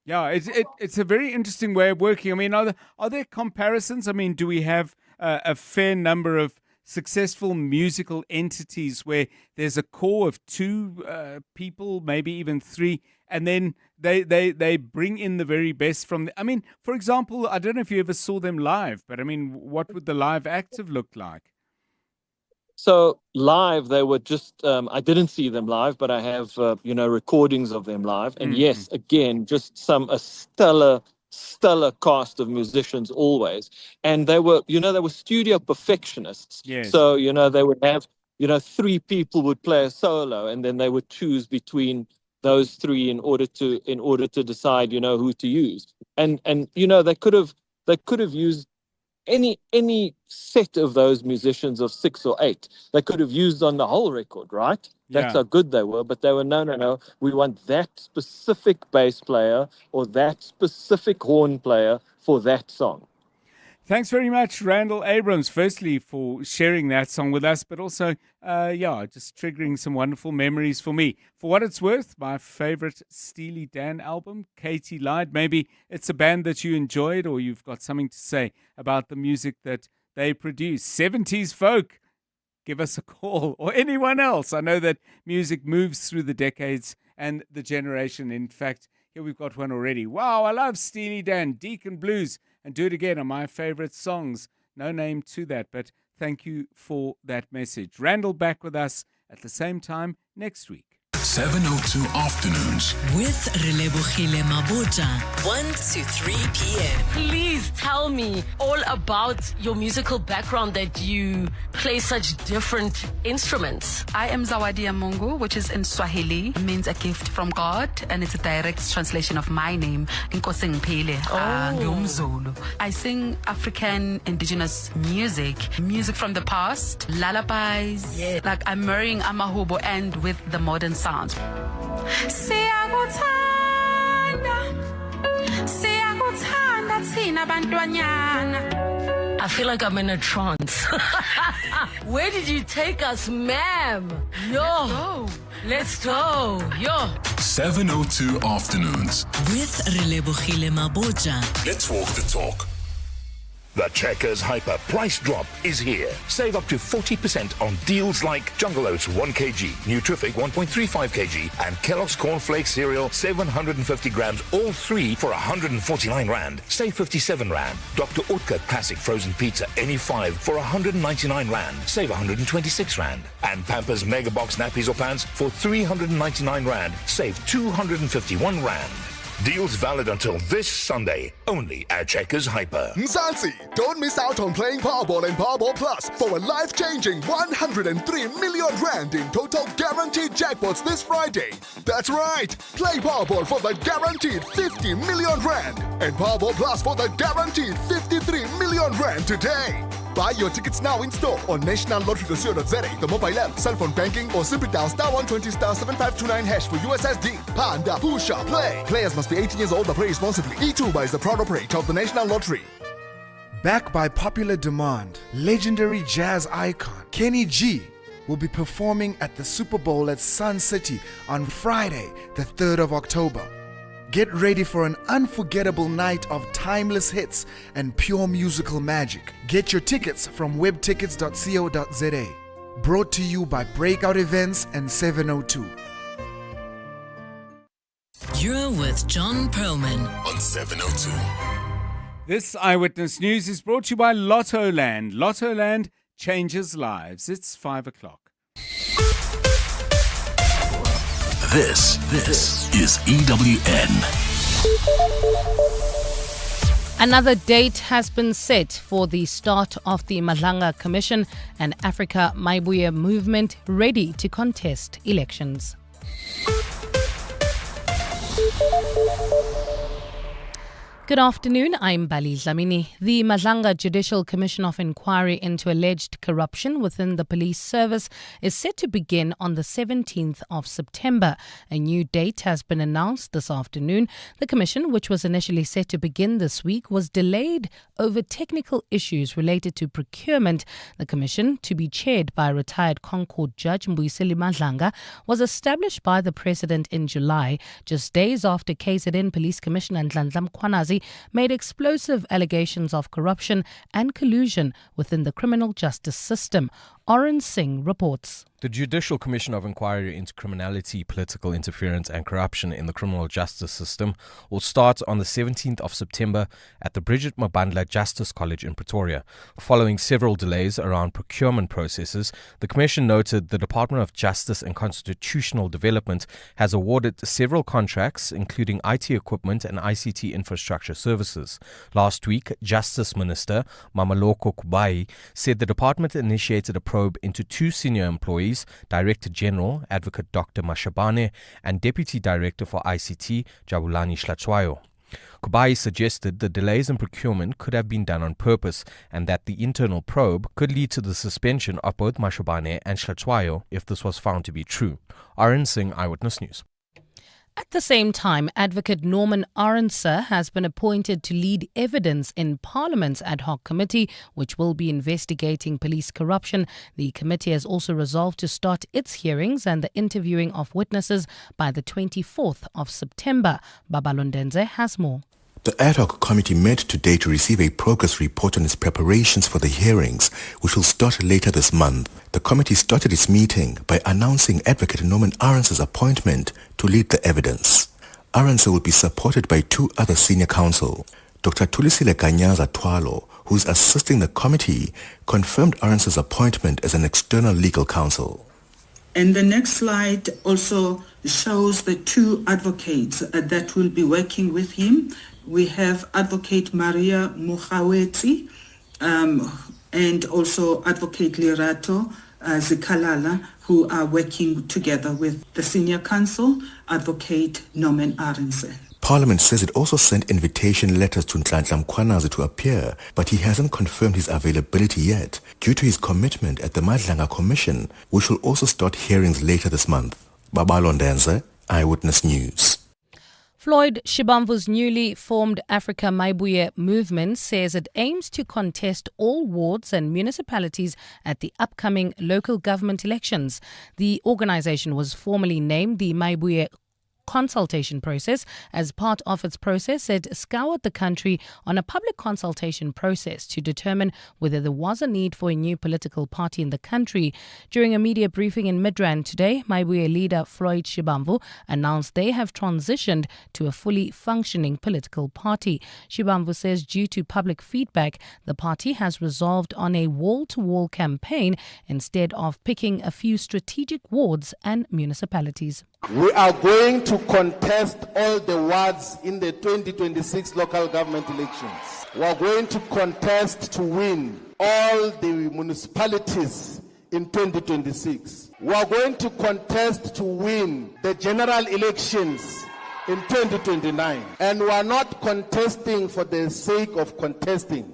[SPEAKER 8] Yeah, it's a very interesting way of working. I mean, are there comparisons? I mean, do we have a fair number of successful musical entities where there's a core of two people, maybe even three, and then they bring in the very best from I mean, for example, I don't know if you ever saw them live, but I mean, what would the live acts have looked like?
[SPEAKER 10] So live, they were just, I didn't see them live, but I have, recordings of them live. And yes, again, just a stellar cast of musicians always. And they were studio perfectionists.
[SPEAKER 8] Yes.
[SPEAKER 10] So, they would have, three people would play a solo, and then they would choose between those three in order to decide, who to use. And they could have used any set of those musicians of 6 or 8 they could have used on the whole record, right? That's how good they were. But they were, no, we want that specific bass player or that specific horn player for that song.
[SPEAKER 8] Thanks very much, Randall Abrams, firstly for sharing that song with us, but also, just triggering some wonderful memories for me. For what it's worth, my favorite Steely Dan album, Katie Lied. Maybe it's a band that you enjoyed or you've got something to say about the music that they produce. 70s folk, give us a call, or anyone else. I know that music moves through the decades and the generation. In fact, here we've got one already. Wow, I love Steely Dan, Deacon Blues, and Do It Again are my favorite songs. No name to that, but thank you for that message. Randall back with us at the same time next week.
[SPEAKER 6] 702 Afternoons
[SPEAKER 7] with Relebogile Mabota, 1 to 3 p.m.
[SPEAKER 2] Please tell me all about your musical background, that you play such different instruments.
[SPEAKER 18] I am Zawadia Mungu, which is in Swahili. It means a gift from God, and it's a direct translation of my name, Nkosi Ngiphile, ngiyumZulu. I sing African indigenous music from the past, lullabies.
[SPEAKER 2] Yes.
[SPEAKER 18] Like I'm marrying Amahubo and with the modern sound.
[SPEAKER 2] I feel like I'm in a trance. Where did you take us, ma'am? Yo, let's go. Yo.
[SPEAKER 6] 702 Afternoons
[SPEAKER 7] with Relebogile Mabota.
[SPEAKER 6] Let's walk the talk.
[SPEAKER 12] The Checkers Hyper price drop is here. Save up to 40% on deals like Jungle Oats 1 kg, Nutrific 1.35 kg, and Kellogg's Cornflakes cereal 750 grams, all three for 149 Rand. Save 57 Rand. Dr. Oetker Classic Frozen Pizza, any 5 for 199 Rand. Save 126 Rand. And Pampers Mega Box nappies or pants for 399 Rand. Save 251 Rand. Deals valid until this Sunday, only at Checkers Hyper.
[SPEAKER 13] Mzansi, don't miss out on playing Powerball and Powerball Plus for a life-changing 103 million Rand in total guaranteed jackpots this Friday. That's right, play Powerball for the guaranteed 50 million Rand and Powerball Plus for the guaranteed 53 million Rand today. Buy your tickets now in store on nationallottery.co.za, the mobile app, cell phone banking, or simply dial *120 *7529 hash for USSD. Panda, Pusha, play. Players must be 18 years old or play responsibly. E2 is the proud operator of the National Lottery.
[SPEAKER 20] Back by popular demand, legendary jazz icon Kenny G will be performing at the Super Bowl at Sun City on Friday, the 3rd of October. Get ready for an unforgettable night of timeless hits and pure musical magic. Get your tickets from webtickets.co.za. Brought to you by Breakout Events and 702.
[SPEAKER 7] You're with John Perlman
[SPEAKER 6] on 702.
[SPEAKER 8] This Eyewitness News is brought to you by Lotto Land. Lotto Land changes lives. It's 5 o'clock.
[SPEAKER 6] This is EWN.
[SPEAKER 1] Another date has been set for the start of the Madlanga Commission and Africa Maibuye movement ready to contest elections. Good afternoon, I'm Bali Dlamini. The Madlanga Judicial Commission of Inquiry into alleged corruption within the police service is set to begin on the 17th of September. A new date has been announced this afternoon. The commission, which was initially set to begin this week, was delayed over technical issues related to procurement. The commission, to be chaired by retired Concord Judge Mbuyiseli Madlanga, was established by the President in July, just days after KZN Police Commissioner Nhlanhla Mkhwanazi made explosive allegations of corruption and collusion within the criminal justice system. Oren Singh reports.
[SPEAKER 4] The Judicial Commission of Inquiry into Criminality, Political Interference and Corruption in the Criminal Justice System will start on the 17th of September at the Bridget Mabandla Justice College in Pretoria. Following several delays around procurement processes, the Commission noted the Department of Justice and Constitutional Development has awarded several contracts, including IT equipment and ICT infrastructure services. Last week, Justice Minister Mamaloko Kubai said the department initiated a probe into two senior employees, Director General Advocate Dr. Mashabane and Deputy Director for ICT Jabulani Shlatswayo. Kubai suggested the delays in procurement could have been done on purpose and that the internal probe could lead to the suspension of both Mashabane and Shlatswayo if this was found to be true. Arun Singh, Eyewitness News.
[SPEAKER 1] At the same time, Advocate Norman Arendse has been appointed to lead evidence in Parliament's ad hoc committee, which will be investigating police corruption. The committee has also resolved to start its hearings and the interviewing of witnesses by the 24th of September. Babalondenze has more.
[SPEAKER 21] The ad hoc committee met today to receive a progress report on its preparations for the hearings, which will start later this month. The committee started its meeting by announcing Advocate Norman Arendse's appointment to lead the evidence. Arendse will be supported by two other senior counsel. Dr. Tulisile Ganyaza Twalo, who is assisting the committee, confirmed Arendse's appointment as an external legal counsel.
[SPEAKER 25] And the next slide also shows the two advocates that will be working with him. We have Advocate Maria Mugawetsi and also Advocate Lerato Zikalala, who are working together with the senior counsel, Advocate Norman Arendse.
[SPEAKER 21] Parliament says it also sent invitation letters to Nhlanhla Mkhwanazi to appear, but he hasn't confirmed his availability yet due to his commitment at the Madlanga Commission, which will also start hearings later this month. Babalondenze, Eyewitness News.
[SPEAKER 1] Floyd Shibamvu's newly formed Africa Maibuye movement says it aims to contest all wards and municipalities at the upcoming local government elections. The organization was formally named the Maibuye consultation process. As part of its process, it scoured the country on a public consultation process to determine whether there was a need for a new political party in the country. During a media briefing in Midrand today, Maibuye leader Floyd Shibamvu announced they have transitioned to a fully functioning political party. Shibamvu says due to public feedback, the party has resolved on a wall-to-wall campaign instead of picking a few strategic wards and municipalities.
[SPEAKER 14] We are going to contest all the wards in the 2026 local government elections. We are going to contest to win all the municipalities in 2026. We are going to contest to win the general elections in 2029. And we are not contesting for the sake of contesting.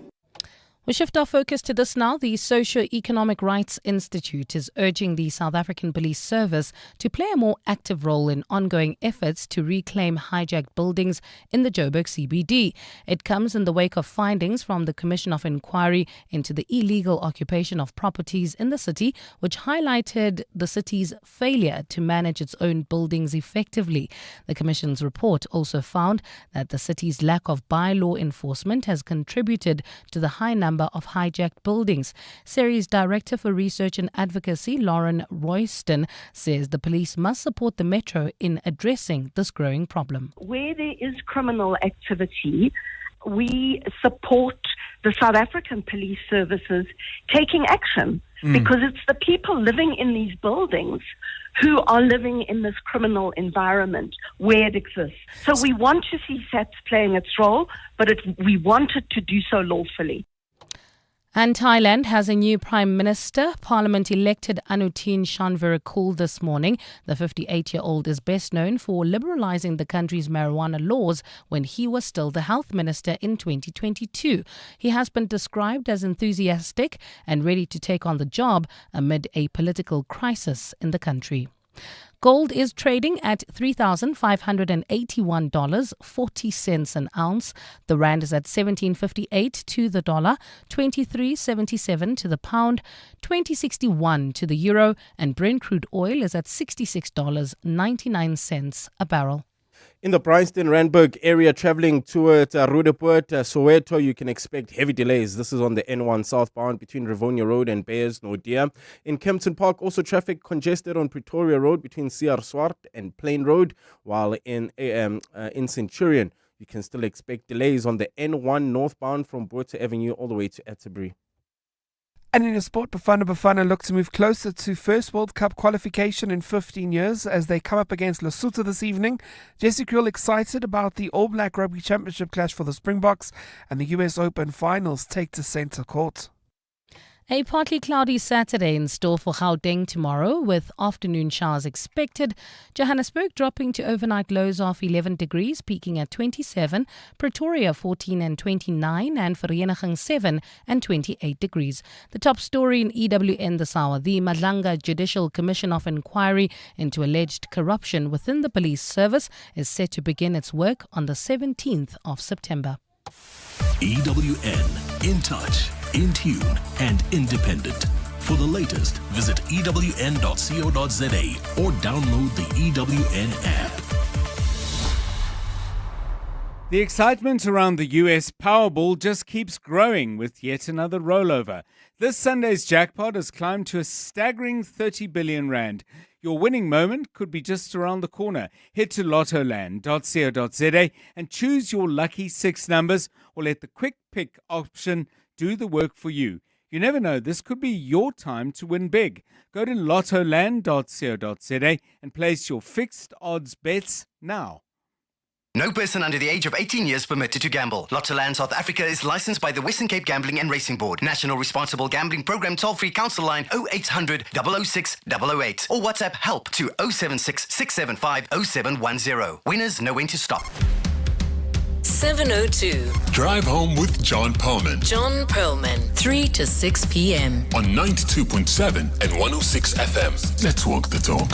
[SPEAKER 1] We shift our focus to this now. The Socio-Economic Rights Institute is urging the South African Police Service to play a more active role in ongoing efforts to reclaim hijacked buildings in the Joburg CBD. It comes in the wake of findings from the Commission of Inquiry into the illegal occupation of properties in the city, which highlighted the city's failure to manage its own buildings effectively. The Commission's report also found that the city's lack of bylaw enforcement has contributed to the high number of hijacked buildings. Series Director for Research and Advocacy, Lauren Royston, says the police must support the Metro in addressing this growing problem.
[SPEAKER 15] Where there is criminal activity, we support the South African police services taking action because it's the people living in these buildings who are living in this criminal environment where it exists. So we want to see SAPS playing its role, but we want it to do so lawfully.
[SPEAKER 1] And Thailand has a new Prime Minister. Parliament-elected Anutin Chanvirakul this morning. The 58-year-old is best known for liberalising the country's marijuana laws when he was still the health minister in 2022. He has been described as enthusiastic and ready to take on the job amid a political crisis in the country. Gold is trading at $3,581.40 an ounce. The rand is at 17.58 to the dollar, 23.77 to the pound, 20.61 to the euro, and Brent crude oil is at $66.99 a barrel.
[SPEAKER 4] In the Bryanston-Randburg area traveling toward Roodepoort, Soweto, you can expect heavy delays. This is on the N1 southbound between Rivonia Road and Beyers Nordia. In Kempton Park, also traffic congested on Pretoria Road between C.R. Swart and Plain Road, while in Centurion, you can still expect delays on the N1 northbound from Botha Avenue all the way to Atterbury.
[SPEAKER 3] And in your sport, Bafana look to move closer to first World Cup qualification in 15 years as they come up against Lesotho this evening. Jesse Kriel excited about the All Black Rugby Championship clash for the Springboks, and the US Open finals take to centre court.
[SPEAKER 1] A partly cloudy Saturday in store for Gauteng tomorrow, with afternoon showers expected. Johannesburg dropping to overnight lows of 11 degrees, peaking at 27. Pretoria 14 and 29, and Vereeniging 7 and 28 degrees. The top story in EWN this hour: the Madlanga Judicial Commission of Inquiry into alleged corruption within the police service is set to begin its work on the 17th of September.
[SPEAKER 6] EWN, in touch, in tune, and independent. For the latest, visit ewn.co.za or download the EWN app.
[SPEAKER 8] The excitement around the US Powerball just keeps growing with yet another rollover. This Sunday's jackpot has climbed to a staggering 30 billion rand. Your winning moment could be just around the corner. Head to lottoland.co.za and choose your lucky 6 numbers, or let the quick pick option do the work for you. You never know, this could be your time to win big. Go to lottoland.co.za and place your fixed odds bets now.
[SPEAKER 16] No person under the age of 18 years permitted to gamble. Lottoland South Africa is licensed by the Western Cape Gambling and Racing Board. National Responsible Gambling Program toll-free council line 0800 006 008 or WhatsApp help to 076 675 0710. Winners know when to stop.
[SPEAKER 7] 7:02.
[SPEAKER 6] Drive home with John Perlman.
[SPEAKER 7] John Perlman, 3 to 6 p.m.
[SPEAKER 6] On 92.7 and 106 FM. Let's walk the talk.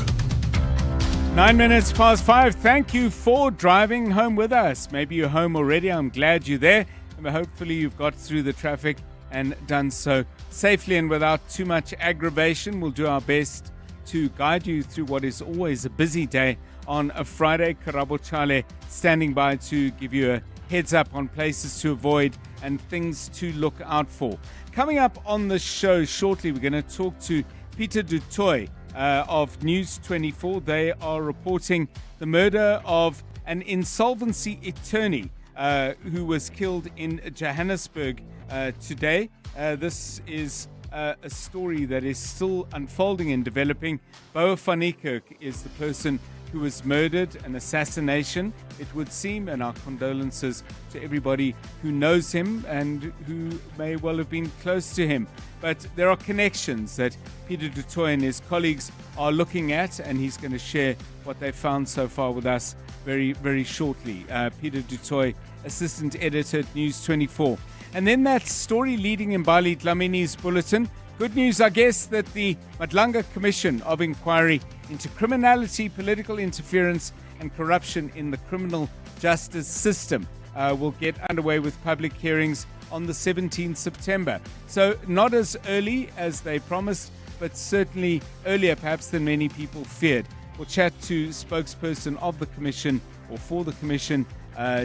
[SPEAKER 8] 9 minutes past 5. Thank you for driving home with us. Maybe you're home already. I'm glad you're there. And hopefully you've got through the traffic and done so safely and without too much aggravation. We'll do our best to guide you through what is always a busy day on a Friday. Karabo Chale standing by to give you a heads up on places to avoid and things to look out for. Coming up on the show shortly, we're going to talk to Peter du Toit of News 24. They are reporting the murder of an insolvency attorney who was killed in Johannesburg today. This is a story that is still unfolding and developing. Boa van Niekerk is the person who was murdered, an assassination, it would seem, and our condolences to everybody who knows him and who may well have been close to him. But there are connections that Peter du Toit and his colleagues are looking at, and he's going to share what they found so far with us very, very shortly. Peter du Toit, Assistant Editor at News 24. And then that story leading Mbali Dlamini's bulletin. Good news, I guess, that the Madlanga Commission of Inquiry into Criminality, Political Interference and Corruption in the Criminal Justice System will get underway with public hearings on the 17th September. So not as early as they promised, but certainly earlier perhaps than many people feared. We'll chat to spokesperson of the Commission, or for the Commission,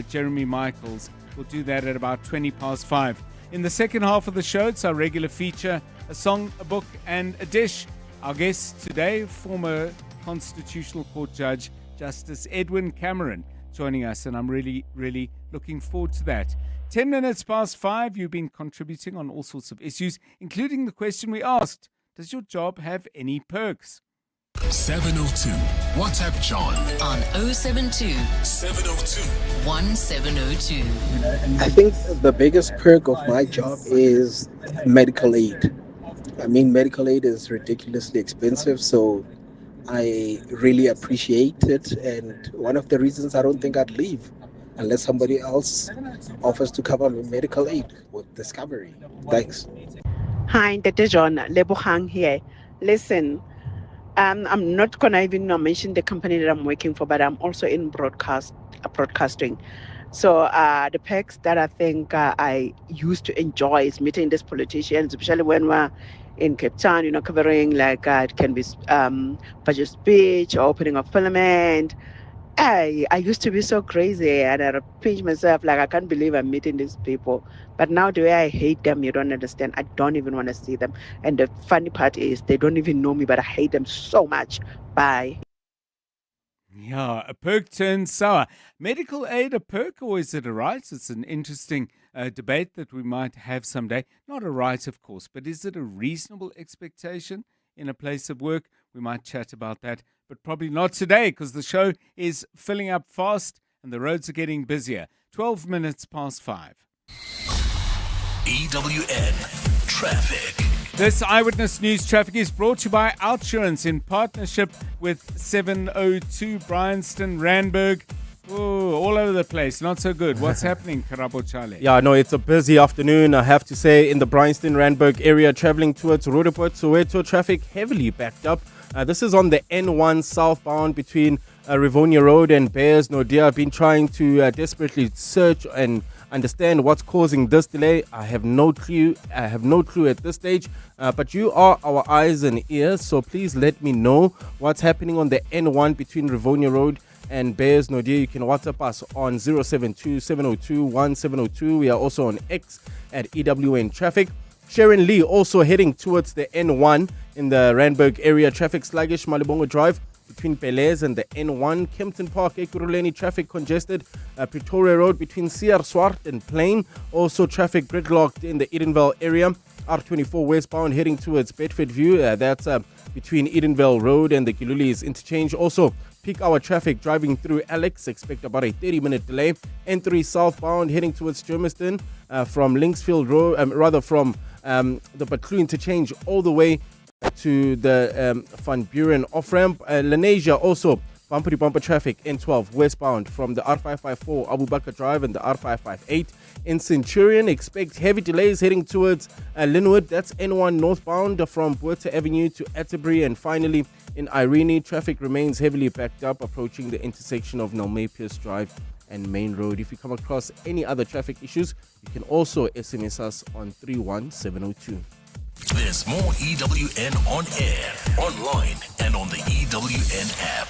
[SPEAKER 8] Jeremy Michaels. We'll do that at about 5:20. In the second half of the show, it's our regular feature, a song, a book, and a dish. Our guest today, former Constitutional Court Judge Justice Edwin Cameron, joining us, and I'm really, really looking forward to that. 5:10, you've been contributing on all sorts of issues, including the question we asked, does your job have any perks?
[SPEAKER 6] 702. WhatsApp John
[SPEAKER 7] on 072
[SPEAKER 6] 702
[SPEAKER 7] 1702.
[SPEAKER 17] I think the biggest perk of my job is medical aid. I mean, medical aid is ridiculously expensive, so I really appreciate it. And one of the reasons I don't think I'd leave unless somebody else offers to cover my medical aid with Discovery. Thanks.
[SPEAKER 19] Hi, Dr. John Lebohang here. Listen, I'm not going to even mention the company that I'm working for, but I'm also in broadcasting. So the perks that I think I used to enjoy is meeting these politicians, especially when we're in Cape Town, covering like it can be budget speech or opening of parliament. I used to be so crazy, and I pinch myself like I can't believe I'm meeting these people. But now the way I hate them, you don't understand. I don't even want to see them. And the funny part is they don't even know me, but I hate them so much. Bye.
[SPEAKER 8] Yeah, a perk turns sour. Medical aid a perk, or is it a right? It's an interesting debate that we might have someday. Not a right, of course, but is it a reasonable expectation in a place of work? We might chat about that, but probably not today because the show is filling up fast and the roads are getting busier. 5:12.
[SPEAKER 6] EWN Traffic.
[SPEAKER 8] This Eyewitness News Traffic is brought to you by Outsurance in partnership with 702 Bryanston, Randburg. Oh, all over the place. Not so good. What's happening, Karabo Chale?
[SPEAKER 4] Yeah, no, it's a busy afternoon, I have to say, in the Bryanston, Randburg area, traveling towards Roodepoort, Soweto, traffic heavily backed up. This is on the N1 southbound between Rivonia Road and Bears Nordia. I've been trying to desperately search and understand what's causing this delay. I have no clue at this stage, but you are our eyes and ears, so please let me know what's happening on the N1 between Rivonia Road and Bears Nordia. You can WhatsApp us on 072 702 1702. We are also on X at EWN Traffic. Sharon Lee also heading towards the N1 in the Randburg area. Traffic sluggish, Malibongo Drive between Pelez and the N1. Kempton Park, Ekurhuleni, traffic congested. Pretoria Road between CR Swart and Plain. Also traffic gridlocked in the Edenvale area. R24 westbound heading towards Bedford View. That's between Edenvale Road and the Giluli's interchange. Also peak hour traffic driving through Alex. Expect about a 30-minute delay. N3 southbound heading towards Germiston from Linksfield Road, from the Batlu interchange all the way to the Van Buren off-ramp. Lenasia also bumper-to-bumper traffic N12 westbound from the R554 Abu Bakr Drive and the R558. In Centurion, expect heavy delays heading towards Linwood. That's N1 northbound from Buerta Avenue to Atterbury. And finally, in Irene, traffic remains heavily backed up approaching the intersection of Nelme Pierce Drive and Main Road. If you come across any other traffic issues, you can also SMS us on 31702.
[SPEAKER 6] There's more EWN on air, online, and on the EWN app.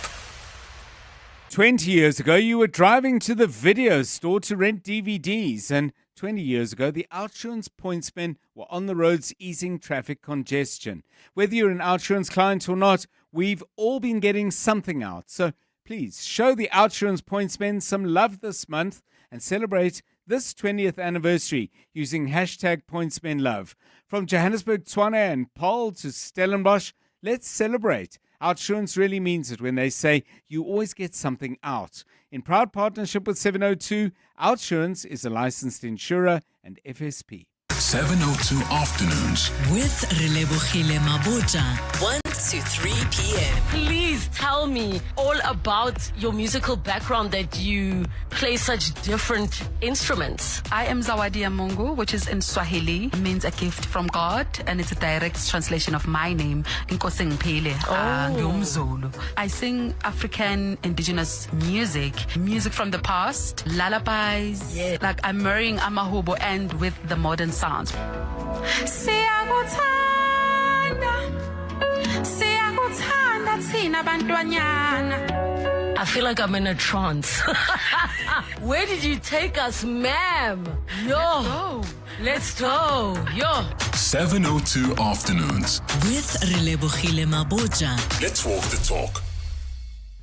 [SPEAKER 8] 20 years ago, you were driving to the video store to rent DVDs, and 20 years ago, the Outsurance pointsmen were on the roads easing traffic congestion. Whether you're an Outsurance client or not, we've all been getting something out. So please show the Outsurance pointsmen some love this month and celebrate this 20th anniversary using hashtag pointsmenlove. From Johannesburg, Tshwane and Paul to Stellenbosch, let's celebrate. Outsurance really means it when they say you always get something out. In proud partnership with 702, Outsurance is a licensed insurer and FSP.
[SPEAKER 6] 702 Afternoons.
[SPEAKER 7] With Relebogile Maboja, 1 to 3 p.m.
[SPEAKER 2] Please tell me all about your musical background, that you play such different instruments.
[SPEAKER 18] I am Zawadi ya Mungu, which is in Swahili, means a gift from God, and it's a direct translation of my name, Nkosi Ngiphile, ngiyumZulu. I sing African indigenous music from the past, lullabies.
[SPEAKER 2] Yes.
[SPEAKER 18] Like I'm marrying Amahubo and with the modern sounds.
[SPEAKER 2] I feel like I'm in a trance. Where did you take us, ma'am? Yo, let's go. Yo.
[SPEAKER 6] 702 Afternoons.
[SPEAKER 7] With Relebogile Maboja.
[SPEAKER 6] Let's walk the talk.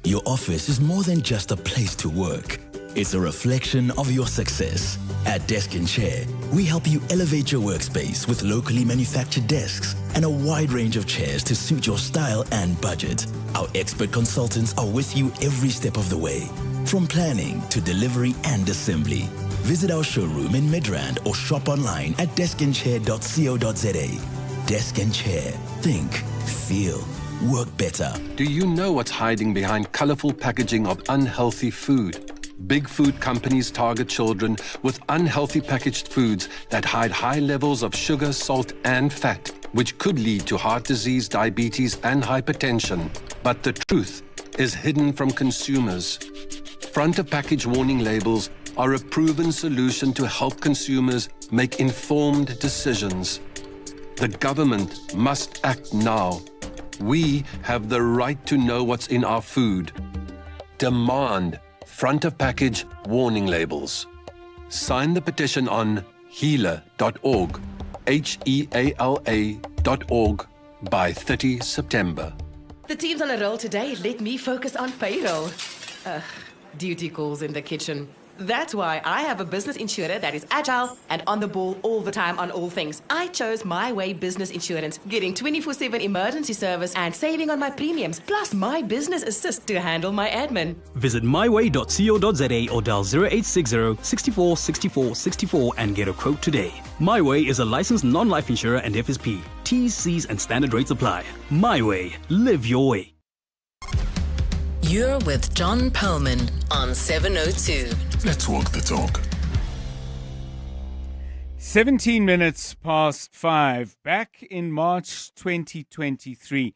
[SPEAKER 5] Your office is more than just a place to work. It's a reflection of your success. At Desk and Chair, we help you elevate your workspace with locally manufactured desks and a wide range of chairs to suit your style and budget. Our expert consultants are with you every step of the way, from planning to delivery and assembly. Visit our showroom in Midrand or shop online at deskandchair.co.za. Desk and Chair. Think, feel, work better.
[SPEAKER 9] Do you know what's hiding behind colorful packaging of unhealthy food? Big food companies target children with unhealthy packaged foods that hide high levels of sugar, salt, and fat, which could lead to heart disease, diabetes, and hypertension. But the truth is hidden from consumers. Front of package warning labels are a proven solution to help consumers make informed decisions. The government must act now. We have the right to know what's in our food. Demand front of package warning labels. Sign the petition on heala.org, HEALA.org, by 30 September.
[SPEAKER 22] The team's on a roll today. Let me focus on payroll. Duty calls in the kitchen. That's why I have a business insurer that is agile and on the ball all the time on all things. I chose My Way Business Insurance, getting 24/7 emergency service and saving on my premiums, plus my business assist to handle my admin.
[SPEAKER 23] Visit myway.co.za or dial 0860 64 64 64 and get a quote today. My Way is a licensed non-life insurer and FSP. T's, C's and standard rates apply. My Way. Live your way.
[SPEAKER 7] You're with John Perlman on 702.
[SPEAKER 6] Let's walk the talk.
[SPEAKER 8] 17 minutes past 5. Back in March 2023,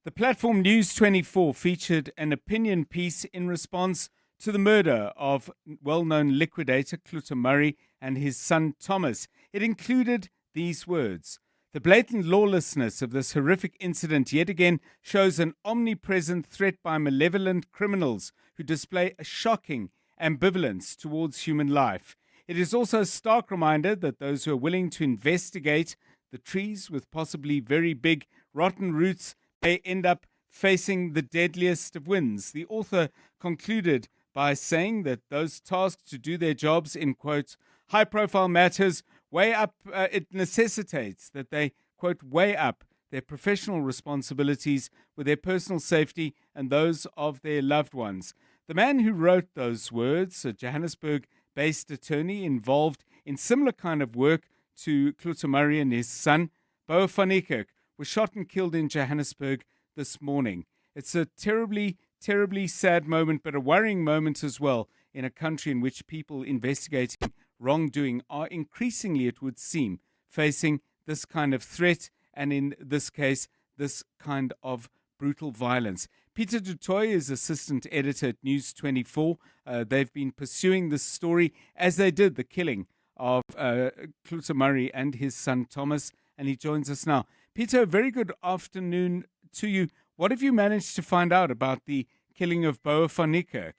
[SPEAKER 8] the platform News 24 featured an opinion piece in response to the murder of well-known liquidator Cluta Murray and his son Thomas. It included these words: "The blatant lawlessness of this horrific incident yet again shows an omnipresent threat by malevolent criminals who display a shocking ambivalence towards human life. It is also a stark reminder that those who are willing to investigate the trees with possibly very big rotten roots may end up facing the deadliest of winds." The author concluded by saying that those tasked to do their jobs in, quote, high-profile matters it necessitates that they, quote, weigh up their professional responsibilities with their personal safety and those of their loved ones. The man who wrote those words, a Johannesburg-based attorney involved in similar kind of work to Cluta Murray and his son, Boa van Niekerk, was shot and killed in Johannesburg this morning. It's a terribly, terribly sad moment, but a worrying moment as well in a country in which people investigating wrongdoing are increasingly, it would seem, facing this kind of threat and, in this case, this kind of brutal violence. Peter du Toit is assistant editor at News 24. They've been pursuing this story as they did the killing of Cluta Murray and his son Thomas, and he joins us now. Peter, very good afternoon to you. What have you managed to find out about the killing of Boa van Niekerk.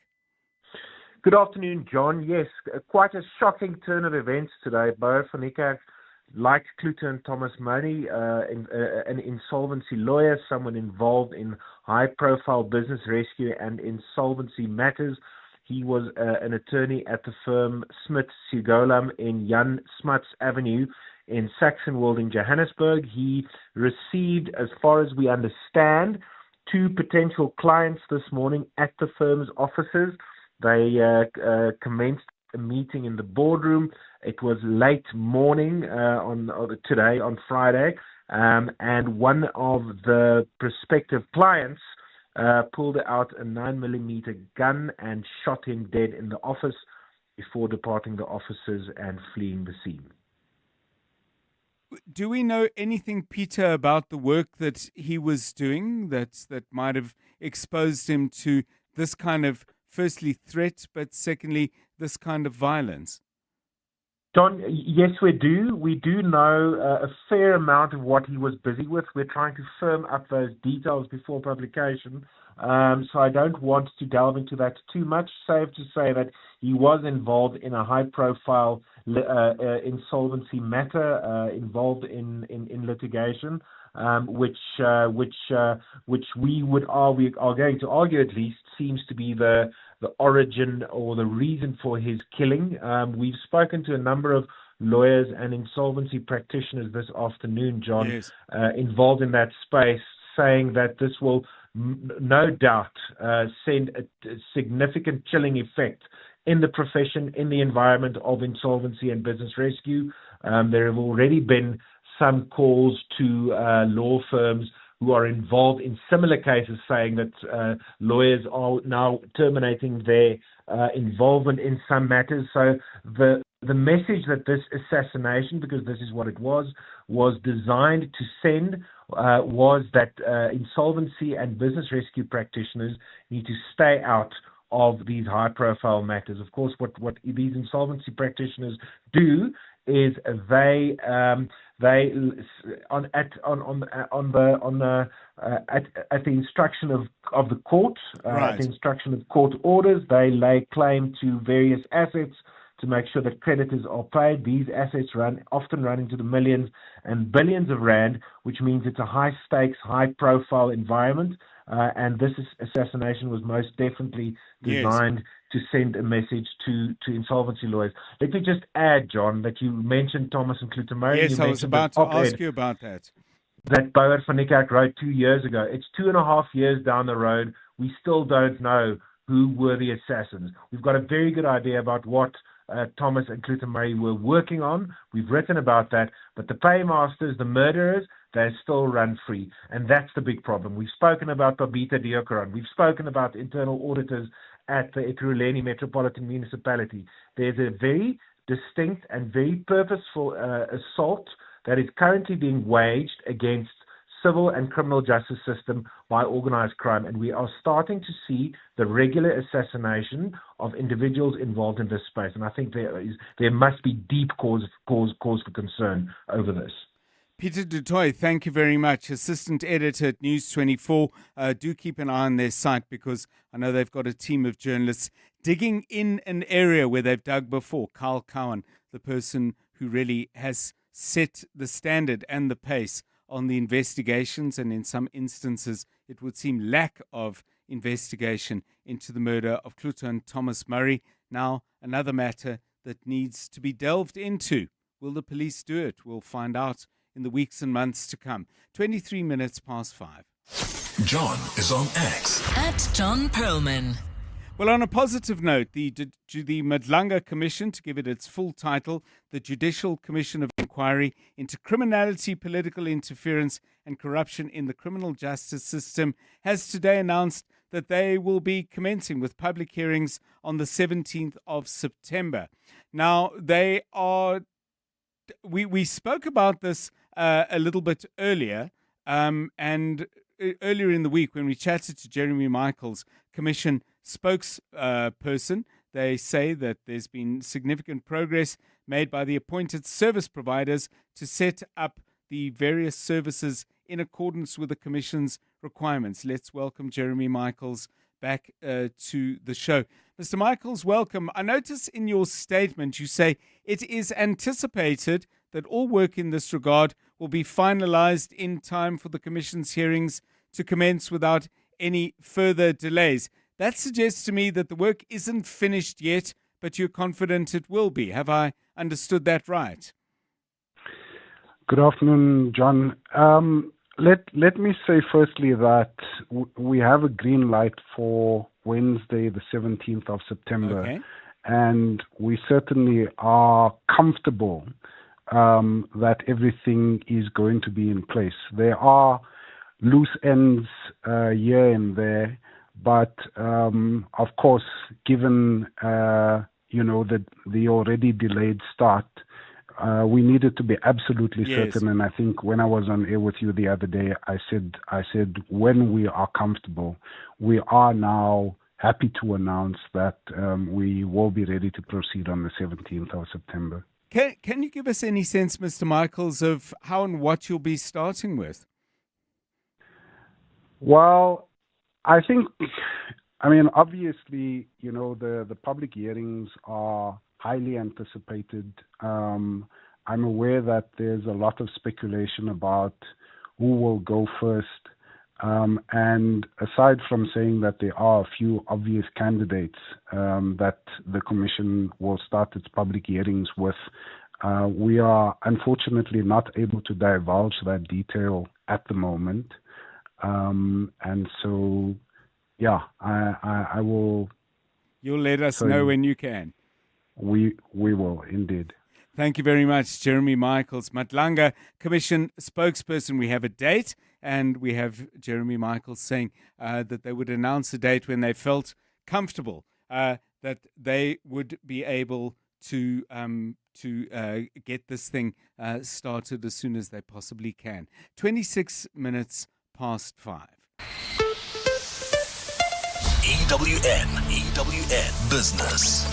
[SPEAKER 10] Good afternoon, John. Yes, quite a shocking turn of events today. Boa van Niekerk, like Cluter and Thomas Murray, an insolvency lawyer, someone involved in high-profile business rescue and insolvency matters. He was an attorney at the firm Smith Sugolam in Jan Smuts Avenue in Saxonwold in Johannesburg. He received, as far as we understand, 2 potential clients this morning at the firm's offices. They commenced a meeting in the boardroom. It was late morning today, on Friday, and one of the prospective clients pulled out a 9mm gun and shot him dead in the office before departing the offices and fleeing the scene.
[SPEAKER 8] Do we know anything, Peter, about the work that he was doing that might have exposed him to this kind of, firstly, threat, but secondly, this kind of violence?
[SPEAKER 10] John, yes, we do. We do know a fair amount of what he was busy with. We're trying to firm up those details before publication. So I don't want to delve into that too much. Safe to say that he was involved in a high-profile insolvency matter, involved in litigation, which we are going to argue at least seems to be the origin or the reason for his killing. We've spoken to a number of lawyers and insolvency practitioners this afternoon, John,
[SPEAKER 8] Yes.
[SPEAKER 10] Involved in that space, saying that this will no doubt send a significant chilling effect in the profession, in the environment of insolvency and business rescue. There have already been some calls to law firms who are involved in similar cases, saying that lawyers are now terminating their involvement in some matters. So the message that this assassination, because this is what it was designed to send, was that insolvency and business rescue practitioners need to stay out of these high-profile matters. Of course, what these insolvency practitioners do is they at the instruction of the court,
[SPEAKER 8] Right.
[SPEAKER 10] at the instruction of court orders, they lay claim to various assets to make sure that creditors are paid. These assets often run into the millions and billions of rand, which means it's a high-stakes, high-profile environment. And this assassination was most definitely designed to send a message to insolvency lawyers. Let me just add, John, that you mentioned Thomas and Cluter Murray.
[SPEAKER 8] Yes,
[SPEAKER 10] You
[SPEAKER 8] I was
[SPEAKER 10] mentioned
[SPEAKER 8] about
[SPEAKER 10] the
[SPEAKER 8] to
[SPEAKER 10] op-ed
[SPEAKER 8] ask you about that.
[SPEAKER 10] that Boa van Niekerk wrote 2 years ago. It's 2.5 years down the road. We still don't know who were the assassins. We've got a very good idea about what Thomas and Cluter Murray were working on. We've written about that. But the paymasters, the murderers, they still run free. And that's the big problem. We've spoken about Babita Deokaran. We've spoken about internal auditors at the Ekurhuleni Metropolitan Municipality. There's a very distinct and very purposeful assault that is currently being waged against civil and criminal justice system by organized crime, and we are starting to see the regular assassination of individuals involved in this space. And I think there must be deep cause for concern over this.
[SPEAKER 8] Peter du Toit, thank you very much. Assistant editor at News 24. Do keep an eye on their site, because I know they've got a team of journalists digging in an area where they've dug before. Carl Cowan, the person who really has set the standard and the pace on the investigations, and in some instances it would seem lack of investigation into the murder of Cluter and Thomas Murray. Now another matter that needs to be delved into. Will the police do it? We'll find out in the weeks and months to come. 23 minutes past 5.
[SPEAKER 6] John is on X.
[SPEAKER 7] At John Perlman.
[SPEAKER 8] Well, on a positive note, the Madlanga Commission, to give it its full title, the Judicial Commission of Inquiry into Criminality, Political Interference and Corruption in the Criminal Justice System, has today announced that they will be commencing with public hearings on the 17th of September. Now, we spoke about this a little bit earlier, and earlier in the week when we chatted to Jeremy Michaels, Commission spokesperson, they say that there's been significant progress made by the appointed service providers to set up the various services in accordance with the Commission's requirements. Let's welcome Jeremy Michaels back to the show. Mr. Michaels, welcome. I notice in your statement you say it is anticipated that all work in this regard will be finalized in time for the Commission's hearings to commence without any further delays. That suggests to me that the work isn't finished yet, but you're confident it will be. Have I understood that right?
[SPEAKER 11] Good afternoon, John. Let me say firstly that we have a green light for Wednesday, the 17th of September,
[SPEAKER 8] Okay.
[SPEAKER 11] and we certainly are comfortable that everything is going to be in place. There are loose ends here and there, but of course, given the already delayed start, we needed to be absolutely
[SPEAKER 8] Yes.
[SPEAKER 11] certain. And I think when I was on air with you the other day, I said when we are comfortable, we are now happy to announce that we will be ready to proceed on the 17th of September.
[SPEAKER 8] Can you give us any sense, Mr. Michaels, of how and what you'll be starting with?
[SPEAKER 11] Well, I think, obviously, the public hearings are highly anticipated. I'm aware that there's a lot of speculation about who will go first. And aside from saying that there are a few obvious candidates that the Commission will start its public hearings with, we are unfortunately not able to divulge that detail at the moment. And so, yeah, I will.
[SPEAKER 8] You'll let us know when you can.
[SPEAKER 11] We will, indeed.
[SPEAKER 8] Thank you very much, Jeremy Michaels, Matlanga Commission spokesperson. We have a date, and we have Jeremy Michaels saying that they would announce a date when they felt comfortable that they would be able to get this thing started as soon as they possibly can. 26 minutes past 5.
[SPEAKER 6] EWN Business.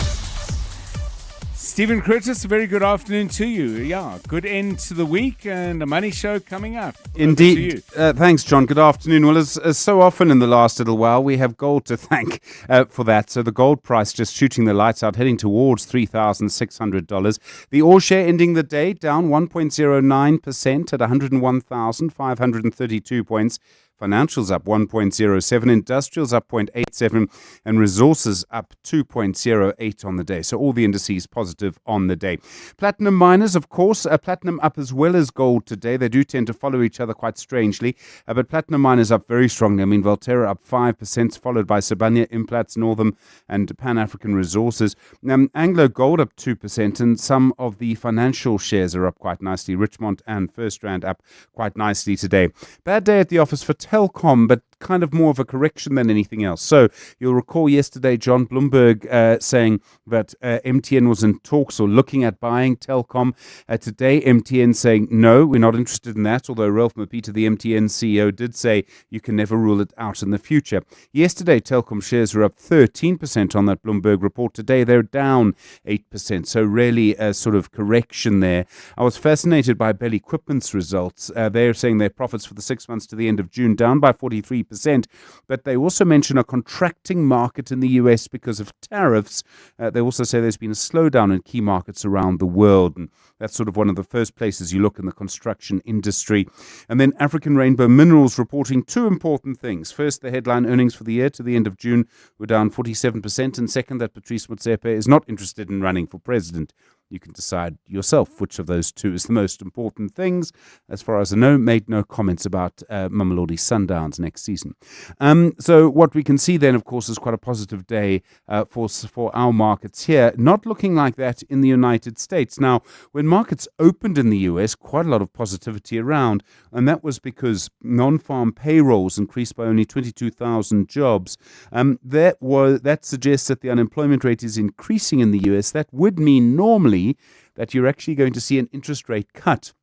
[SPEAKER 8] Stephen Curtis, a very good afternoon to you. Yeah, good end to the week and a money show coming up.
[SPEAKER 12] Indeed. Thanks, John. Good afternoon. Well, as so often in the last little while, we have gold to thank for that. So the gold price just shooting the lights out, heading towards $3,600. The ore share ending the day down 1.09% at 101,532 points. Financials up 1.07, industrials up 0.87, and resources up 2.08 on the day. So all the indices positive on the day. Platinum miners, of course, platinum up as well as gold today. They do tend to follow each other quite strangely, but platinum miners up very strongly. Valterra up 5%, followed by Sibanye, Implats, Northam, and Pan-African Resources. Anglo Gold up 2%, and some of the financial shares are up quite nicely. Richmond and FirstRand up quite nicely today. Bad day at the office for Telkom, but kind of more of a correction than anything else. So you'll recall yesterday John Bloomberg saying that MTN was in talks or looking at buying Telkom. Today MTN saying no, we're not interested in that, although Ralph Mapita, the MTN CEO, did say you can never rule it out in the future. Yesterday Telkom shares were up 13% on that Bloomberg report. Today they're down 8%, so really a sort of correction there. I was fascinated by Bell Equipment's results. They're saying their profits for the 6 months to the end of June down by 43%, but they also mention a contracting market in the US because of tariffs. They also say there's been a slowdown in key markets around the world, and that's sort of one of the first places you look in the construction industry. And then African Rainbow Minerals reporting two important things. First, the headline earnings for the year to the end of June were down 47%, and second, that Patrice Motsepe is not interested in running for president. You can decide yourself which of those two is the most important things. As far as I know, made no comments about Mamelodi Sundowns next season. So what we can see then, of course, is quite a positive day for our markets here. Not looking like that in the United States. Now, when markets opened in the US, quite a lot of positivity around, and that was because non-farm payrolls increased by only 22,000 jobs. That suggests that the unemployment rate is increasing in the US. That would mean normally that you're actually going to see an interest rate cut.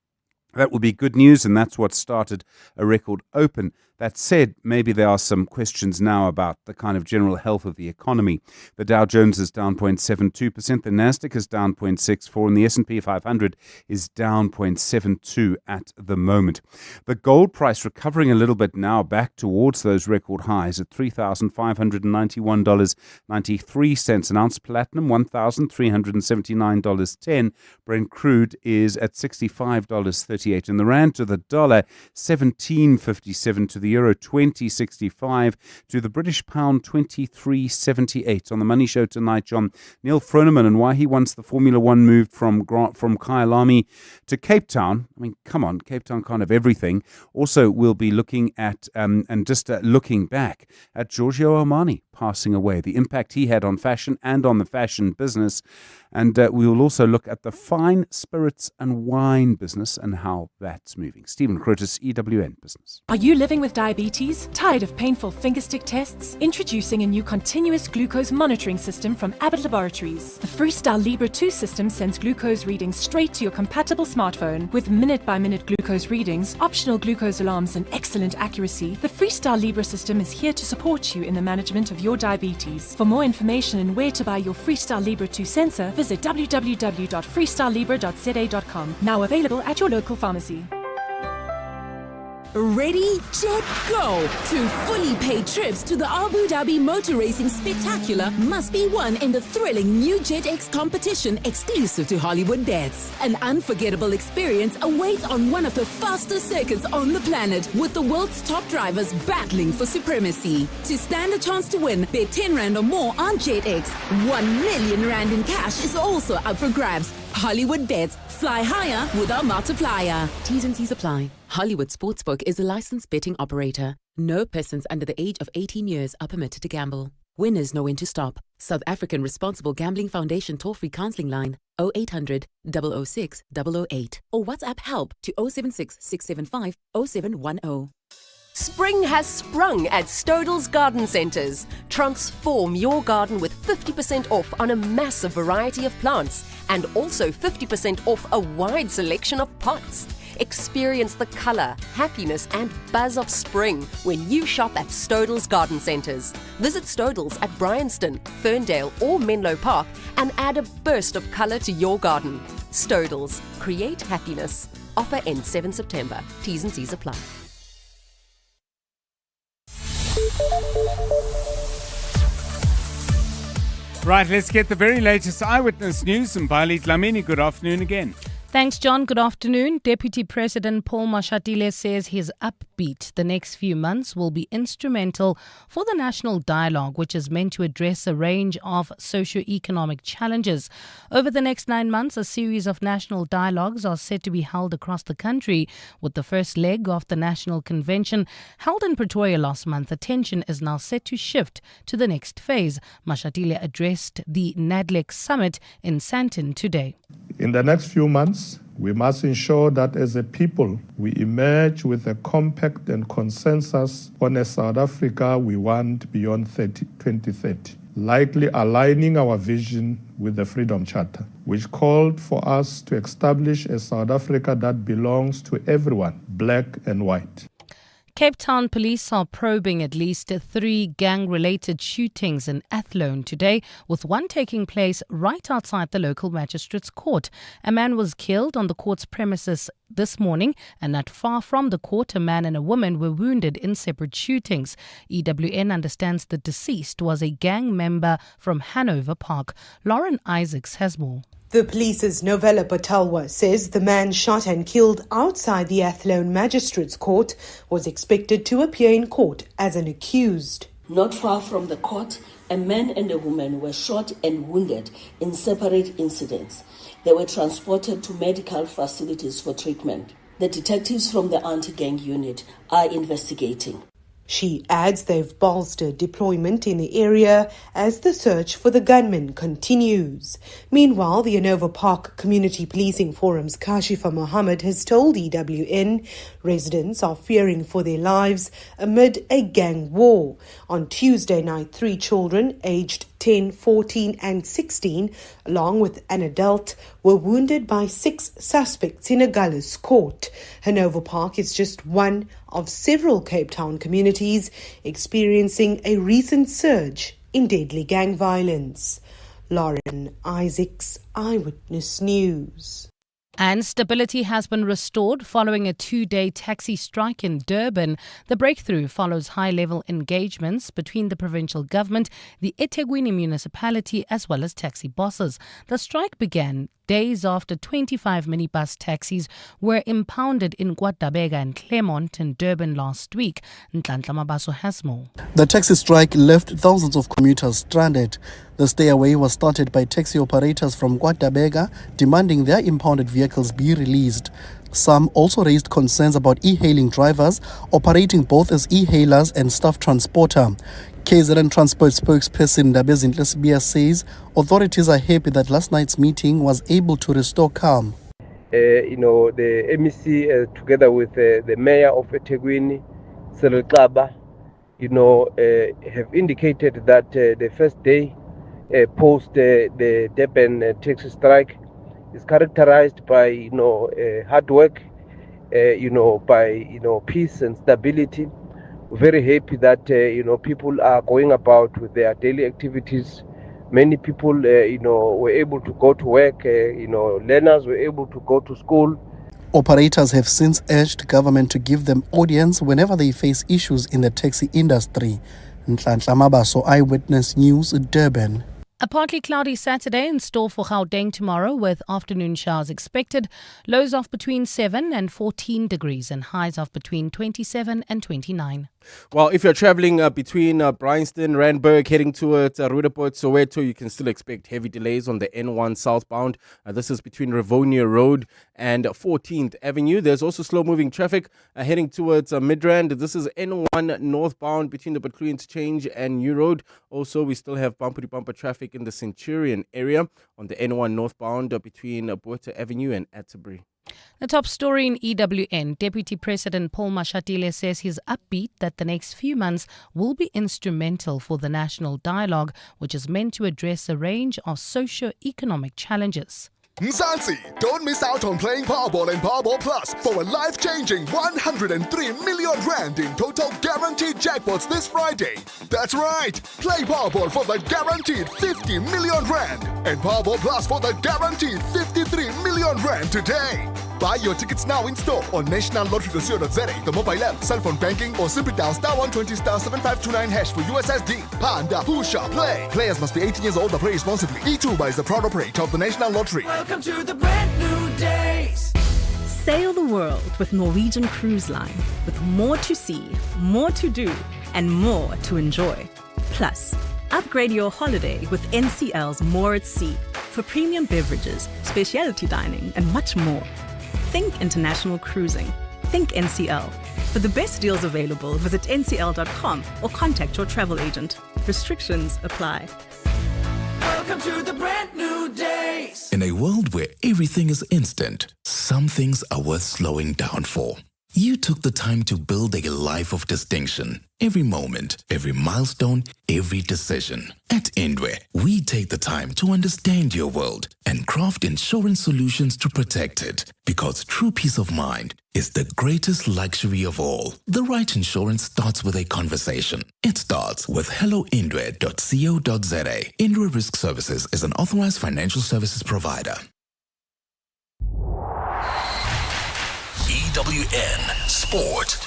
[SPEAKER 12] That will be good news, and that's what started a record open. That said, maybe there are some questions now about the kind of general health of the economy. The Dow Jones is down 0.72%, the Nasdaq is down 0.64%, and the S&P 500 is down 0.72% at the moment. The gold price recovering a little bit now, back towards those record highs at $3,591.93 an ounce. Platinum, $1,379.10. Brent crude is at $65.38. And the rand to the dollar, 17.57. To the euro, 20.65. To the British pound, 23.78. On the Money Show tonight, John, Neil Froneman and why he wants the Formula One moved from Kyalami to Cape Town. I mean, come on, Cape Town can't have everything. Also, we'll be looking at looking back at Giorgio Armani passing away, the impact he had on fashion and on the fashion business. And we will also look at the fine spirits and wine business and how that's moving. Stephen Crotis, EWN Business.
[SPEAKER 13] Are you living with diabetes? Tired of painful fingerstick tests? Introducing a new continuous glucose monitoring system from Abbott Laboratories. The Freestyle Libre 2 system sends glucose readings straight to your compatible smartphone. With minute-by-minute glucose readings, optional glucose alarms, and excellent accuracy, the Freestyle Libre system is here to support you in the management of your diabetes. For more information and where to buy your Freestyle Libre 2 sensor, visit www.freestylelibre.za.com. Now available at your local pharmacy.
[SPEAKER 20] Ready, jet, go! 2 fully paid trips to the Abu Dhabi Motor Racing Spectacular must be won in the thrilling new JetX competition exclusive to Hollywood Bets. An unforgettable experience awaits on one of the fastest circuits on the planet, with the world's top drivers battling for supremacy. To stand a chance to win, bet 10 Rand or more on JetX. 1 million Rand in cash is also up for grabs. Hollywood Bets. Fly higher with our multiplier. T's and C's apply. Hollywood Sportsbook is a licensed betting operator. No persons under the age of 18 years are permitted to gamble. Winners know when to stop. South African Responsible Gambling Foundation toll-free counseling line 0800 006 008 or WhatsApp help to 076 675 0710.
[SPEAKER 21] Spring has sprung at Stodell's Garden Centres. Transform your garden with 50% off on a massive variety of plants and also 50% off a wide selection of pots. Experience the colour, happiness and buzz of spring when you shop at Stodell's Garden Centres. Visit Stodell's at Bryanston, Ferndale or Menlo Park and add a burst of colour to your garden. Stodell's. Create happiness. Offer ends 7 September. T's and C's apply.
[SPEAKER 8] Right, let's get the very latest eyewitness news. And Bailey Dlamini, good afternoon again.
[SPEAKER 1] Thanks, John. Good afternoon. Deputy President Paul Mashatile says he's upbeat. The next few months will be instrumental for the national dialogue, which is meant to address a range of socio-economic challenges. Over the next 9 months, a series of national dialogues are set to be held across the country. With the first leg of the National Convention held in Pretoria last month, attention is now set to shift to the next phase. Mashatile addressed the NADLEC summit in Sandton today.
[SPEAKER 24] In the next few months, we must ensure that as a people, we emerge with a compact and consensus on a South Africa we want beyond 2030, likely aligning our vision with the Freedom Charter, which called for us to establish a South Africa that belongs to everyone, black and white.
[SPEAKER 1] Cape Town police are probing at least 3 gang-related shootings in Athlone today, with one taking place right outside the local magistrate's court. A man was killed on the court's premises this morning, and not far from the court, a man and a woman were wounded in separate shootings. EWN understands the deceased was a gang member from Hanover Park. Lauren Isaacs has more.
[SPEAKER 25] The police's Novella Patalwa says the man shot and killed outside the Athlone Magistrates Court was expected to appear in court as an accused.
[SPEAKER 26] Not far from the court, a man and a woman were shot and wounded in separate incidents. They were transported to medical facilities for treatment. The detectives from the anti-gang unit are investigating.
[SPEAKER 25] She adds they've bolstered deployment in the area as the search for the gunman continues. Meanwhile, the Hanover Park Community Policing Forum's Kashifa Mohammed has told EWN residents are fearing for their lives amid a gang war. On Tuesday night, 3 children aged 10, 14 and 16, along with an adult, were wounded by 6 suspects in a Gullis court. Hanover Park is just one of several Cape Town communities experiencing a recent surge in deadly gang violence. Lauren Isaacs, Eyewitness News.
[SPEAKER 1] And stability has been restored following a 2-day taxi strike in Durban. The breakthrough follows high-level engagements between the provincial government, the eThekwini municipality, as well as taxi bosses. The strike began days after 25 minibus taxis were impounded in KwaDabega and Claremont in Durban last week. Nhlanhla Mabaso has more.
[SPEAKER 3] The taxi strike left thousands of commuters stranded. The stay away was started by taxi operators from KwaDabega demanding their impounded vehicles be released. Some also raised concerns about e-hailing drivers operating both as e-hailers and staff transporter. KZN Transport spokesperson Dabezinhle Sibia says authorities are happy that last night's meeting was able to restore calm.
[SPEAKER 14] The MEC, together with the mayor of eThekwini, Cyril Xaba, have indicated that the first day post the Durban taxi strike is characterized by hard work, by peace and stability. Very happy that people are going about with their daily activities. Many people were able to go to work. Learners were able to go to school.
[SPEAKER 3] Operators have since urged government to give them audience whenever they face issues in the taxi industry. Nhlanhla Mabaso, Eyewitness News, Durban.
[SPEAKER 1] A partly cloudy Saturday in store for Gauteng tomorrow, with afternoon showers expected. Lows of between 7 and 14 degrees and highs of between 27 and 29.
[SPEAKER 4] Well, if you're traveling between Bryanston, Randburg, heading towards Rudaport, Soweto, you can still expect heavy delays on the N1 southbound. This is between Rivonia Road and 14th Avenue. There's also slow-moving traffic heading towards Midrand. This is N1 northbound between the Butlu Interchange and New Road. Also, we still have bumper-to-bumper traffic in the Centurion area on the N1 northbound between Botha Avenue and Atterbury.
[SPEAKER 1] The top story in EWN. Deputy President Paul Mashatile says he's upbeat that the next few months will be instrumental for the national dialogue, which is meant to address a range of socio-economic challenges.
[SPEAKER 15] Mzansi, don't miss out on playing Powerball and Powerball Plus for a life-changing 103 million rand in total guaranteed jackpots this Friday. That's right, play Powerball for the guaranteed 50 million rand and Powerball Plus for the guaranteed 53 million rand today. Buy your tickets now in store on nationallottery.co.za, the mobile app, cell phone banking, or simply dial *120 *7529# for USSD. Panda, Pusha, play. Players must be 18 years old or play responsibly. E2 is the proud operator of the National Lottery.
[SPEAKER 16] Welcome to the brand new days.
[SPEAKER 17] Sail the world with Norwegian Cruise Line, with more to see, more to do, and more to enjoy. Plus, upgrade your holiday with NCL's More at Sea for premium beverages, specialty dining, and much more. Think international cruising. Think NCL. For the best deals available, visit ncl.com or contact your travel agent. Restrictions apply.
[SPEAKER 16] Welcome to the brand new days.
[SPEAKER 5] In a world where everything is instant, some things are worth slowing down for. You took the time to build a life of distinction. Every moment, every milestone, every decision. At Indwe, we take the time to understand your world and craft insurance solutions to protect it. Because true peace of mind is the greatest luxury of all. The right insurance starts with a conversation. It starts with helloindwe.co.za. Indwe Risk Services is an authorized financial services provider.
[SPEAKER 6] EWN Sport.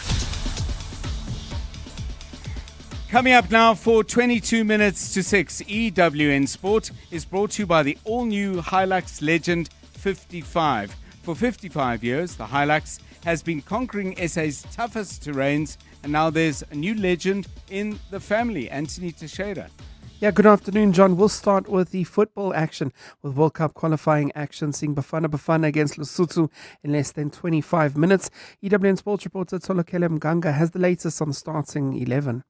[SPEAKER 8] Coming up now for 22 minutes to 6, EWN Sport is brought to you by the all-new Hilux Legend 55. For 55 years, the Hilux has been conquering SA's toughest terrains, and now there's a new legend in the family, Anthony Teixeira.
[SPEAKER 19] Yeah, good afternoon, John. We'll start with the football action with World Cup qualifying action, seeing Bafana against Lesotho in less than 25 minutes. EWN Sports reporter Tolokele Mganga has the latest on the starting 11.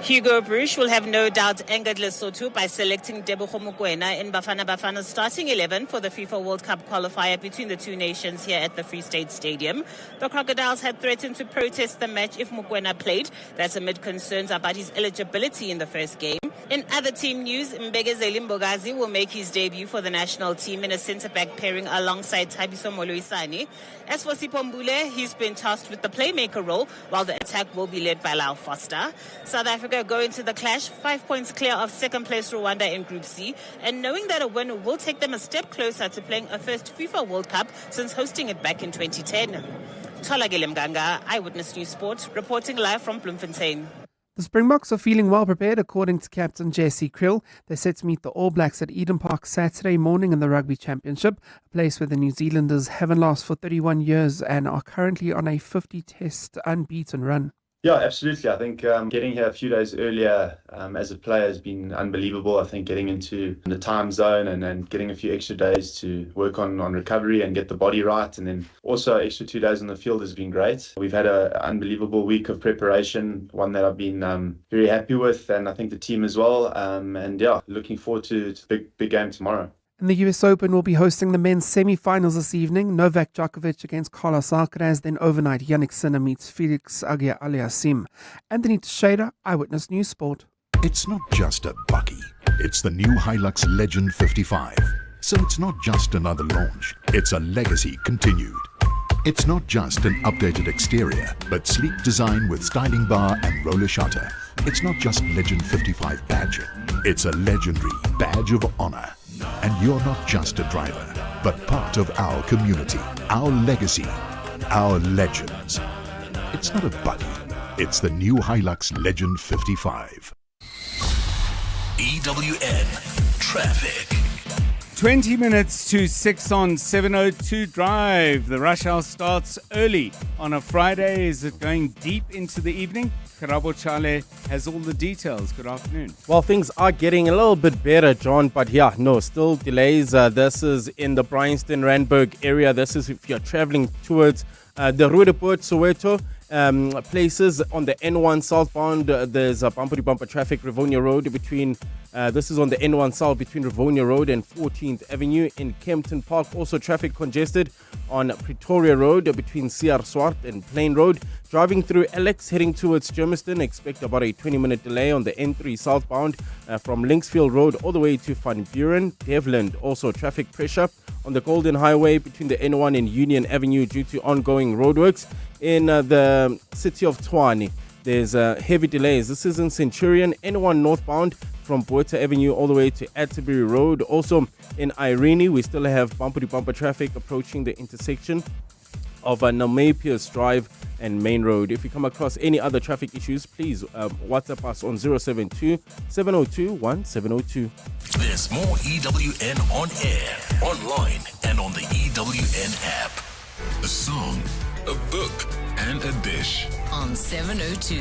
[SPEAKER 27] Hugo Bruce will have no doubt angered Lesotho by selecting Tebogo Mokoena in Bafana's starting 11 for the FIFA World Cup qualifier between the two nations here at the Free State Stadium. The Crocodiles had threatened to protest the match if Mokoena played. That's amid concerns about his eligibility in the first game. In other team news, Mbegezeli Mbogazi will make his debut for the national team in a centre-back pairing alongside Thabiso Moloisane. As for Sipombule, he's been tasked with the playmaker role, while the attack will be led by Lau Foster. South Africa go into the clash 5 points clear of second-place Rwanda in Group C, and knowing that a win will take them a step closer to playing a first FIFA World Cup since hosting it back in 2010. Tholakele Mganga, Eyewitness News Sport, reporting live from Bloemfontein.
[SPEAKER 19] The Springboks are feeling well prepared, according to captain Jesse Krill. They're set to meet the All Blacks at Eden Park Saturday morning in the Rugby Championship, a place where the New Zealanders haven't lost for 31 years and are currently on a 50-test unbeaten run.
[SPEAKER 2] Yeah, absolutely. I think getting here a few days earlier as a player has been unbelievable. I think getting into the time zone and then getting a few extra days to work on recovery and get the body right, and then also extra 2 days on the field has been great. We've had an unbelievable week of preparation, one that I've been very happy with, and I think the team as well. And yeah, looking forward to the big game tomorrow.
[SPEAKER 19] And the US Open will be hosting the men's semi-finals this evening. Novak Djokovic against Carlos Alcaraz. Then overnight, Yannick Sinner meets Felix Auger-Aliassime. Anthony Teixeira, Eyewitness News Sport.
[SPEAKER 7] It's not just a buggy. It's the new Hilux Legend 55. So it's not just another launch. It's a legacy continued. It's not just an updated exterior, but sleek design with styling bar and roller shutter. It's not just Legend 55 badging. It's a legendary badge of honor. And you're not just a driver, but part of our community, our legacy, our legends. It's not a buggy. It's the new Hilux Legend 55.
[SPEAKER 6] EWN Traffic.
[SPEAKER 8] 20 minutes to 6 on 702 Drive. The rush hour starts early on a Friday. Is it going deep into the evening? Karabo Chale has all the details. Good afternoon.
[SPEAKER 4] Well, things are getting a little bit better, John, but yeah, no, still delays. This is in the Bryanston-Randburg area. This is if you're traveling towards the Roodepoort, Soweto. Places on the N1 southbound, there's a bumper-to-bumper traffic, Rivonia Road between, this is on the N1 south between Rivonia Road and 14th Avenue. In Kempton Park, also traffic congested on Pretoria Road between CR Swart and Plain Road. Driving through Alex, heading towards Germiston, expect about a 20-minute delay on the N3 southbound from Linksfield Road all the way to Van Buren. Devland, also traffic pressure on the Golden Highway between the N1 and Union Avenue due to ongoing roadworks. In the city of Tshwane, there's heavy delays. This is in Centurion, N1 northbound from Botha Avenue all the way to Atterbury Road. Also in Irene, we still have bumper-to-bumper traffic approaching the intersection of Namapius Drive and Main Road. If you come across any other traffic issues, please WhatsApp us on 072-702-1702.
[SPEAKER 6] There's more EWN on air, online, and on the EWN app. A song, a book, and a dish.
[SPEAKER 20] On 702.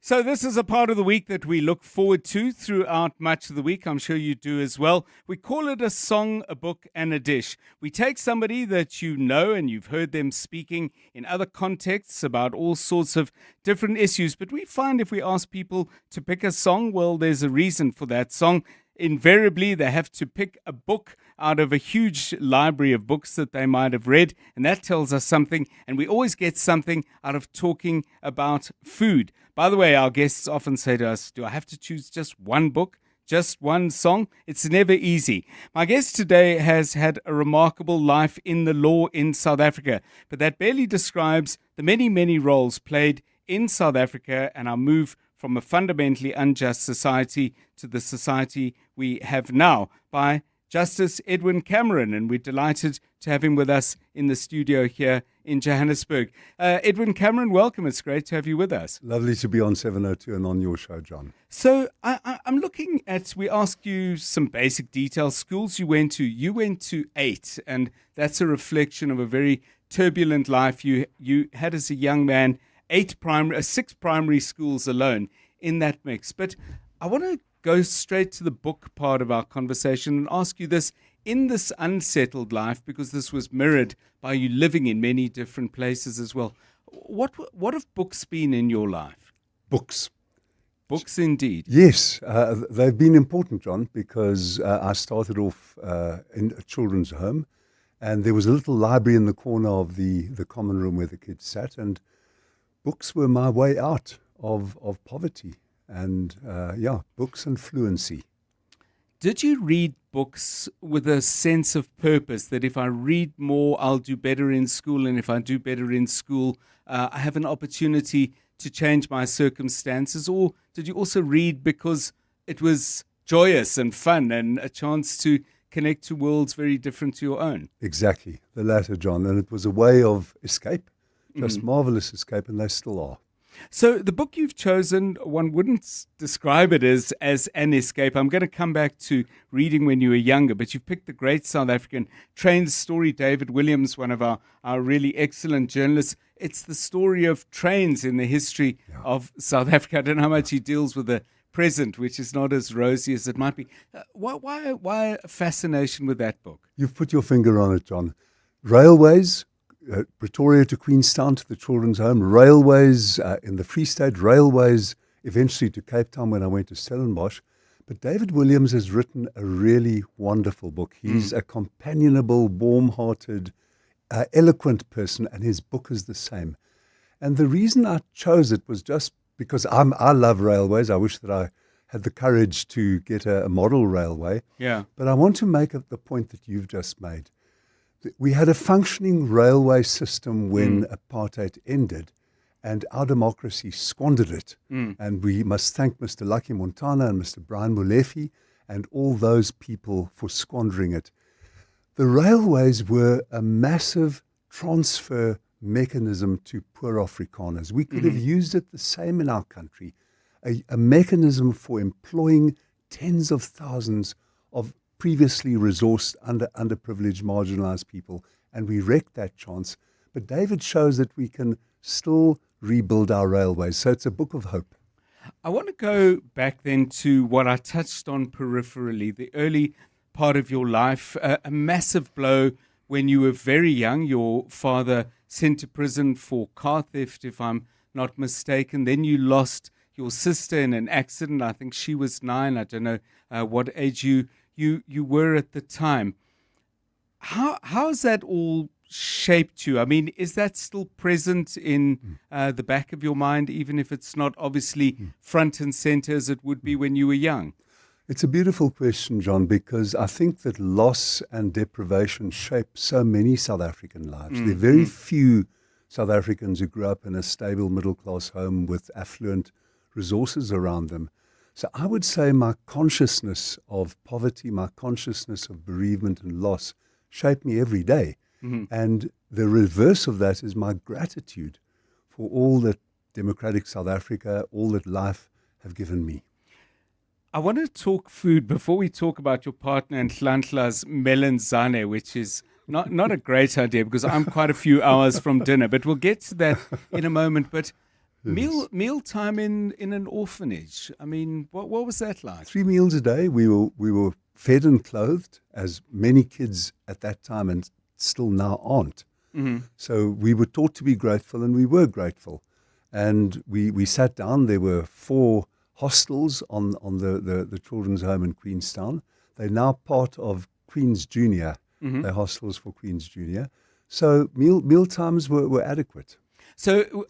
[SPEAKER 8] So this is a part of the week that we look forward to throughout much of the week. I'm sure you do as well. We call it a song, a book, and a dish. We take somebody that you know and you've heard them speaking in other contexts about all sorts of different issues. But we find if we ask people to pick a song, well, there's a reason for that song. Invariably, they have to pick a book out of a huge library of books that they might have read, and that tells us something, and we always get something out of talking about food. By the way, our guests often say to us, do I have to choose just one book, just one song? It's never easy. My guest today has had a remarkable life in the law in South Africa, but that barely describes the many, many roles played in South Africa and our move from a fundamentally unjust society to the society we have now by Justice Edwin Cameron, and we're delighted to have him with us in the studio here in Johannesburg. Edwin Cameron, welcome. It's great to have you with us.
[SPEAKER 9] Lovely to be on 702 and on your show, John.
[SPEAKER 8] So I'm looking at, we asked you some basic details. Schools you went to 8, and that's a reflection of a very turbulent life you had as a young man. 6 primary schools alone in that mix. But I want to go straight to the book part of our conversation and ask you this. In this unsettled life, because this was mirrored by you living in many different places as well, what have books been in your life?
[SPEAKER 9] Books.
[SPEAKER 8] Books indeed.
[SPEAKER 9] Yes, they've been important, John, because I started off in a children's home, and there was a little library in the corner of the common room where the kids sat, and books were my way out of poverty. And books and fluency.
[SPEAKER 8] Did you read books with a sense of purpose that if I read more, I'll do better in school, and if I do better in school, I have an opportunity to change my circumstances? Or did you also read because it was joyous and fun and a chance to connect to worlds very different to your own?
[SPEAKER 9] Exactly, the latter, John. And it was a way of escape, just marvelous escape, and they still are.
[SPEAKER 8] So the book you've chosen, one wouldn't describe it as an escape. I'm going to come back to reading when you were younger, but you've picked the great South African train story, David Williams, one of our really excellent journalists. It's the story of trains in the history of South Africa. I don't know how much he deals with the present, which is not as rosy as it might be. Why a fascination with that book?
[SPEAKER 9] You've put your finger on it, John. Railways, Pretoria to Queenstown to the children's home, railways in the Free State, railways eventually to Cape Town when I went to Stellenbosch. But David Williams has written a really wonderful book. He's a companionable, warm-hearted, eloquent person, and his book is the same. And the reason I chose it was just because I love railways. I wish that I had the courage to get a model railway.
[SPEAKER 8] Yeah.
[SPEAKER 9] But I want to make the point that you've just made. We had a functioning railway system when apartheid ended, and our democracy squandered it. And we must thank Mr. Lucky Montana and Mr. Brian Molefe and all those people for squandering it. The railways were a massive transfer mechanism to poor Afrikaners. We could have used it the same in our country, a mechanism for employing tens of thousands of previously resourced, underprivileged, marginalized people, and we wrecked that chance. But David shows that we can still rebuild our railways. So it's a book of hope.
[SPEAKER 8] I want to go back then to what I touched on peripherally, the early part of your life, a massive blow when you were very young. Your father sent to prison for car theft, if I'm not mistaken. Then you lost your sister in an accident. I think she was 9. I don't know what age you were at the time. How's that all shaped you? I mean, is that still present in the back of your mind, even if it's not obviously front and center as it would be when you were young?
[SPEAKER 9] It's a beautiful question, John, because I think that loss and deprivation shape so many South African lives. There are very few South Africans who grew up in a stable middle-class home with affluent resources around them. So I would say my consciousness of poverty, my consciousness of bereavement and loss shape me every day. And the reverse of that is my gratitude for all that democratic South Africa, all that life have given me.
[SPEAKER 8] I want to talk food before we talk about your partner and Nhlanhla's melanzane, which is not a great idea because I'm quite a few hours from dinner, but we'll get to that in a moment. But meal time in an orphanage, I mean, what was that like?
[SPEAKER 9] 3 meals a day. We were fed and clothed, as many kids at that time and still now aren't. So we were taught to be grateful, and we were grateful. And we sat down. There were 4 hostels on the children's home in Queenstown. They're now part of Queen's Junior. They're hostels for Queen's Junior. So meal times were adequate.
[SPEAKER 8] So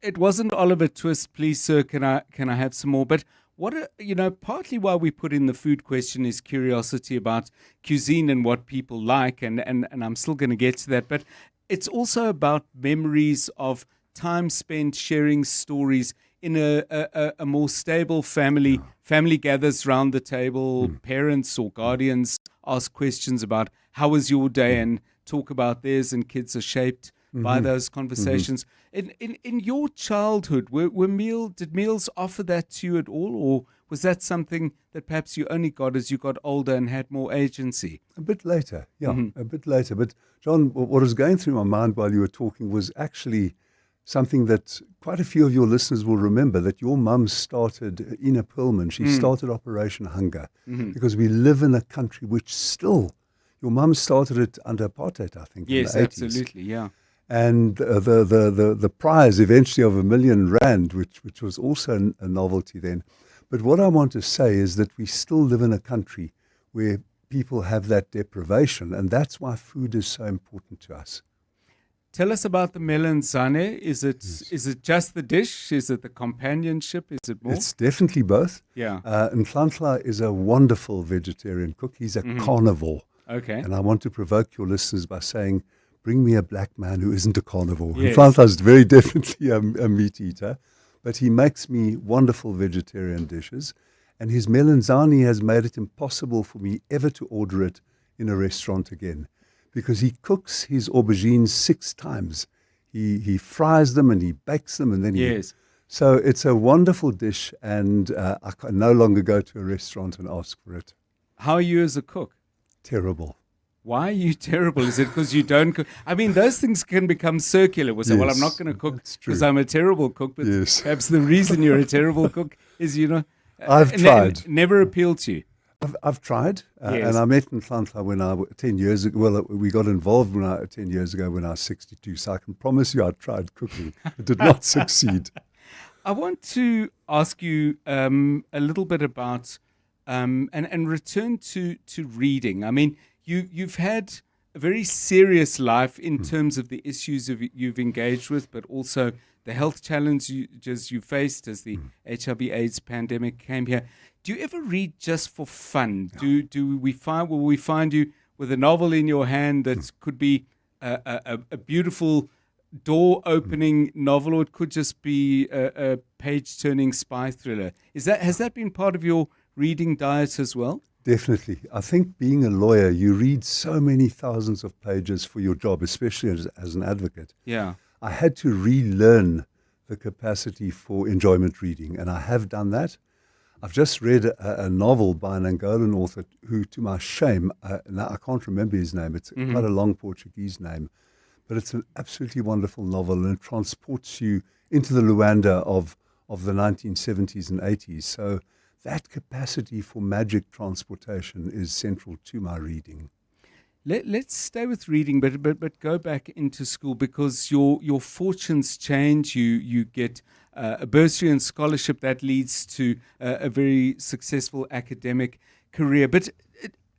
[SPEAKER 8] it wasn't Oliver Twist, please sir, can I have some more? But partly why we put in the food question is curiosity about cuisine and what people like, and I'm still going to get to that. But it's also about memories of time spent sharing stories in a more stable family. Family gathers round the table, parents or guardians ask questions about how was your day and talk about theirs, and kids are shaped by those conversations. In your childhood, did meals offer that to you at all, or was that something that perhaps you only got as you got older and had more agency?
[SPEAKER 9] A bit later, a bit later. But John, what was going through my mind while you were talking was actually something that quite a few of your listeners will remember, that your mum started, Ina Perlman, she started Operation Hunger, because we live in a country which still, your mum started it under apartheid, I think,
[SPEAKER 8] yes,
[SPEAKER 9] in the 80s.
[SPEAKER 8] Absolutely, yeah.
[SPEAKER 9] And the prize eventually of R1 million, which was also a novelty then. But what I want to say is that we still live in a country where people have that deprivation, and that's why food is so important to us.
[SPEAKER 8] Tell us about the melanzane. Is it just the dish? Is it the companionship? Is it more?
[SPEAKER 9] It's definitely both.
[SPEAKER 8] Yeah.
[SPEAKER 9] Nhlanhla is a wonderful vegetarian cook. He's a carnivore.
[SPEAKER 8] Okay.
[SPEAKER 9] And I want to provoke your listeners by saying, bring me a black man who isn't a carnivore.
[SPEAKER 8] Yes.
[SPEAKER 9] Nhlanhla is very definitely a meat eater, but he makes me wonderful vegetarian dishes. And his melanzane has made it impossible for me ever to order it in a restaurant again, because he cooks his aubergines 6 times. He fries them and he bakes them and then
[SPEAKER 8] Yes.
[SPEAKER 9] So it's a wonderful dish, and I can no longer go to a restaurant and ask for it.
[SPEAKER 8] How are you as a cook?
[SPEAKER 9] Terrible.
[SPEAKER 8] Why are you terrible? Is it because you don't cook? I mean, those things can become circular. We say, well, I'm not going to cook because I'm a terrible cook. But perhaps the reason you're a terrible cook is,
[SPEAKER 9] I've tried.
[SPEAKER 8] Never appealed to you.
[SPEAKER 9] I've tried,
[SPEAKER 8] Yes.
[SPEAKER 9] and I met Nhlanhla when 10 years ago. Well, we got involved 10 years ago when I was 62. So I can promise you, I tried cooking. It did not succeed.
[SPEAKER 8] I want to ask you a little bit about and return to reading. I mean, you've had a very serious life in terms of the issues you've engaged with, but also the health challenges you faced as the HIV/AIDS pandemic came here. Do you ever read just for fun? Will we find you with a novel in your hand that could be a beautiful door-opening novel, or it could just be a page-turning spy thriller? Has that been part of your reading diet as well?
[SPEAKER 9] Definitely. I think being a lawyer, you read so many thousands of pages for your job, especially as an advocate.
[SPEAKER 8] Yeah.
[SPEAKER 9] I had to relearn the capacity for enjoyment reading, and I have done that. I've just read a novel by an Angolan author who, to my shame, now I can't remember his name. It's quite a long Portuguese name, but it's an absolutely wonderful novel, and it transports you into the Luanda of the 1970s and 80s. So that capacity for magic transportation is central to my reading.
[SPEAKER 8] Let's stay with reading, but go back into school, because your fortunes change. You get a bursary and scholarship that leads to a very successful academic career. But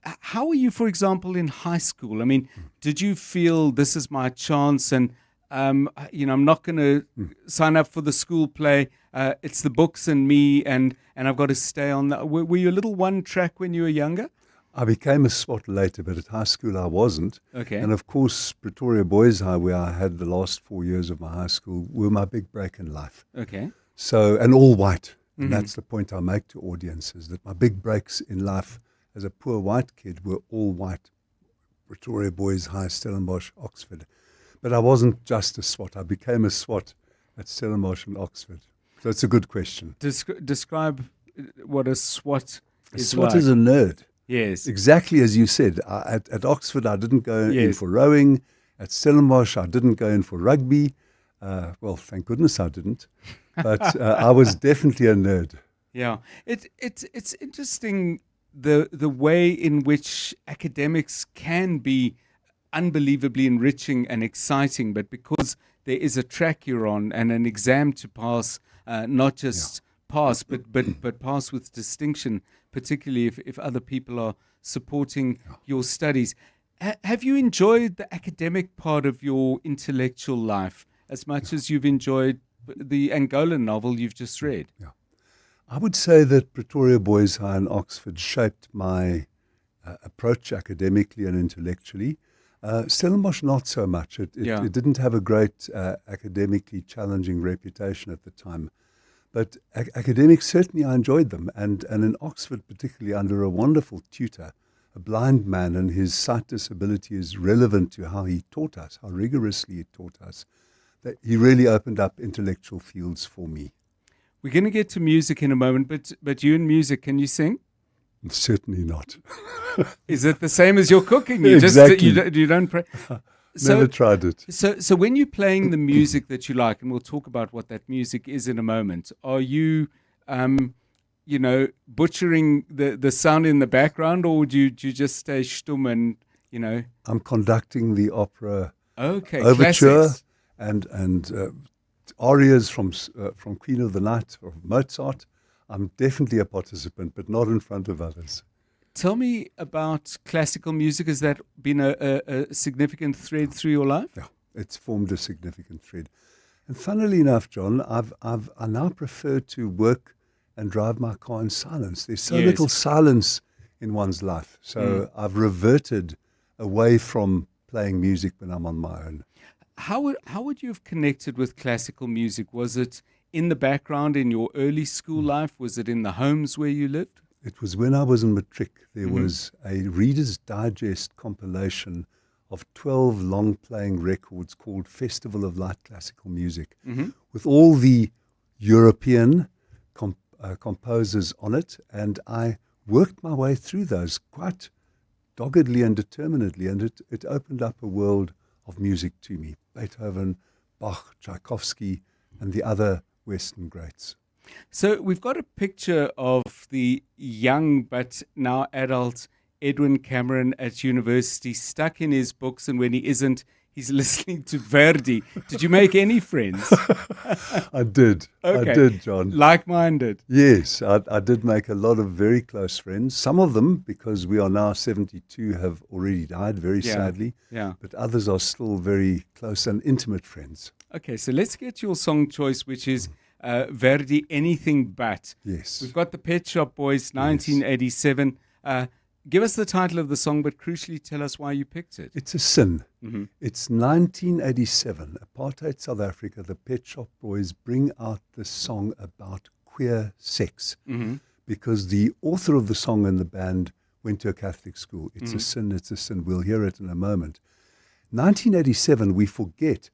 [SPEAKER 8] how are you, for example, in high school? I mean, did you feel this is my chance, and I'm not going to sign up for the school play? It's the books and me, and I've got to stay on that. Were you a little one track when you were younger?
[SPEAKER 9] I became a SWAT later, but at high school I wasn't.
[SPEAKER 8] Okay.
[SPEAKER 9] And of course, Pretoria Boys High, where I had the last 4 years of my high school, were my big break in life.
[SPEAKER 8] Okay.
[SPEAKER 9] So, and all white. And that's the point I make to audiences, that my big breaks in life as a poor white kid were all white. Pretoria Boys High, Stellenbosch, Oxford. But I wasn't just a SWAT. I became a SWAT at Stellenbosch and Oxford. So it's a good question.
[SPEAKER 8] Describe what a SWAT is.
[SPEAKER 9] A SWAT
[SPEAKER 8] like.
[SPEAKER 9] is a nerd.
[SPEAKER 8] Yes.
[SPEAKER 9] Exactly as you said. At Oxford, I didn't go in for rowing. At Stellenbosch, I didn't go in for rugby. Well, thank goodness I didn't. But I was definitely a nerd.
[SPEAKER 8] Yeah. It's interesting the way in which academics can be unbelievably enriching and exciting, but because there is a track you're on and an exam to pass, not just pass, but pass with distinction, particularly if other people are supporting your studies. Have you enjoyed the academic part of your intellectual life as much as you've enjoyed the Angolan novel you've just read?
[SPEAKER 9] Yeah. I would say that Pretoria Boys High and Oxford shaped my approach academically and intellectually. Stellenbosch, not so much. It didn't have a great academically challenging reputation at the time. But academics, certainly I enjoyed them. And in Oxford, particularly under a wonderful tutor, a blind man, and his sight disability is relevant to how he taught us, how rigorously he taught us, that he really opened up intellectual fields for me.
[SPEAKER 8] We're going to get to music in a moment, but you in music, can you sing?
[SPEAKER 9] Certainly not.
[SPEAKER 8] Is it the same as your cooking?
[SPEAKER 9] Exactly.
[SPEAKER 8] You don't pray.
[SPEAKER 9] Never tried it.
[SPEAKER 8] So when you're playing the music that you like, and we'll talk about what that music is in a moment, are you, butchering the sound in the background, or do you just stay stum and,
[SPEAKER 9] I'm conducting the opera
[SPEAKER 8] overture
[SPEAKER 9] classics. and arias from Queen of the Night of Mozart. I'm definitely a participant, but not in front of others.
[SPEAKER 8] Tell me about classical music. Has that been a significant thread through your life?
[SPEAKER 9] Yeah, It's formed a significant thread. And funnily enough, John, I now prefer to work and drive my car in silence. There's so little silence in one's life. So I've reverted away from playing music when I'm on my own.
[SPEAKER 8] How would you have connected with classical music? Was it in the background in your early school life? Was it in the homes where you lived?
[SPEAKER 9] It was when I was in matric. There was a Reader's Digest compilation of 12 long-playing records called Festival of Light Classical Music, with all the European composers on it, and I worked my way through those quite doggedly and determinedly, and it opened up a world of music to me. Beethoven, Bach, Tchaikovsky, and the other Western greats.
[SPEAKER 8] So we've got a picture of the young but now adult Edwin Cameron at university, stuck in his books, and when he isn't, he's listening to Verdi. Did you make any friends?
[SPEAKER 9] I did.
[SPEAKER 8] Okay.
[SPEAKER 9] I did, John.
[SPEAKER 8] Like-minded?
[SPEAKER 9] Yes, I did make a lot of very close friends. Some of them, because we are now 72, have already died, very sadly.
[SPEAKER 8] Yeah.
[SPEAKER 9] But others are still very close and intimate friends.
[SPEAKER 8] Okay, so let's get your song choice, which is Verdi, Anything But.
[SPEAKER 9] Yes.
[SPEAKER 8] We've got the Pet Shop Boys, 1987. Give us the title of the song, but crucially tell us why you picked it.
[SPEAKER 9] It's a sin. It's 1987, apartheid South Africa. The Pet Shop Boys bring out this song about queer sex because the author of the song and the band went to a Catholic school. It's a sin, it's a sin. We'll hear it in a moment. 1987, we forget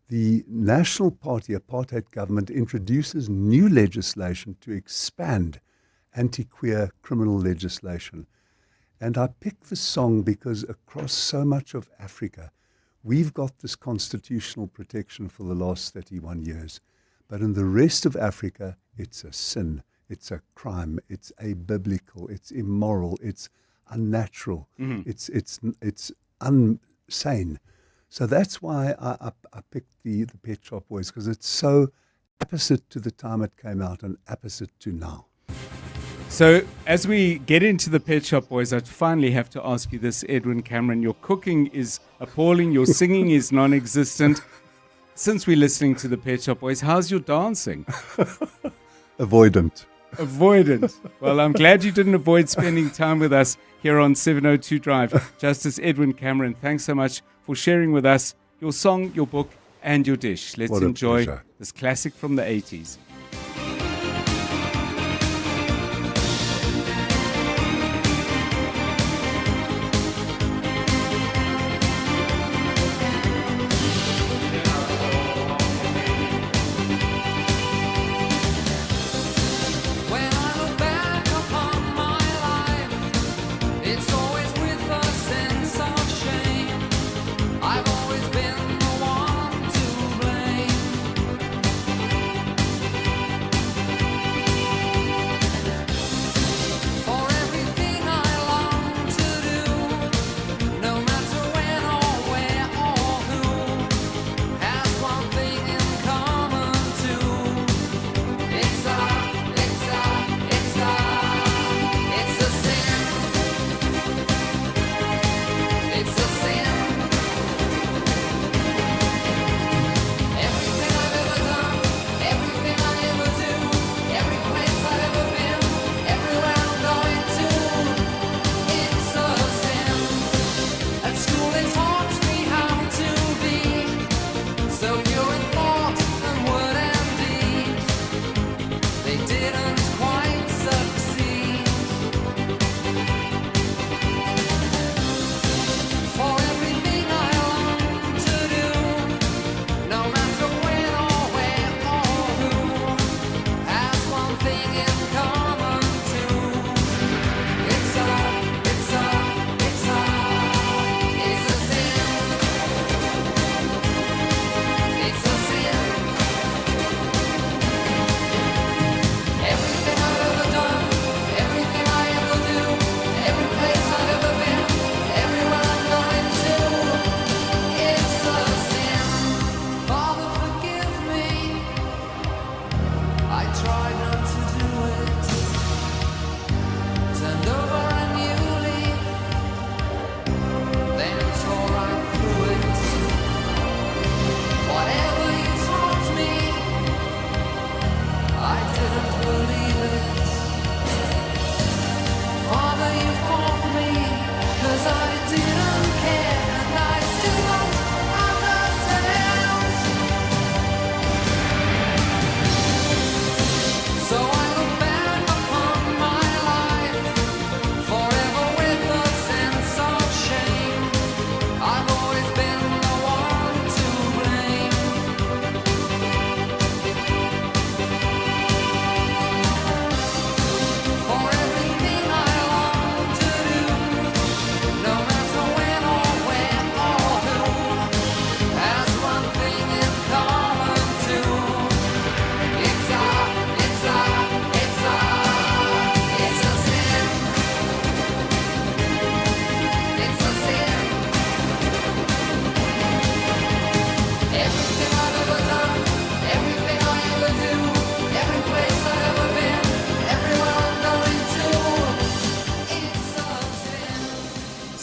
[SPEAKER 9] the National Party apartheid government introduces new legislation to expand anti-queer criminal legislation. And I picked the song because across so much of Africa, we've got this constitutional protection for the last 31 years. But in the rest of Africa, it's a sin, it's a crime, it's abiblical, it's immoral, it's unnatural, it's unsane. So that's why I picked the Pet Shop Boys, because it's so opposite to the time it came out and opposite to now.
[SPEAKER 8] So as we get into the Pet Shop Boys, I finally have to ask you this, Edwin Cameron. Your cooking is appalling. Your singing is non-existent. Since we're listening to the Pet Shop Boys, how's your dancing?
[SPEAKER 9] Avoidant.
[SPEAKER 8] Avoidant. Well, I'm glad you didn't avoid spending time with us here on 702 Drive. Justice Edwin Cameron, thanks so much for sharing with us your song, your book, and your dish. Let's enjoy this classic from the 80s.
[SPEAKER 16] I've always been the one to blame.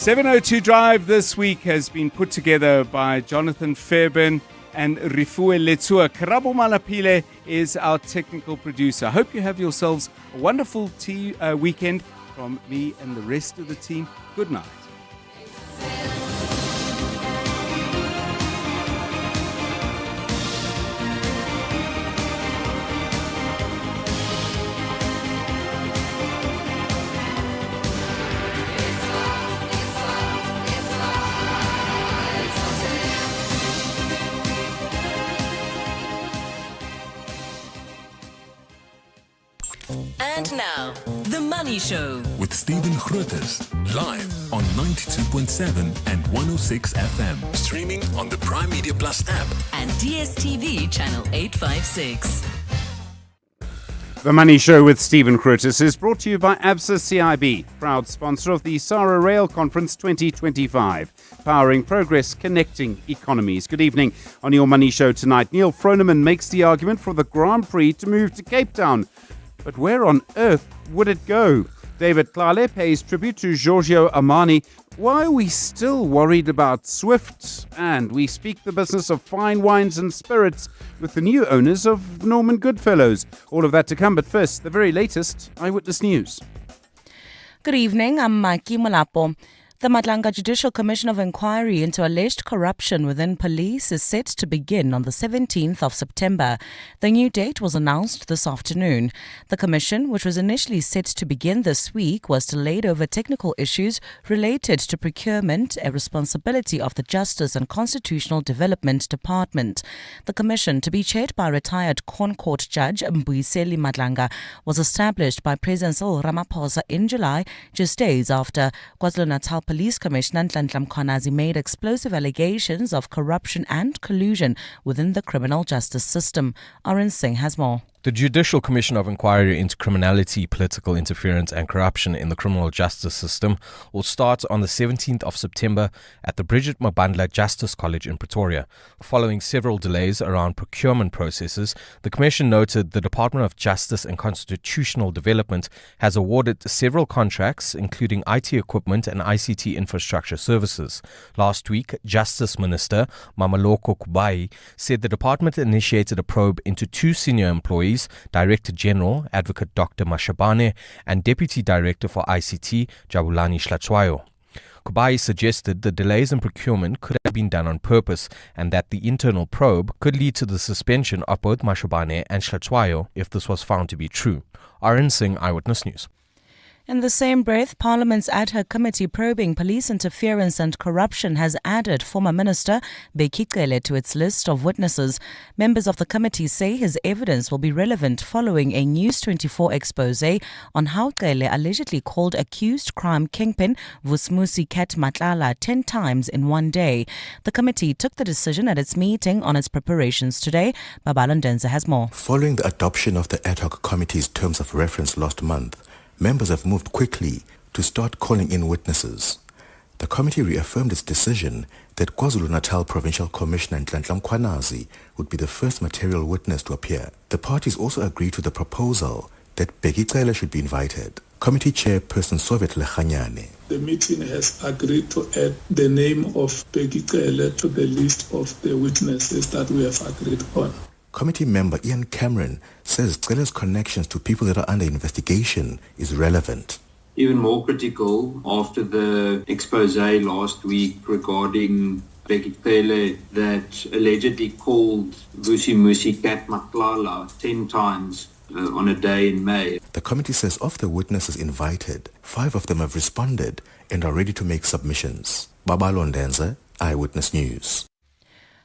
[SPEAKER 8] 702 Drive this week has been put together by Jonathan Fairbairn and Rifue Letua. Karabo Malapile is our technical producer. I hope you have yourselves a wonderful weekend from me and the rest of the team. Good night.
[SPEAKER 20] And now, The Money Show.
[SPEAKER 6] With Stephen Grootes, live on 92.7 and 106 FM. Streaming on the Prime Media Plus app.
[SPEAKER 20] And DSTV channel 856.
[SPEAKER 8] The Money Show with Stephen Grootes is brought to you by ABSA CIB, proud sponsor of the SARA Rail Conference 2025, powering progress, connecting economies. Good evening. On your Money Show tonight, Neil Froneman makes the argument for the Grand Prix to move to Cape Town. But where on earth would it go? David Klale pays tribute to Giorgio Armani. Why are we still worried about Swift? And we speak the business of fine wines and spirits with the new owners of Norman Goodfellows. All of that to come, but first, the very latest Eyewitness News.
[SPEAKER 10] Good evening, I'm Maki Molapo. The Madlanga Judicial Commission of Inquiry into alleged corruption within police is set to begin on the 17th of September. The new date was announced this afternoon. The commission, which was initially set to begin this week, was delayed over technical issues related to procurement, a responsibility of the Justice and Constitutional Development Department. The commission, to be chaired by retired Corn Court Judge Mbuyiseli Madlanga, was established by President Cyril Ramaphosa in July, just days after KwaZulu-Natal Police Commissioner Nhlanhla Mkhwanazi made explosive allegations of corruption and collusion within the criminal justice system. Arun Singh has more.
[SPEAKER 11] The Judicial Commission of Inquiry into Criminality, Political Interference and Corruption in the Criminal Justice System will start on the 17th of September at the Bridget Mabandla Justice College in Pretoria. Following several delays around procurement processes, the Commission noted the Department of Justice and Constitutional Development has awarded several contracts, including IT equipment and ICT infrastructure services. Last week, Justice Minister Mamaloko Kubai said the department initiated a probe into two senior employees, Director General, Advocate Dr. Mashabane, and Deputy Director for ICT, Jabulani Shlatswayo. Kubai suggested the delays in procurement could have been done on purpose and that the internal probe could lead to the suspension of both Mashabane and Shlatswayo if this was found to be true. Arun Singh, Eyewitness News.
[SPEAKER 10] In the same breath, Parliament's ad hoc committee probing police interference and corruption has added former Minister Bheki Cele to its list of witnesses. Members of the committee say his evidence will be relevant following a News 24 expose on how Cele allegedly called accused crime kingpin Vusmusi Kat Matlala 10 times in one day. The committee took the decision at its meeting on its preparations today. Babalo Ndenza has more.
[SPEAKER 12] Following the adoption of the ad hoc committee's terms of reference last month, members have moved quickly to start calling in witnesses. The committee reaffirmed its decision that KwaZulu-Natal Provincial Commissioner Nhlanhla Mkhwanazi would be the first material witness to appear. The parties also agreed to the proposal that Bheki Cele should be invited. Committee Chairperson Soviet Lechanyane.
[SPEAKER 13] The meeting has agreed to add the name of Bheki Cele to the list of the witnesses that we have agreed on.
[SPEAKER 12] Committee member Ian Cameron says Cele's connections to people that are under investigation is relevant.
[SPEAKER 18] Even more critical after the expose last week regarding Bheki Cele that allegedly called Vusi Kat Matlala 10 times on a day in May.
[SPEAKER 12] The committee says of the witnesses invited, 5 of them have responded and are ready to make submissions. Babalo Ndenza, Eyewitness News.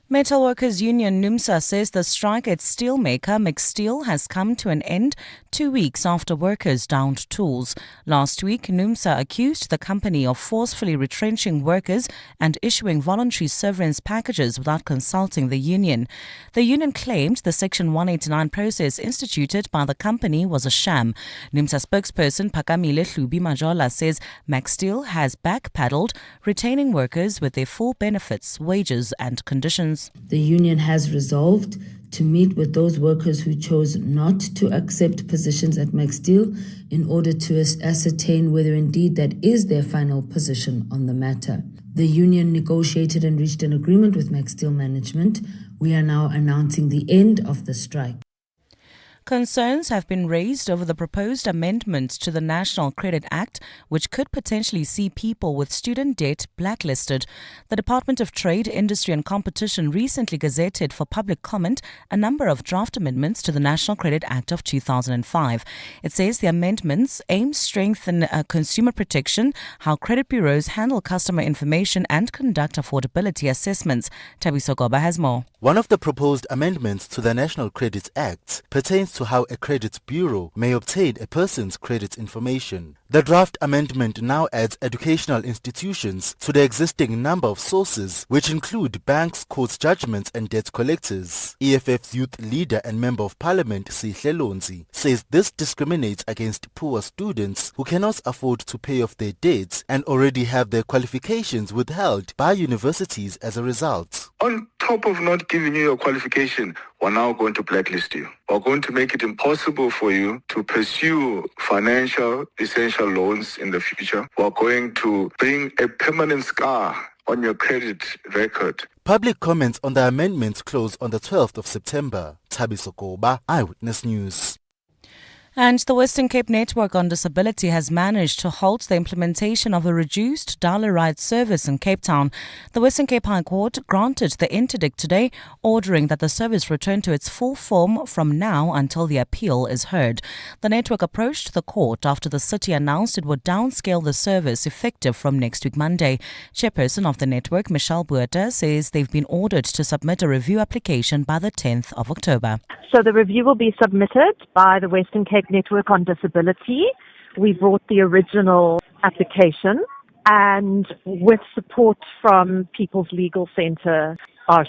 [SPEAKER 10] Metal Workers Union NUMSA says the strike at steelmaker McSteel has come to an end 2 weeks after workers downed tools. Last week, NUMSA accused the company of forcefully retrenching workers and issuing voluntary severance packages without consulting the union. The union claimed the Section 189 process instituted by the company was a sham. NUMSA spokesperson Phakamile Hlubi Majola says McSteel has backpedaled, retaining workers with their full benefits, wages and conditions.
[SPEAKER 22] The union has resolved
[SPEAKER 14] to meet with those workers who chose not to accept positions at Max Steel in order to ascertain whether indeed that is their final position on the matter. The union negotiated and reached an agreement with Max Steel management. We are now announcing the end of the strike.
[SPEAKER 10] Concerns have been raised over the proposed amendments to the National Credit Act, which could potentially see people with student debt blacklisted. The Department of Trade, Industry and Competition recently gazetted for public comment a number of draft amendments to the National Credit Act of 2005. It says the amendments aim to strengthen consumer protection, how credit bureaus handle customer information and conduct affordability assessments. Tabiso Goba has more.
[SPEAKER 21] One of the proposed amendments to the National Credit Act pertains to how a credit bureau may obtain a person's credit information. The draft amendment now adds educational institutions to the existing number of sources, which include banks, court judgments and debt collectors. EFF's youth leader and member of parliament, Sihle Lonzi, says this discriminates against poor students who cannot afford to pay off their debts and already have their qualifications withheld by universities as a result.
[SPEAKER 22] On top of not giving you your qualification, we're now going to blacklist you. We're going to make it impossible for you to pursue financial essential loans in the future. We're going to bring a permanent scar on your credit record.
[SPEAKER 21] Public comments on the amendments close on the 12th of September. Tabiso Goba, Eyewitness News.
[SPEAKER 10] And the Western Cape Network on Disability has managed to halt the implementation of a reduced dial ride service in Cape Town. The Western Cape High Court granted the interdict today, ordering that the service return to its full form from now until the appeal is heard. The network approached the court after the city announced it would downscale the service effective from next week Monday. Chairperson of the network, Michelle Buerta, says they've been ordered to submit a review application by the 10th of October.
[SPEAKER 23] So the review will be submitted by the Western Cape Network on Disability. We brought the original application and with support from People's Legal Centre, our